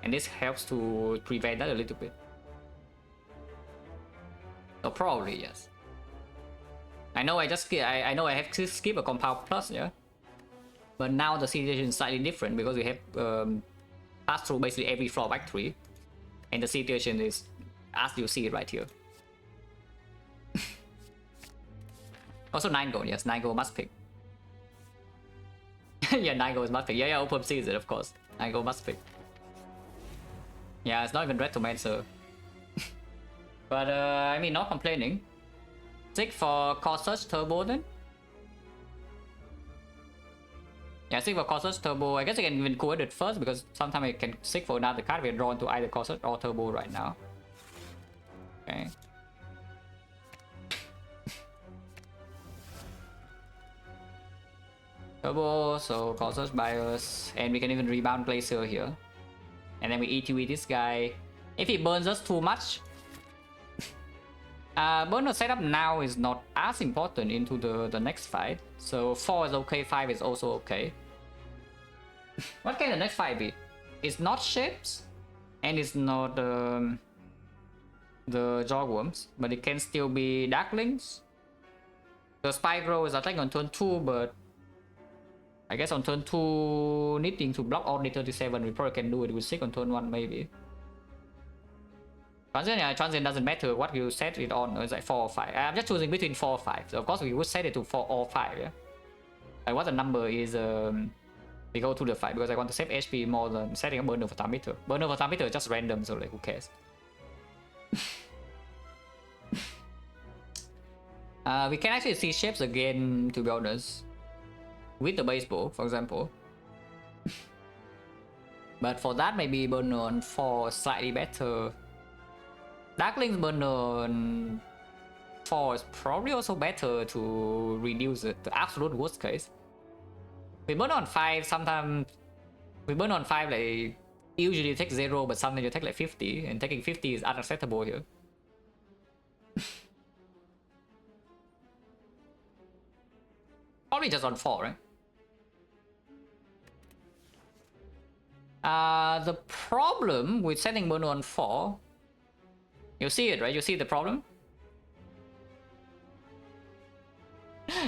And this helps to prevent that a little bit. So probably, yes. I know I have to skip a compound plus, yeah? But now the situation is slightly different because we have passed through basically every floor back 3. And the situation is as you see it right here. Also 9 gold, yes, 9 gold must pick. Yeah, 9 gold is must pick. Yeah, open season, of course. 9 gold must pick. Yeah, it's not even red to answer. But I mean, not complaining. 6 for Corsair's Turbo then. Yeah, 6 for Corsair's Turbo. I guess I can even code it first because sometimes I can 6 for another card. We're drawn to either Corsair or Turbo right now. Okay. Turbo, so Corsair's Bios, and we can even rebound Glacier here. And then we ETV this guy. If he burns us too much, burner setup now is not as important into the next fight. So 4 is okay, 5 is also okay. What can the next fight be? It's not Shapes, and it's not the Jawworms, but it can still be Darklings. The Spyro is attacking on turn 2, but I guess on turn 2, needing to block only 37, we probably can do it with 6 on turn 1 maybe. Transient doesn't matter what you set it on, it's like 4 or 5. I'm just choosing between 4 or 5, so of course we would set it to 4 or 5, yeah? Like what the number is, we go to the 5 because I want to save HP more than setting a burner for Thermometer. Burner for Thermometer is just random, so like who cares? We can actually see Shapes again, to be honest. With the baseball, for example. But for that, maybe burner on 4 slightly better. Darkling's burner on 4 is probably also better to reduce it, the absolute worst case. We burn on 5, sometimes we burn on 5 like usually take 0, but sometimes you take like 50, and taking 50 is unacceptable here. Probably just on 4, right? The problem with setting burner on 4, you see it, right? You see the problem?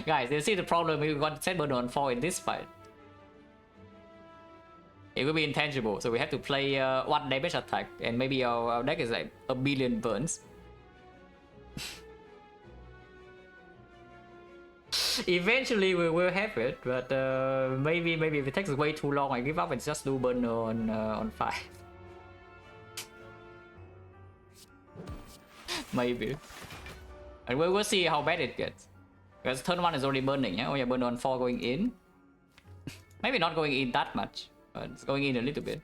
Guys, you see the problem if we want to set burner on 4 in this fight. It will be intangible, so we have to play 1 damage attack, and maybe our deck is like a billion burns. Eventually we will have it, but maybe if it takes way too long, I give up and just do burner on 5. Maybe. And we'll see how bad it gets. Because turn 1 is already burning, yeah? Oh yeah, burner on 4 going in. Maybe not going in that much, but it's going in a little bit.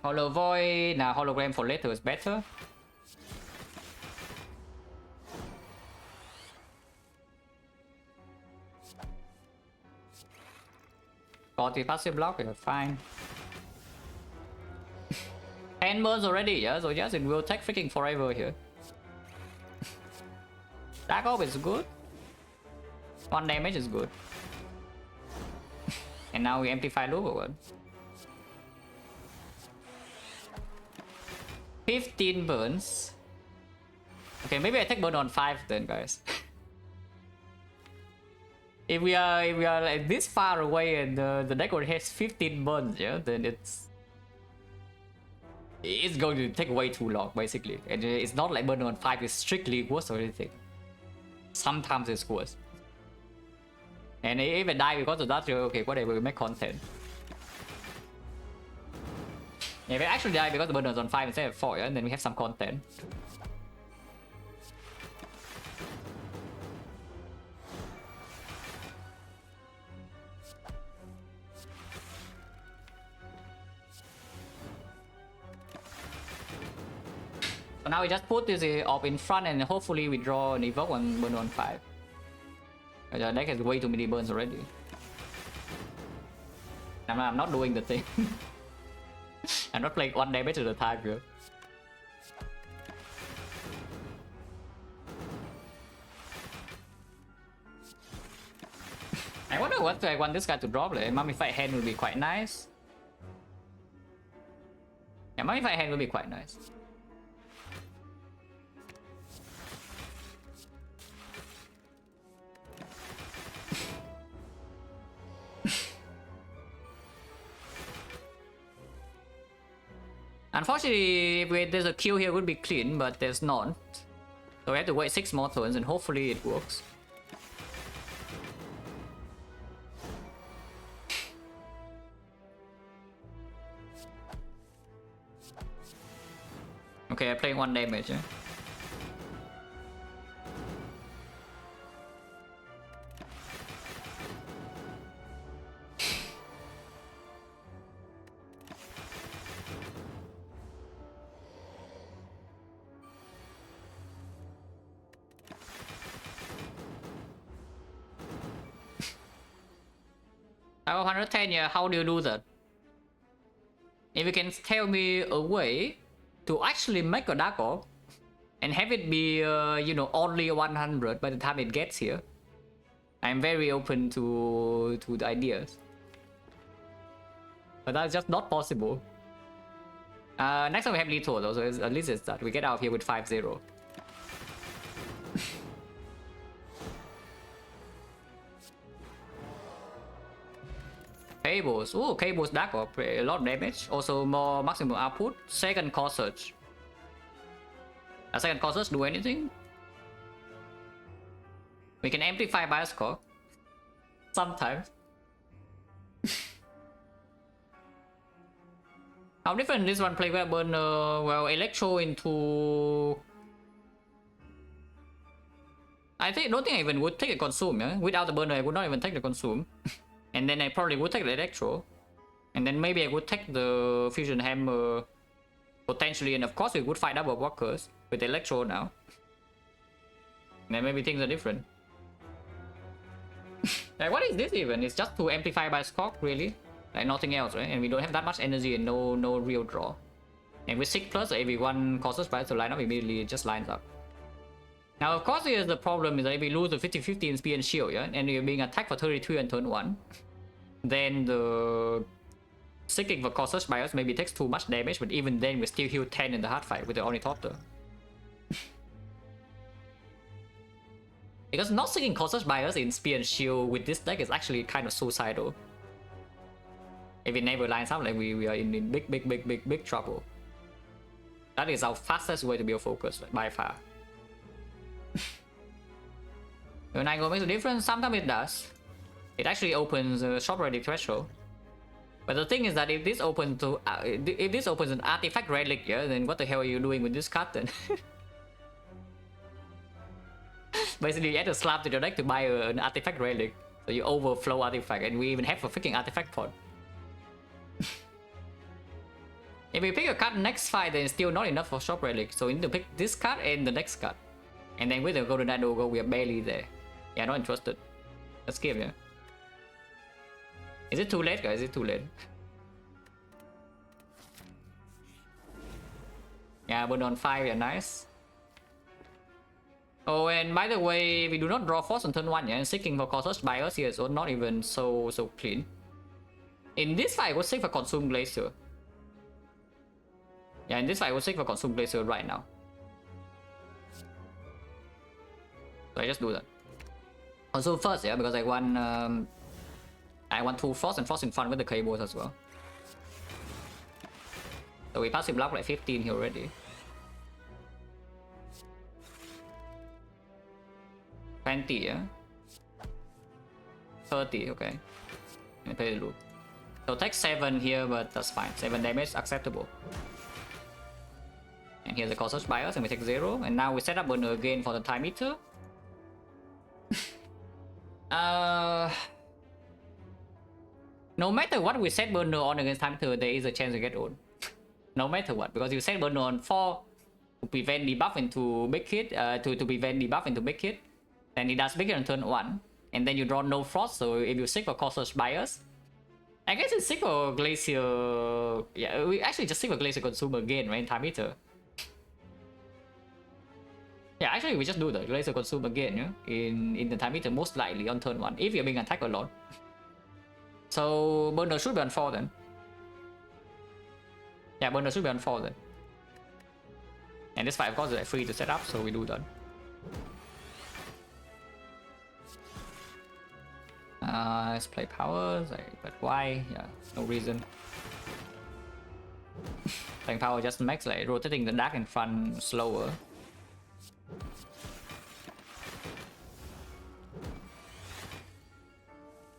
Hollow Void, now hologram for later is better. Got the passive block, yeah, fine. 10 burns already, yeah, so yes, it will take freaking forever here. Dark Orb is good. 1 damage is good. And now we amplify loop or what? 15 burns. Okay, maybe I take burn on 5 then, guys. If we are like this far away and the deck already has 15 burns, yeah, then it's going to take way too long, basically. And it's not like burn on 5 is strictly worse or anything. Sometimes it's worse. And if I die because of that, okay, whatever, we make content. If I actually die because the burn is on 5 instead of 4, yeah, then we have some content. So now we just put this up in front and hopefully we draw an evoke and burn on 5. The deck has way too many burns already. I'm not doing the thing. I'm not playing 1 damage at a time here. I wonder what I want this guy to drop. Like, Mummified Hand will be quite nice. Yeah, Mummified Hand will be quite nice. Unfortunately, if there's a kill here, it would be clean, but there's not. So we have to wait 6 more turns and hopefully it works. Okay, I'm playing 1 damage. I have 110, yeah, how do you do that? If you can tell me a way to actually make a Dark Orb and have it be, you know, only 100 by the time it gets here, I'm very open to the ideas. But that's just not possible. Next time we have lethal though, so at least it's that. We get out of here with 5-0. Cables. Ooh, Cables Dark Orb, a lot of damage. Also more maximum output. Second Core Surge. A second Core Surge do anything? We can amplify Bias Core. Sometimes. How different this one play? Burn well, Electro into. Don't think I even would take a Consume, yeah? Without the burner, I would not even take the Consume. And then I probably would take the Electro. And then maybe I would take the fusion hammer potentially, and of course we would fight double blockers with electro now. And then maybe things are different. Like, what is this even? It's just to amplify by Skok, really? Like nothing else, right? And we don't have that much energy and no real draw. And with 6 plus, everyone causes price to line up immediately, it just lines up. Now, of course, here's the problem is that if we lose the 50-50 in speed and shield, yeah, and we're being attacked for 33 on turn 1, then the Seeking for causes bias maybe takes too much damage, but even then we still heal 10 in the hard fight with the Ornithopter. Because not Seeking causes bias in speed and shield with this deck is actually kind of suicidal. If it never lines up, like we are in big trouble. That is our fastest way to build focus, like, by far. When I go makes a difference, sometimes it does. It actually opens a shop relic threshold. But the thing is that if this opens to if this opens an artifact relic, yeah, then what the hell are you doing with this card then? Basically, you have to slap to your deck to buy an artifact relic, so you overflow artifact, and we even have a freaking artifact pod. If we pick a card next fight, then it's still not enough for shop relic, so we need to pick this card and the next card. And then with the Golden Dino, we are barely there. Yeah, not interested. Let's skip, yeah. Is it too late, guys? Is it too late? Yeah, burn on 5, yeah, nice. Oh, and by the way, we do not draw force on turn 1, yeah, and seeking for causes bias here, so not even so clean. In this fight, I would seek for Consume Glacier. Yeah, in this fight, I would seek for Consume Glacier right now. So I just do that. Also first, yeah, because I want 2 Frost and Frost in front with the cables as well. So we passive block like 15 here already. 20, yeah. 30, okay. And play the loop. So take 7 here, but that's fine. 7 damage, acceptable. And here's the causes bias, and we take 0. And now we set up burner again for the time meter. No matter what we set burner on against time meter, there is a chance to get old. No matter what, because you set burner on 4 to prevent debuff into big hit, to prevent debuff into big hit. Then he does big hit on turn 1, and then you draw no frost. So if you seek for causes bias, I guess it's seek for glacier. Yeah, we actually just seek for glacier consume again, right? In time meter. Yeah, actually we just do the glacier consume again, yeah? in the time meter, most likely on turn 1 if you're being attacked a lot. So burner should be on 4 then. Yeah, burner should be on 4 then. And this fight of course is like free to set up, so we do that. Let's play powers, but why? Yeah, no reason. Playing power just makes like rotating the dark in front slower.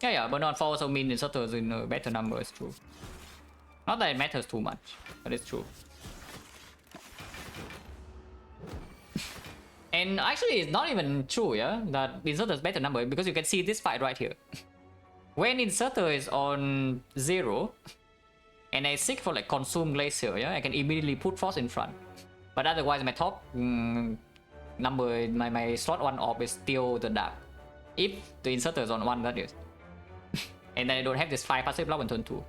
Yeah, but not 4 also mean inserters in a better number, it's true. Not that it matters too much, but it's true. And actually, it's not even true, yeah, that inserters better number, because you can see this fight right here. When inserter is on 0, and I seek for like consume glacier, yeah, I can immediately put force in front. But otherwise, my top number, my slot 1 orb is still the dark. If the inserter is on 1, that is. And then I don't have this 5 passive block on turn 2.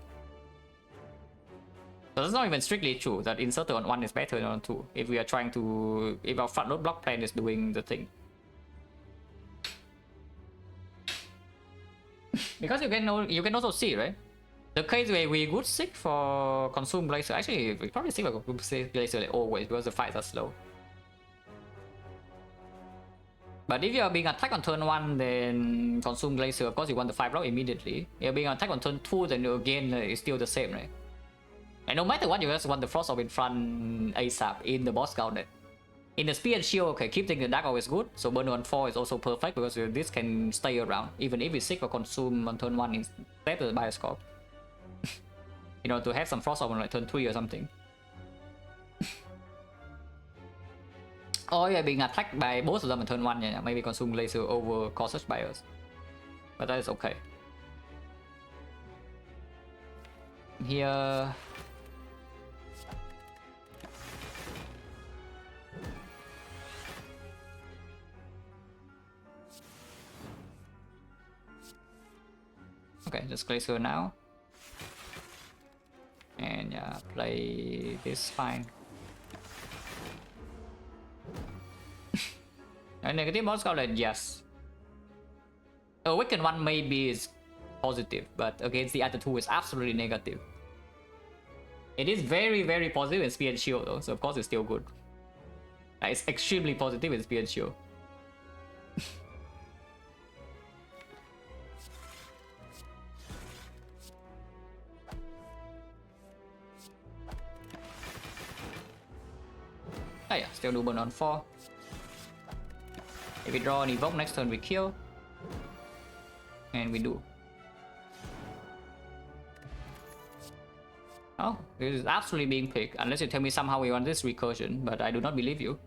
So it's not even strictly true that inserter on 1 is better than on 2 if we are trying to, if our front load block plan is doing the thing. Because you can also see, right? The case where we would seek for consume glacier, actually we probably seek for consume glacier like always because the fights are slow. But if you are being attacked on turn 1, then consume glacier, of course you want the 5 block immediately. If you're being attacked on turn 2, then again it's still the same, right? And no matter what, you just want the frost orb in front ASAP in the boss gauntlet. In the spear and shield, okay, keeping the dark orb is good. So burner on 4 is also perfect because this can stay around even if we seek for consume on turn 1 instead of the bioscope. You know, to have some frost orb on like turn 3 or something. Or you're being attacked by both of them on turn 1, yeah, maybe consume glacier over causes bias. But that is okay. here. Okay, just Glacier now. And yeah, play this fine. A negative boss outlet, yes. Awaken one maybe is positive, but against the other two is absolutely negative. It is very, very positive in Spear and Shield though, so of course it's still good. It's extremely positive in Spear and Shield. Oh yeah, still do burn on 4. If we draw an evoke, next turn we kill. And we do. Oh, this is absolutely being picked. Unless you tell me somehow we want this recursion, but I do not believe you.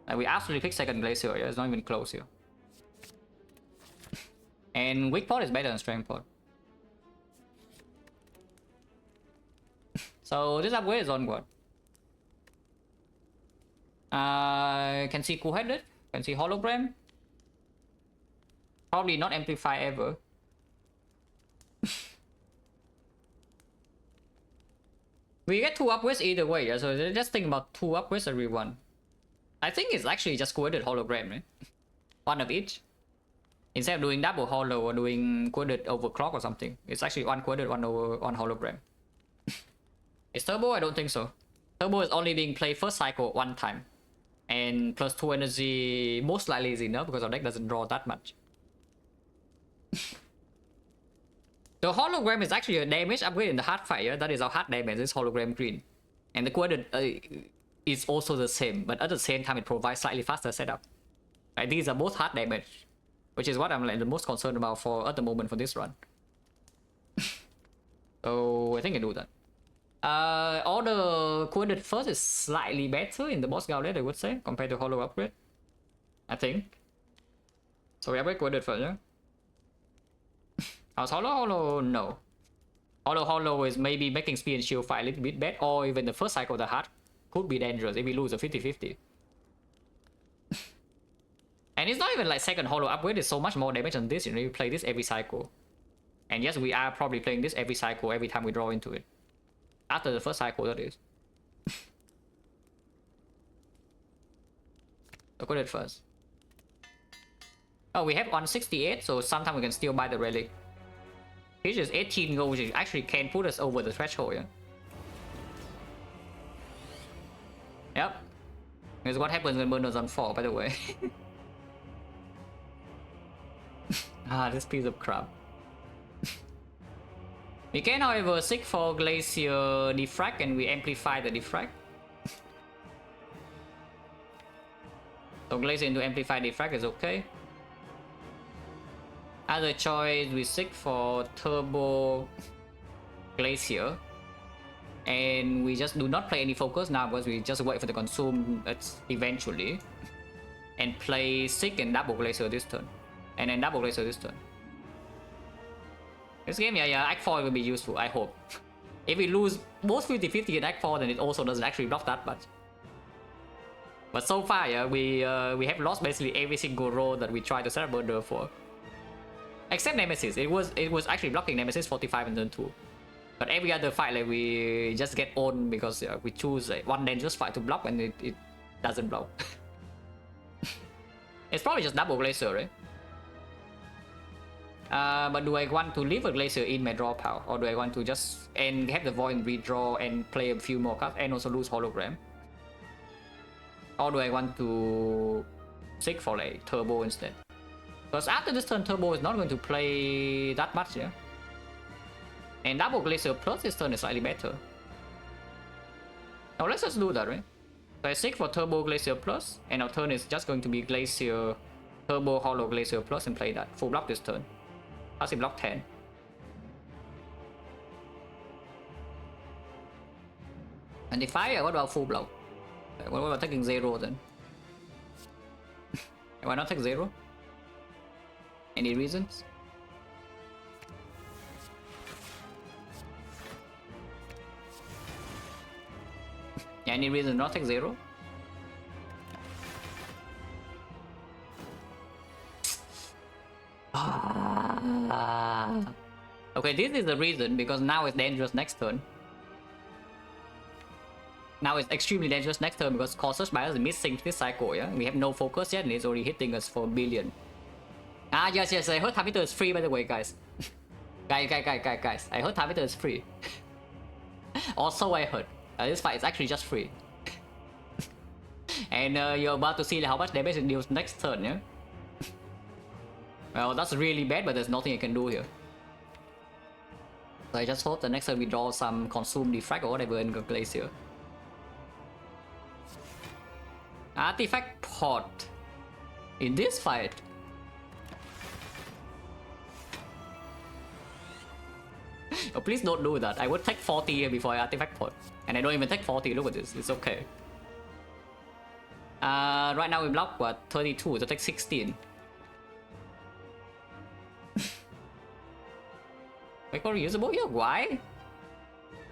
Like, we absolutely pick second Glacier, yeah? It's not even close here. And weak pot is better than strength pot. So this upgrade is on what? Can see cool-headed, can see hologram. Probably not amplify ever. We get 2 upgrades either way, yeah? So just think about 2 upgrades everyone. I think it's actually just coordinate hologram, right? One of each. Instead of doing double holo or doing coordinate overclock or something, it's actually one coordinate, one hologram. It's turbo? I don't think so. Turbo is only being played first cycle one time. And plus 2 energy most likely is enough because our deck doesn't draw that much. The hologram is actually a damage upgrade in the hard fire. That is our hard damage, is hologram green. And the coordinate is also the same, but at the same time it provides slightly faster setup. Right, these are both hard damage, which is what I'm like the most concerned about for at the moment for this run. So I think I do that. All the coordinate first is slightly better in the boss gauntlet, I would say, compared to holo upgrade. I think. So we upgrade coordinate first, yeah? How's holo? No. Holo is maybe making speed and shield fight a little bit bad, or even the first cycle of the heart could be dangerous if we lose a 50-50. And it's not even like second holo upgrade is so much more damage than this, you know, you play this every cycle. And yes, we are probably playing this every cycle, every time we draw into it. After the first cycle, that is. Look at it first. Oh, we have 168, so sometimes we can still buy the relic. Which is 18 gold, which actually can put us over the threshold, yeah? Yep. Here's what happens when Burner's on 4, by the way. This piece of crap. We can, however, seek for Glacier Defect and we amplify the Defect. So Glacier into amplify Defect is okay. Other choice, we seek for Turbo Glacier. And we just do not play any focus now because we just wait for the consume eventually. And play Seek and double Glacier this turn. And then double Glacier this turn. This game, yeah, Act 4 will be useful, I hope. If we lose both 50-50 in Act 4, then it also doesn't actually block that much. But so far, yeah, we have lost basically every single roll that we tried to set up Burner for. Except Nemesis. It was actually blocking Nemesis 45 in turn 2. But every other fight, like, we just get owned because we choose one dangerous fight to block and it doesn't block. It's probably just double Glacier, right? But do I want to leave a Glacier in my draw pile? Or do I want to just have the Void redraw and play a few more cards and also lose hologram? Or do I want to seek for like Turbo instead? Because after this turn, Turbo is not going to play that much, yeah? And double Glacier plus this turn is slightly better. Now let's just do that, right? So I seek for Turbo Glacier plus, and our turn is just going to be Glacier, Turbo Holo Glacier plus and play that. Full block this turn. Passive block 10. And if what about full block? What about taking 0 then? Why not take 0? Any reasons? Any reason not take 0? Okay, this is the reason, because now it's dangerous next turn. Now it's extremely dangerous next turn because Cautious Bias is missing this cycle, yeah? We have no focus yet and it's already hitting us for a billion. Yes, I heard time meter is free, by the way, guys. guys, I heard time meter is free. Also, I heard. This fight is actually just free. And you're about to see how much damage it deals next turn, yeah? Well, that's really bad, but there's nothing I can do here. So I just hope the next turn we draw some Consume Defect or whatever in Glacier. Artifact Pot. In this fight. Oh, please don't do that. I would take 40 here before I Artifact Pot. And I don't even take 40, look at this, it's okay. Right now we block what? 32, so take 16. Wait, reusable here? Why?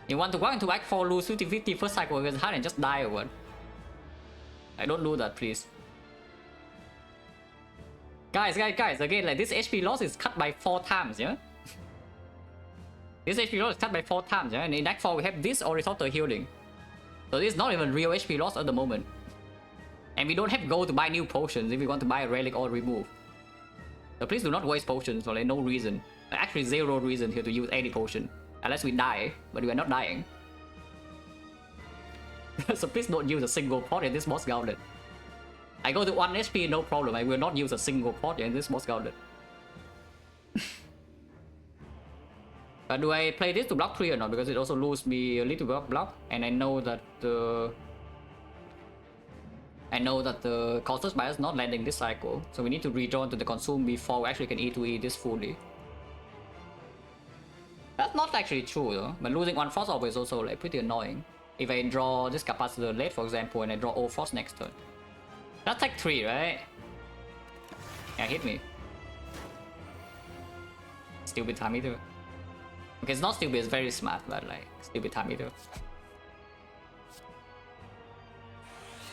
You want to go into Act 4, lose 50-50 first cycle against hard and just die or what? I don't do that, please. Guys, again, like this HP loss is cut by 4 times, yeah? This HP loss is cut by 4 times, yeah? And in Act 4 we have this horizontal healing. So this is not even real HP loss at the moment. And we don't have gold to buy new potions if we want to buy a relic or remove. So please do not waste potions for like no reason. Actually 0 reason here to use any potion. Unless we die, but we are not dying. So please don't use a single pot in this boss gauntlet. I go to 1 HP, no problem. I will not use a single pot in this boss gauntlet. But do I play this to block 3 or not? Because it also loses me a little bit of block. And I know that the Cautious Bias is not landing this cycle. So we need to redraw into the Consume before we actually can E2E this fully. That's not actually true though. But losing 1 Frost Orb is also like pretty annoying. If I draw this Capacitor late, for example, and I draw all Frost next turn. That's like 3, right? Yeah, hit me. Stupid time meter. Okay, it's not stupid, it's very smart, but like, stupid time meter.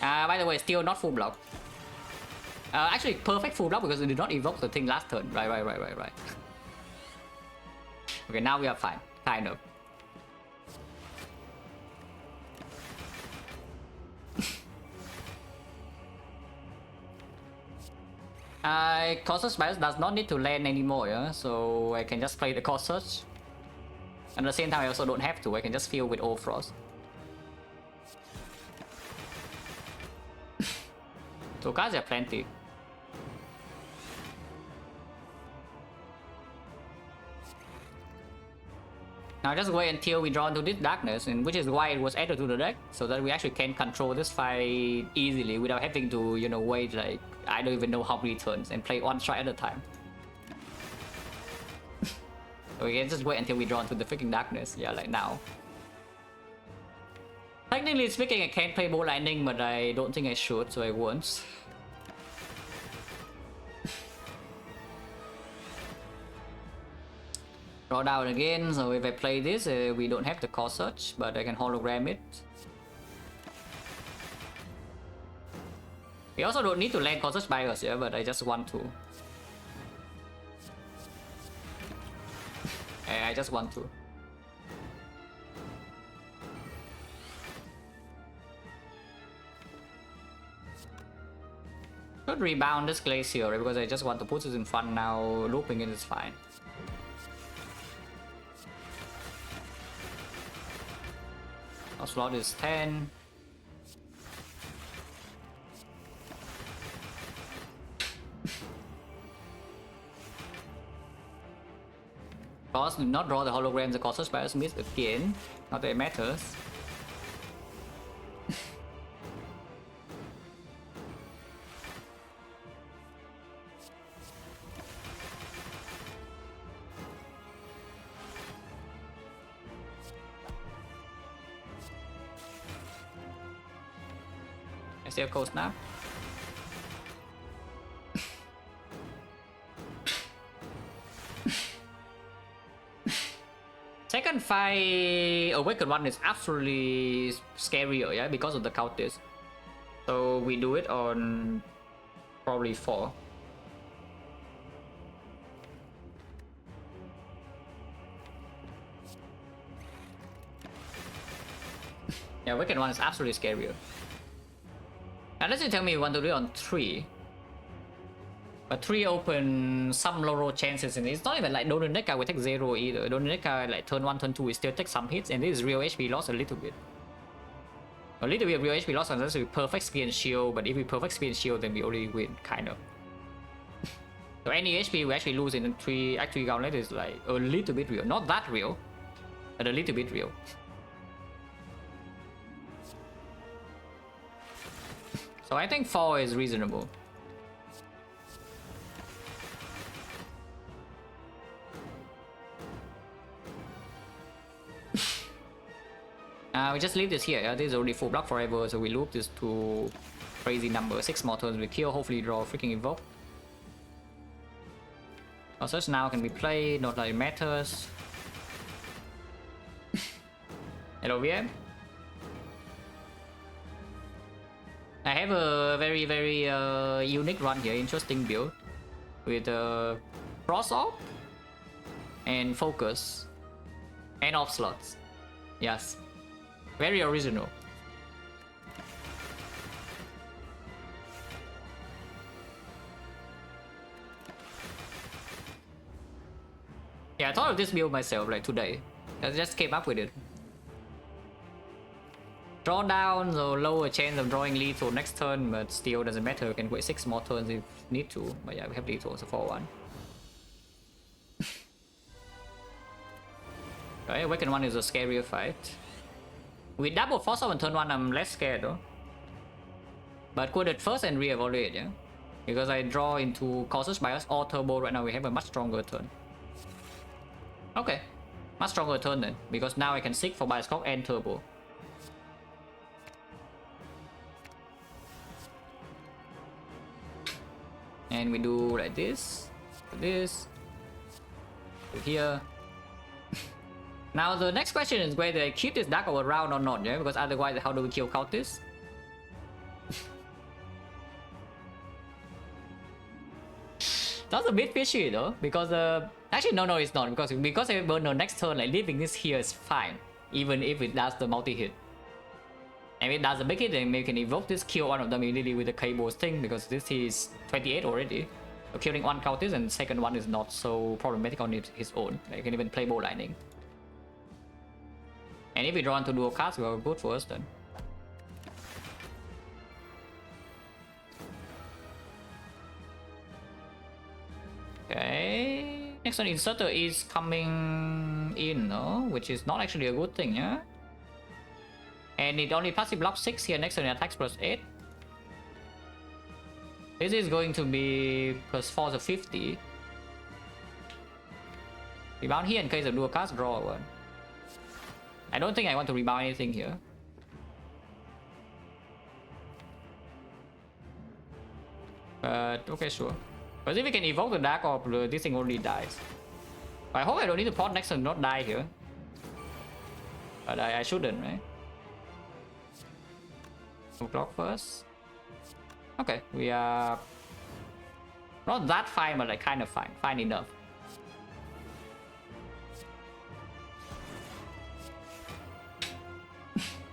By the way, still not full block. Actually, perfect full block because it did not evoke the thing last turn. Right. Okay, now we are fine. Kind of. Cautious Bias does not need to land anymore, yeah? So I can just play the Core Search. And at the same time, I also don't have to. I can just fill with all Frost. So cards are plenty. Now just wait until we draw into this darkness, and which is why it was added to the deck, so that we actually can control this fight easily without having to, you know, wait like I don't even know how many turns and play 1 strike at a time. So we can just wait until we draw into the freaking darkness, yeah, like now. Technically speaking, I can play Bow Lightning, but I don't think I should, so I won't. Draw down again, so if I play this, we don't have the Core Search, but I can hologram it. We also don't need to land Core Search by us, yeah, but I just want to. I just want to. Should rebound this Glacier, right? Because I just want to put this in front now, looping it is fine. Our slot is 10. Cause did not draw the holograms, the Cautious Bias missed again. Not that it matters. I see a cold snap. Second fight, Awakened one is absolutely scarier, yeah, because of the counters. So we do it on probably 4. Yeah, Awakened one is absolutely scarier. Unless you tell me you want to do it on 3. But 3 open some low chances, and it's not even like Dononeka will take 0 either. Dononeka like turn 1, turn 2 will still take some hits, and this is real HP loss a little bit. A little bit of real HP loss unless we perfect speed and shield, but if we perfect speed and shield then we already win, kind of. So any HP we actually lose in 3 Act 3 Gauntlet is like a little bit real. Not that real, but a little bit real. So I think 4 is reasonable. We just leave this here. Yeah? This is already full block forever, so we loop this to crazy number. 6 more turns we kill, hopefully draw freaking evoke. Search now can be played, not like it matters. Hello VM. I have a very unique run here, interesting build with cross off and focus and off slots. Yes. Very original. Yeah, I thought of this build myself like today. I just came up with it. Draw down, so lower chance of drawing lethal next turn, but still doesn't matter. We can wait 6 more turns if need to. But yeah, we have lethal, so 4-1. Okay, Awakened one is a scarier fight. With double force on turn 1, I'm less scared though. But good at first and re-evaluate, yeah? Because I draw into Cautious Bias or Turbo right now, we have a much stronger turn. Okay, much stronger turn then, because now I can seek for Bias Clock and Turbo. And we do like this, here. Now the next question is whether I keep this Dark Owl around or not, yeah? Because otherwise, how do we kill Cultists? That's a bit fishy though, because actually no, it's not, because if I burn the next turn, like leaving this here is fine, even if it does the multi-hit. And if it does a big hit, then we can evoke this, kill one of them immediately with the Cable's thing, because this is 28 already. So killing one Cultist and second one is not so problematic on its own. Like, you can even play Bow Lightning. And if we draw into dual cards, we are good for us then. Okay. Next one, Inserter is coming in, no? Which is not actually a good thing, yeah? And it only passive blocks 6 here, next turn it attacks plus 8. This is going to be plus 4 to 50. Rebound here in case of dual cards, draw one. I don't think I want to rebound anything here. But okay, sure. But if we can evoke the Dark Orb, this thing already dies. I hope I don't need to pot next and not die here. But I shouldn't, right? So block first. Okay, we are not that fine, but like kind of fine. Fine enough.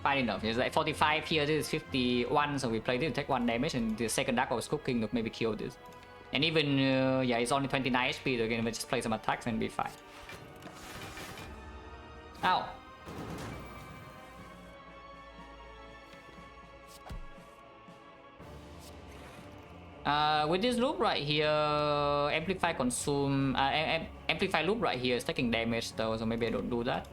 Fine enough. It's like 45 here, this is 51, so we play this, take 1 damage, and the second Dark Orb is cooking to maybe kill this. And even, yeah, it's only 29 HP, so again, we just play some attacks and be fine. Ow! With this loop right here, Amplify consume, Amplify loop right here is taking damage though, so maybe I don't do that.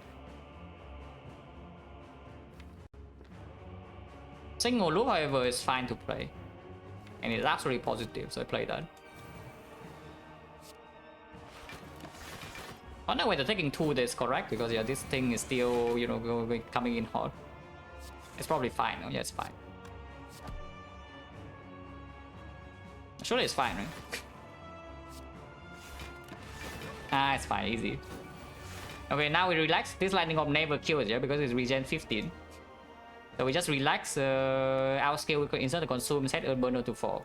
Single loop, however, is fine to play. And it's absolutely positive, so I play that. I wonder whether taking 2 is correct, because yeah, this thing is still, you know, coming in hot. It's probably fine. Oh, yeah, it's fine. Surely it's fine, right? Ah, it's fine, easy. Okay, now we relax. This lightning orb never kills, yeah, because it's regen 15. So we just relax our skill, we can insert the consume, set Earth Burner to 4.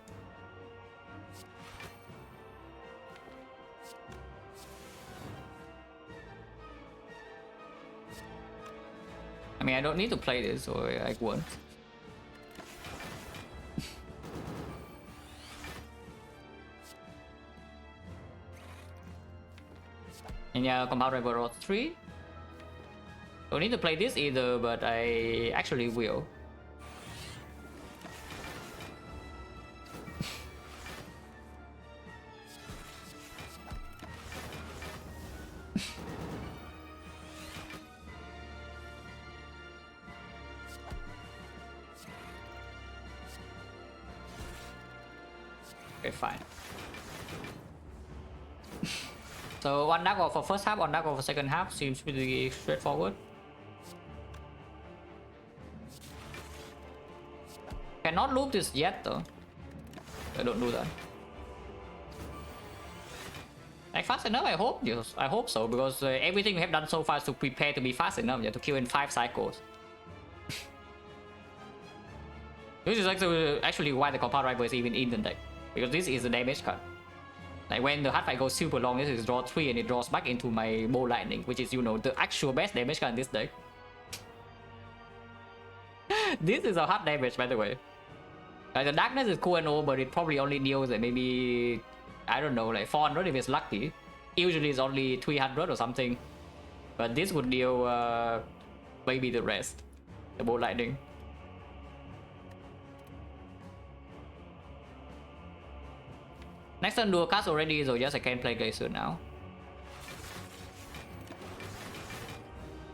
I mean, I don't need to play this, so I won't. And yeah, Compound Rival Road 3. Don't need to play this either, but I actually will. Okay, fine. So one Dark Orb for first half, one Dark Orb for second half seems pretty straightforward. Cannot loop this yet though. I don't do that. Like fast enough, I hope. Yes, I hope so, because everything we have done so far is to prepare to be fast enough, yeah, to kill in 5 cycles. This is actually why the Compound Rival is even in the deck, because this is the damage card. Like when the hard fight goes super long, this is draw 3 and it draws back into my Bow Lightning, which is, you know, the actual best damage card in this deck. This is a hard damage, by the way. Like the darkness is cool and all, but it probably only deals like maybe, I don't know, like 400 if it's lucky. Usually it's only 300 or something. But this would deal maybe the rest. The Bow Lightning. Next turn dual cast already, so yes, I can play Glacier now.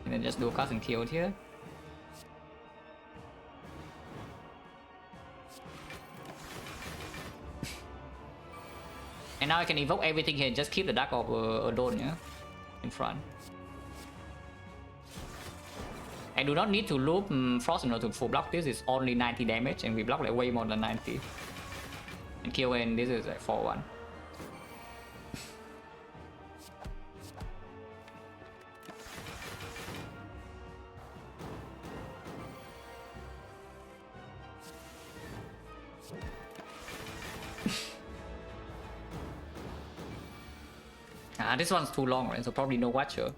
And then just dual cast and kill it here. And now I can evoke everything here and just keep the Dark Orb alone, yeah? In front. I do not need to loop Frost in order to full block. This is only 90 damage and we block like way more than 90. And kill and this is like 4-1. This one's too long, right? So probably no Watcher.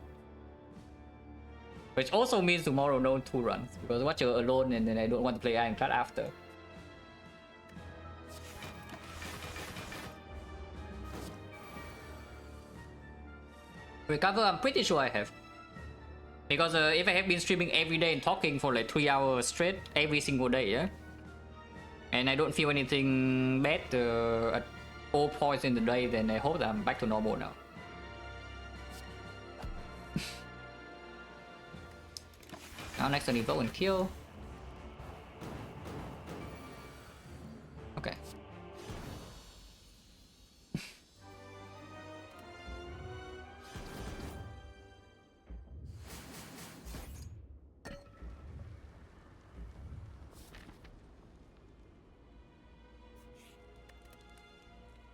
Which also means tomorrow no 2 runs, because Watcher alone and then I don't want to play Ironclad after. Recover, I'm pretty sure I have. Because if I have been streaming every day and talking for like 3 hours straight every single day, yeah? And I don't feel anything bad at all points in the day, then I hope that I'm back to normal now. Now next turn evoke and kill. Okay.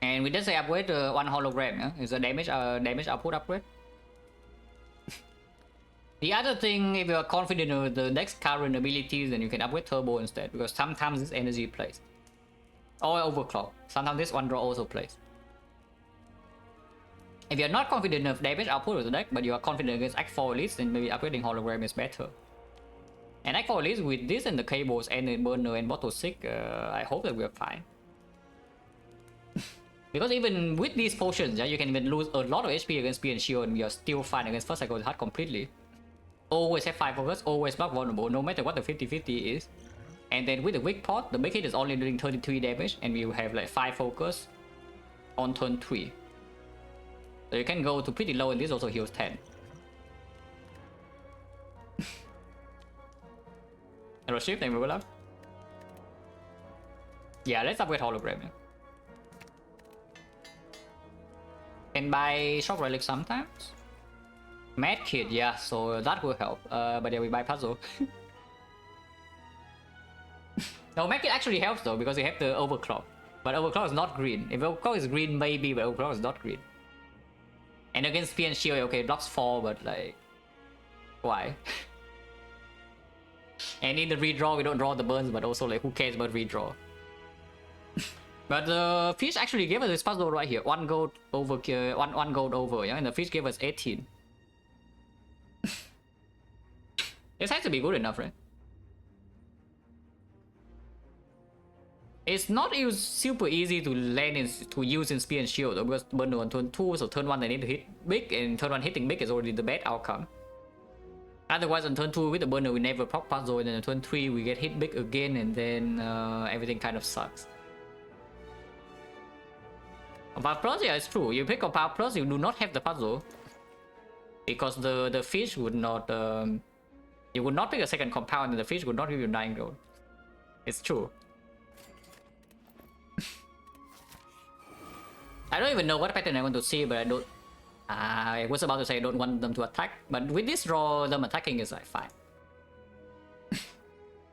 And we did say upgrade one hologram, yeah? Is a damage output upgrade. The other thing, if you are confident with the next current abilities, then you can upgrade Turbo instead, because sometimes this energy plays. Or Overclock. Sometimes this one draw also plays. If you're not confident of damage output of the deck, but you are confident against Act 4 Elites, then maybe upgrading Hologram is better. And Act 4 Elites with this and the cables and the burner and bottle 6, I hope that we're fine. Because even with these potions, yeah, you can even lose a lot of HP against Spear and Shield and you're still fine against First Cycle Heart completely. Always have 5 focus, always block vulnerable, no matter what the 50-50 is. And then with the weak pot, the big hit is only doing 33 damage and we will have like 5 focus on turn 3. So you can go to pretty low and this also heals 10. Arrow shift and we will up. Yeah, let's upgrade hologram. Yeah. Can buy shock relic sometimes. Mad Kit, yeah, so that will help. But yeah, we buy puzzle. No, Mad Kit actually helps though because you have the overclock. But overclock is not green. If overclock is green, maybe, but overclock is not green. And against Spear and Shield, okay, it blocks 4, but like Why? And in the redraw, we don't draw the burns, but also like who cares about redraw? But the fish actually gave us this puzzle right here. One gold over, one gold over, yeah, and the fish gave us 18. This has to be good enough, right? It's not super easy to land in, to use in Spear and Shield though, because burn on turn 2, so turn 1 they need to hit big, and turn 1 hitting big is already the bad outcome. Otherwise on turn 2 with the burner we never proc puzzle, and then on turn 3 we get hit big again, and then everything kind of sucks. Power Plus, yeah, it's true. You pick a Power Plus, you do not have the puzzle. Because the fish would not... you would not pick a second compound, and the fish would not give you 9 gold. It's true. I don't even know what pattern I want to see, but I don't... I was about to say I don't want them to attack, but with this draw, them attacking is like fine.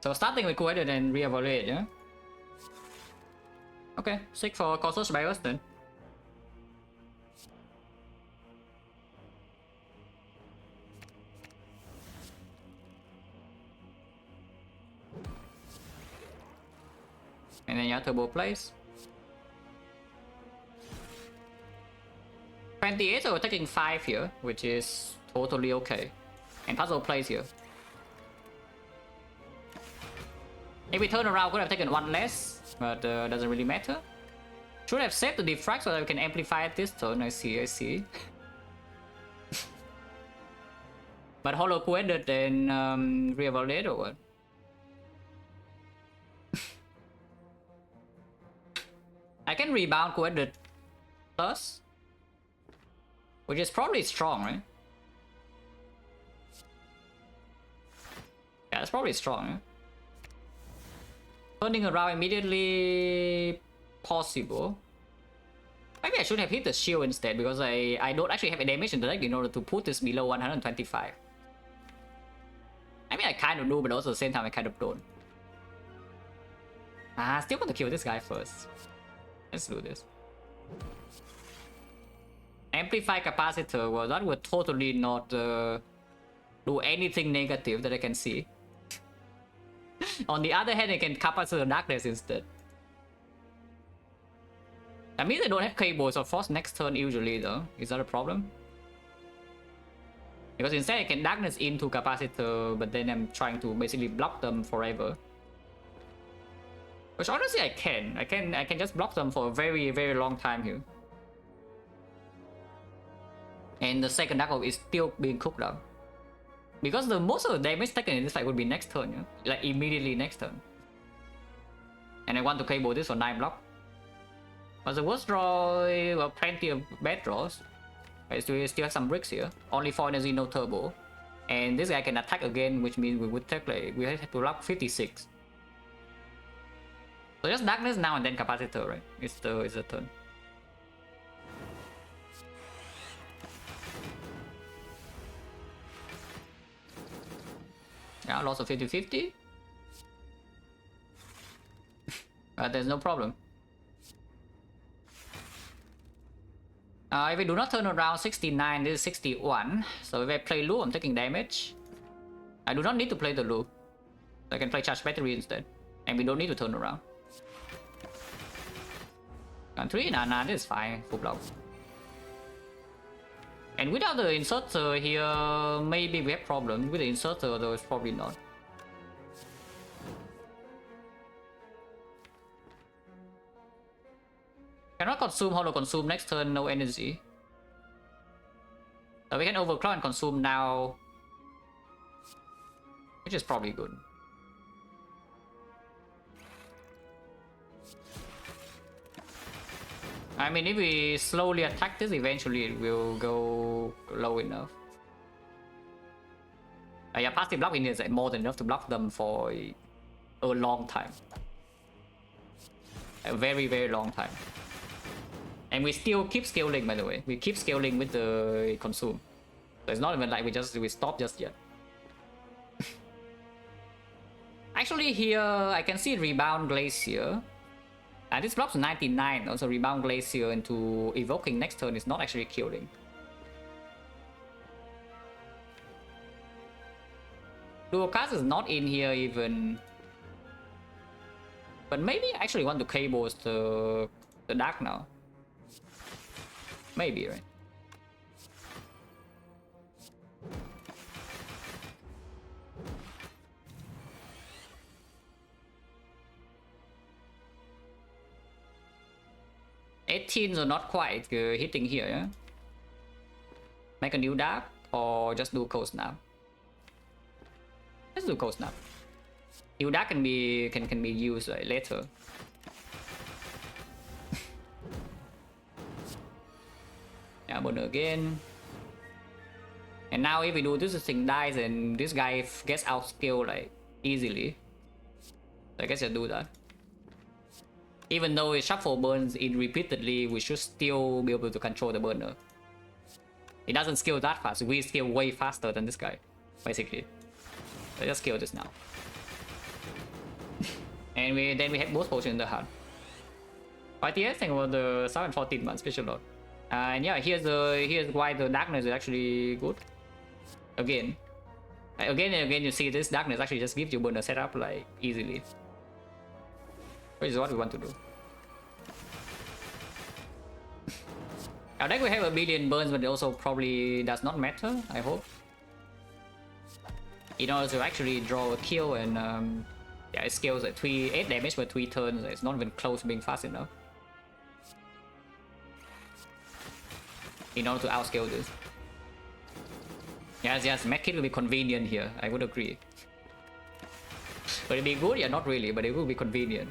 So starting with Coeded and re-evaluate, yeah? Okay, sick for Cosmos Bios then. And then yeah, Turbo plays. 28, so we're taking 5 here, which is totally okay. And Puzzle plays here. If we turn around, could have taken 1 less, but doesn't really matter. Should have saved the Defect so that we can amplify it this turn. I see. But Hollow Coeded and re-evaluate or what? I can rebound Coeded plus, which is probably strong, right? Yeah, it's probably strong, right? Turning around immediately possible. Maybe I should have hit the shield instead, because I don't actually have a damage in the deck in order to put this below 125. I mean, I kind of do, but also at the same time I kind of don't. I still want to kill this guy first. Let's do this. Amplify capacitor, well, that would totally not do anything negative that I can see. On the other hand, I can capacitor darkness instead. That means I don't have cables or force next turn usually though. Is that a problem? Because instead I can darkness into capacitor, but then I'm trying to basically block them forever. Which honestly I can just block them for a very, very long time here. And the second Dark Oak is still being cooked down. Because the most of the damage taken in this fight would be next turn, yeah? Like immediately next turn. And I want to cable this for 9 block. But the worst draw, well, plenty of bad draws. I still have some bricks here. Only 4 energy, no turbo. And this guy can attack again, which means we would take like, we have to lock 56. So just darkness now and then capacitor, right? It's the turn. Yeah, loss of 50-50. But there's no problem. If I do not turn around 69, this is 61. So if I play loop, I'm taking damage. I do not need to play the loop. I can play charge battery instead. And we don't need to turn around. And 3? Nah, this is fine. Full block. And without the inserter here, maybe we have problems. With the inserter though, it's probably not. Cannot consume, hollow consume next turn, no energy. So we can overclock and consume now. Which is probably good. I mean, if we slowly attack this, eventually it will go low enough. Yeah, passive block in is like more than enough to block them for a long time. A very, very long time. And we still keep scaling, by the way. We keep scaling with the consume. So it's not even like we stop just yet. Actually here, I can see Rebound Glacier. And this blocks 99, also Rebound Glacier into evoking next turn is not actually killing. Duocast is not in here even. But maybe I actually want to cable the dark now. Maybe, right? $18 are not quite hitting here, yeah? Make a new dark or just do cold snap? Let's do cold snap. New dark can be used later. Yeah, burn again. And now if we do this thing dies and this guy gets outscaled like easily. So I guess I'll do that. Even though it shuffle burns in repeatedly, we should still be able to control the burner. It doesn't scale that fast. We scale way faster than this guy, basically. So just scale this now. And then we have both potions in the hand. YTS thing about the 714 man special lot. And yeah, here's why the darkness is actually good. Again and again, you see this darkness actually just gives you burner setup like easily, which is what we want to do. Our deck will have a billion burns, but it also probably does not matter, I hope. In order to actually draw a kill and yeah, it scales at 8 damage per 3 turns. It's not even close to being fast enough in order to outscale this. Yes, medkit will be convenient here, I would agree. But it'd be good? Yeah, not really, but it will be convenient.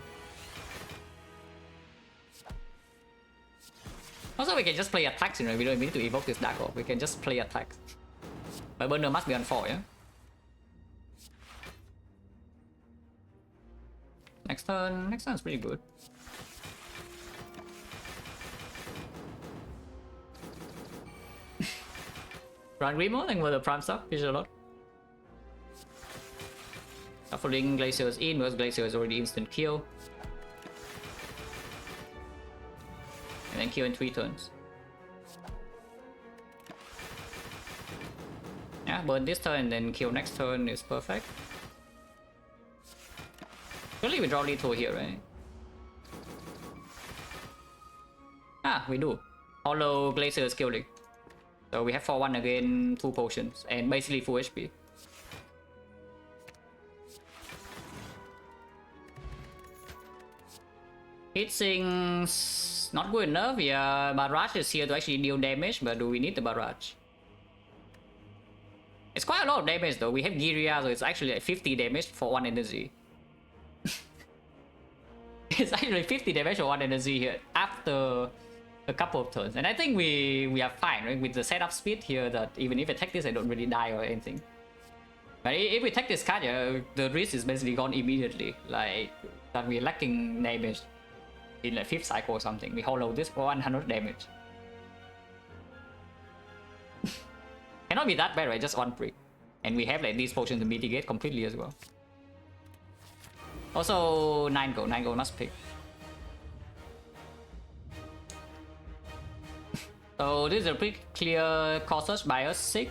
Also, we can just play attacks, you know, we don't need to evoke this dark orb. We can just play attacks. But burner must be on 4, yeah? Next turn is pretty good. Run remodeling with the prime stuff, is a lot. Shuffling Glaciers in because Glacier is already instant kill. And then kill in 3 turns. Yeah, burn this turn and then kill next turn is perfect. Surely we draw lethal here, right? Ah, we do. Hollow Glacier skilling. So we have 4-1 again, 2 potions, and basically full HP. Hitsing's not good enough. Yeah, Barrage is here to actually deal damage, but do we need the Barrage? It's quite a lot of damage though. We have Giria, so it's actually like 50 damage for 1 energy. It's actually 50 damage for 1 energy here after a couple of turns, and I think we are fine, right? With the setup speed here, that even if I take this, I don't really die or anything. But if we take this card, yeah, the risk is basically gone immediately. Like that we're lacking damage in like 5th cycle or something. We hollow this for 100 damage. Cannot be that bad, right? Just 1 prick, and we have like these potions to mitigate completely as well. Also 9 gold must pick. So this is a pretty clear cost by us 6.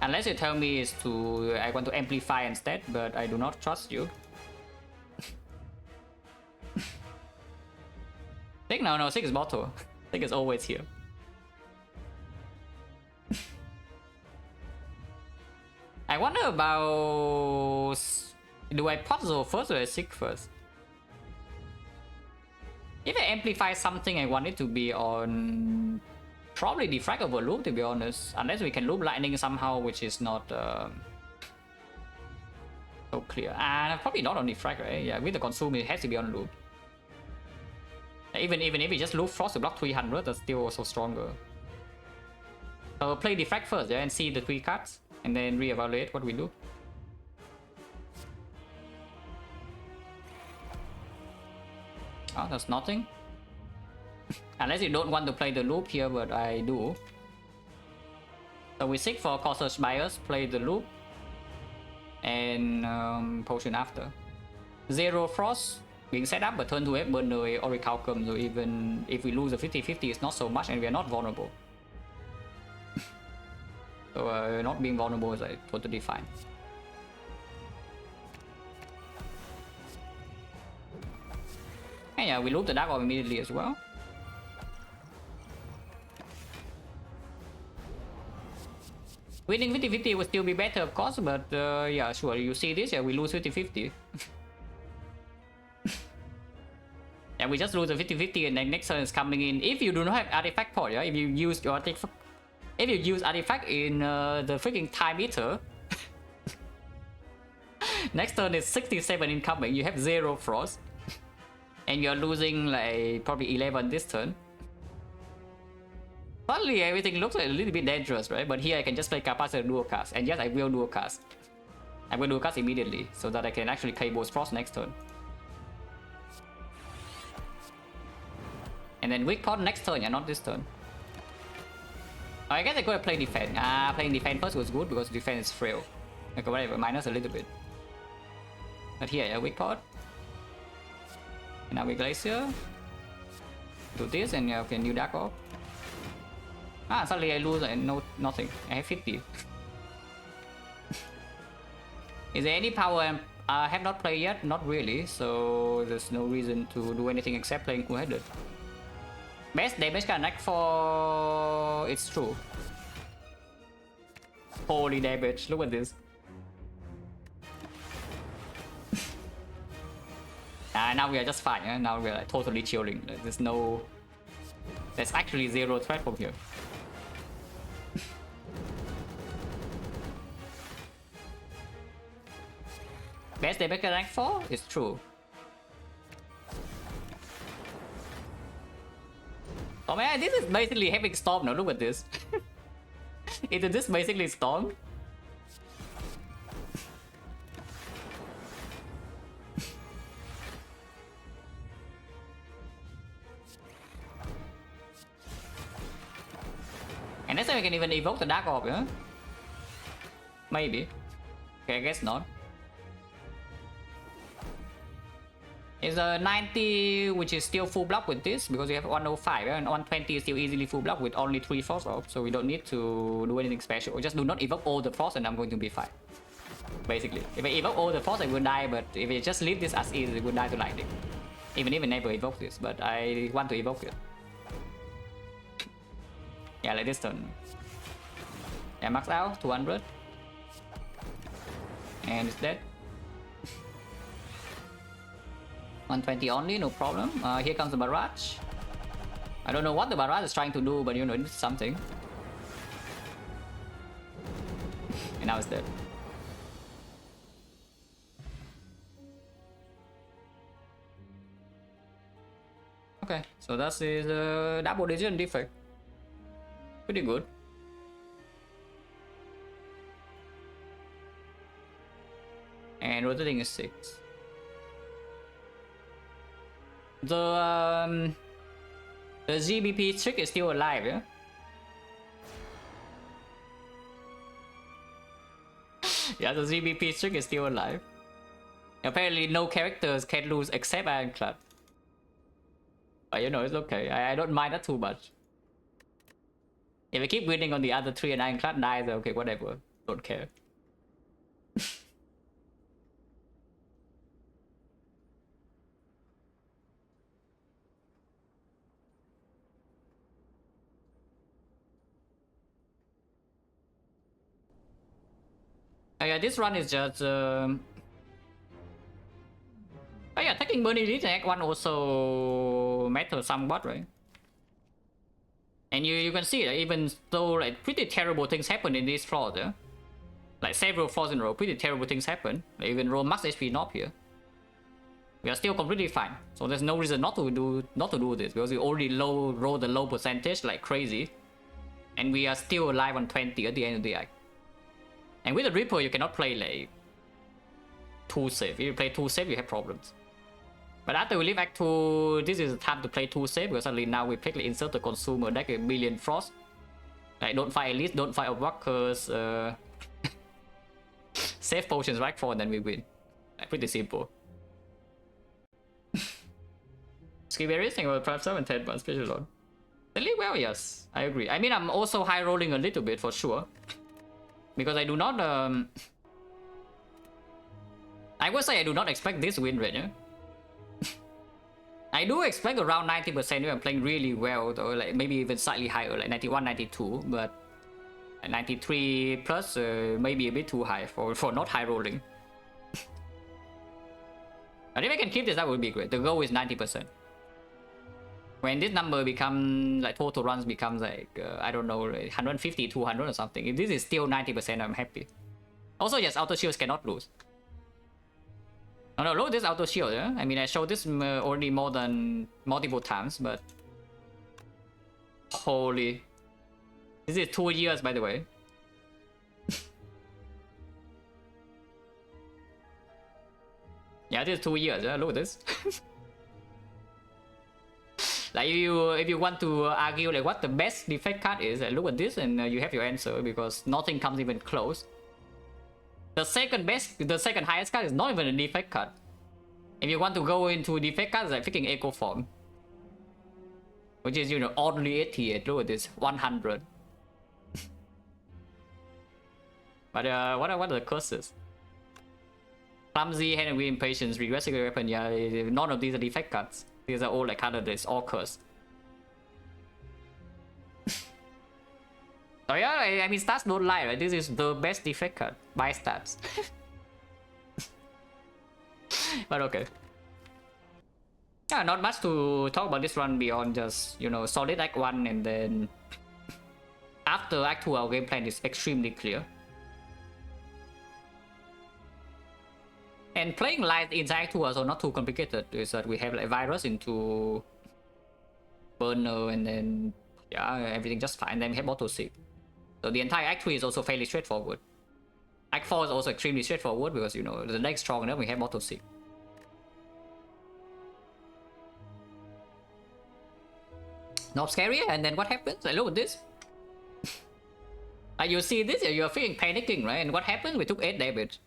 Unless you tell me is to I want to amplify instead, but I do not trust you. Think no, 6 is bottle. 6 is always here. I wonder about, do I puzzle first or I seek first? If I amplify something, I want it to be on probably Defect over loop, to be honest. Unless we can loop lightning somehow, which is not so clear. And probably not on Defect, right? Yeah, with the consume, it has to be on loop. Even if we just loop Frost to block 300, that's still also stronger. So play Defect first, yeah, and see the 3 cards, and then reevaluate what we do. Oh, that's nothing. Unless you don't want to play the loop here, but I do. So we seek for Cautious Bias, play the loop, and potion after. 0 Frost being set up, but turn to have burn the Orichalcum, so even if we lose a 50-50, it's not so much, and we are not vulnerable. So not being vulnerable is like totally fine. And yeah, we loop the Dark Orb immediately as well. Winning 50-50 would still be better, of course, but yeah, sure, you see this, yeah, we lose 50-50. Yeah, we just lose the 50-50 and then next turn is coming in. If you do not have artifact port, yeah, if you use your artifact, if you use artifact in the freaking time meter, next turn is 67 incoming, you have 0 frost. And you're losing like probably 11 this turn. Suddenly everything looks like a little bit dangerous, right? But here I can just play Capacitor dual cast. And yes, I will dual cast. I will dual cast immediately so that I can actually KO Frost next turn. And then weak pot next turn, yeah, not this turn. Oh, I guess I could play defense. Playing defense first was good because defense is frail. Okay, whatever, minus a little bit. But here, yeah, weak pot. And now we Glacier. Do this and yeah, okay, new Dark Orb. Suddenly I lose and no, nothing. I have 50. Is there any power I have not played yet? Not really, so there's no reason to do anything except playing two-headed. Best damage connect for... It's true. Holy damage, look at this. Now we are just fine, yeah? Now we are like totally chilling. There's no... There's actually 0 threat from here. Best damage rank 4? It's true. Oh man, this is basically having Storm now, look at this. Is this basically Storm? And next time we can even evoke the Dark Orb, yeah? Maybe. Okay, I guess not. It's a 90, which is still full block with this, because we have 105, yeah? And 120 is still easily full block with only 3 Frost Orbs, so we don't need to do anything special. Just do not evoke all the Frost and I'm going to be fine. Basically. If I evoke all the Frost, I will die, but if I just leave this as is, it will die to lightning. Even if I never evoke this, but I want to evoke it. Yeah, like this turn. Yeah, max out, 200. And it's dead. 120 only, no problem. Here comes the barrage. I don't know what the barrage is trying to do, but you know, it's something. And now it's dead. Okay, so that is double digit defect. Pretty good. And rotating is 6. The GBP trick is still alive, yeah? Yeah, the GBP trick is still alive. Apparently no characters can lose except Ironclad. But you know, it's okay. I don't mind that too much. If I keep winning on the other 3 and Ironclad dies, okay, whatever. Don't care. Yeah, this run is just... Oh yeah, taking Burning Leech and Act 1 also matters somewhat, right? And you can see that even though like pretty terrible things happen in this floor, yeah? Like several floors in a row, pretty terrible things happen. Like even roll max HP knob here. We are still completely fine. So there's no reason not to do this, because we already roll the low percentage like crazy. And we are still alive on 20 at the end of the act. And with the Reaper, you cannot play like 2 safe. If you play 2 safe, you have problems. But after we leave Act 2, this is the time to play 2 safe, because suddenly now we quickly insert the Consumer deck a million Frost. Like, don't fight Elite, don't fight Walkers, save potions right for, and then we win. Like, pretty simple. Skip everything over Prime 7, 10 months, special on. Really well, yes, I agree. I mean, I'm also high rolling a little bit for sure. Because I do not, I would say I do not expect this win rate, yeah? I do expect around 90% if I'm playing really well, though, like maybe even slightly higher, like 91, 92, but 93 plus maybe a bit too high for not high rolling. But if I can keep this, that would be great. The goal is 90%. When this number becomes like total runs becomes like I don't know, 150, 200 or something. If this is still 90%, I'm happy. Also, yes, auto shields cannot lose. No, load this auto shield. Yeah? I mean, I showed this already more than multiple times, but holy, this is 2 years, by the way. Yeah, this is 2 years. Yeah, look at this. Like if you want to argue like what the best defect card is, look at this and you have your answer, because nothing comes even close. The second highest card is not even a defect card. If you want to go into defect cards, like freaking Echo Form, which is, you know, oddly 88. Look at this, 100. But what are the curses? Clumsy, Hand and Wheel Impatience, Regressive Weapon. Yeah, none of these are defect cards. These are all like kind of this, all cursed. So yeah, I mean, stats don't lie, right? This is the best defect card by stats. But okay. Yeah, not much to talk about this run beyond just, you know, solid Act 1, and then after Act 2 our game plan is extremely clear. And playing light in Act 2 is also not too complicated. Is that we have like virus into burner, and then yeah, everything just fine. Then we have auto seek. So the entire Act 3 is also fairly straightforward. Act 4 is also extremely straightforward because, you know, the deck's strong enough, we have auto seek. Not scary, and then what happens? Like, look at this. You see this, you're feeling panicking, right? And what happened? We took 8 damage.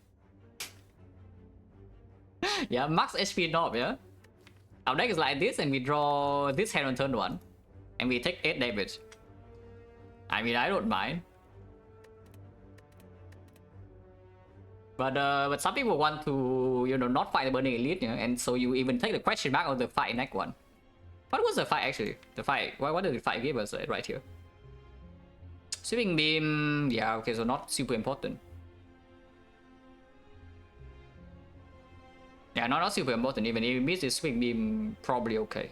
Yeah, max HP knob, yeah? Our deck is like this, and we draw this hand on turn 1. And we take 8 damage. I mean, I don't mind. But some people want to, you know, not fight the Burning Elite, you know, and so you even take the question mark of the fight in Act 1. What was the fight actually? The fight, what did the fight give us right here? Sweeping Beam, yeah, okay, so not super important. Yeah, not super important. Even if you miss this Sweeping Beam, probably okay.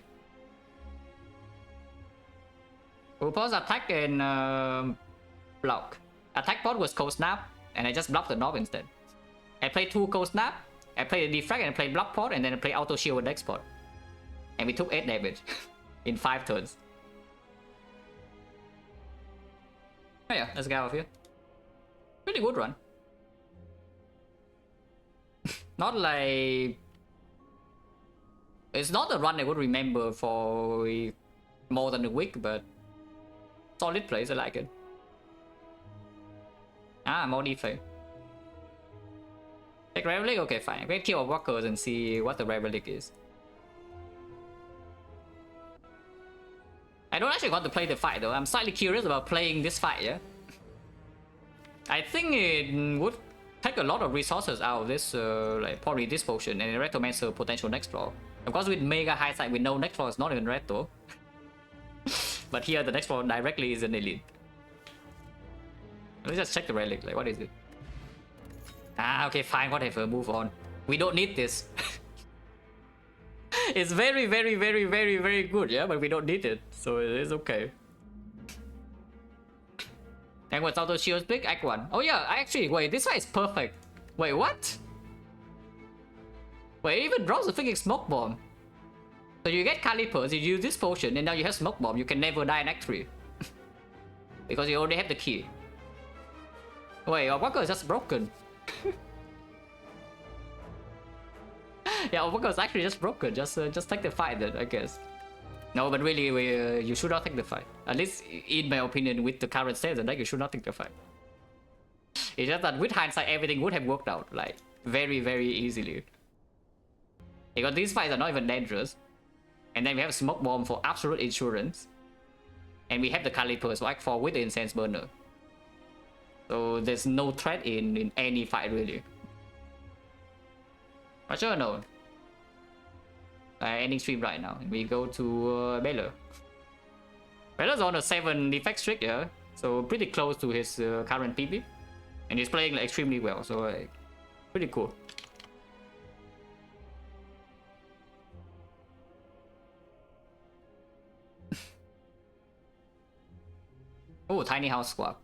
We'll pause attack and block. Attack pod was Cold Snap, and I just blocked the knob instead. I played 2 Cold Snap, I played a Defect, and I played Block Pod, and then I played Auto Shield with next pod. And we took 8 damage in 5 turns. Oh yeah, let's get out of here. Pretty good run. Not like... It's not a run I would remember for more than a week, but solid plays, I like it. Ah, more defense. Take Relic? Okay, fine. I'm gonna kill our walkers and see what the Relic is. I don't actually want to play the fight though. I'm slightly curious about playing this fight, yeah? I think it would take a lot of resources out of this, like probably this potion and Retromancer potential next floor. Of course, with Mega High Side, we know next floor is not even Retro. But here, the next floor directly is an Elite. Let's just check the Relic, like what is it? Ah, okay, fine, whatever, move on. We don't need this. It's very, very, very, very, very good, yeah, but we don't need it, so it is okay. And what's Auto Shield Pick? Act 1. Oh yeah, actually, wait, this one is perfect. Wait, what? Wait, it even drops a freaking Smoke Bomb. So you get Calipers, you use this potion, and now you have Smoke Bomb. You can never die in Act 3. Because you already have the key. Wait, our Walker is just broken. Yeah, our Walker is actually just broken. Just take the fight then, I guess. No, but really, you should not take the fight. At least, in my opinion, with the current state of the deck, you should not take the fight. It's just that with hindsight, everything would have worked out, like, very, very easily. Because these fights are not even dangerous. And then we have a Smoke Bomb for absolute insurance. And we have the Calipers for Act 4 with the Incense Burner. So there's no threat in any fight, really. But sure, no. ending stream right now. We go to Baylor. Baylor's on a 7 defect streak, yeah, so pretty close to his current PB, and he's playing like, extremely well, so like pretty cool. Oh, tiny house squad.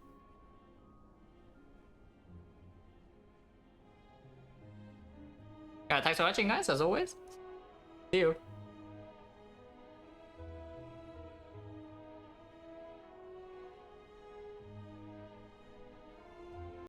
Yeah, thanks for watching, guys, as always. See you.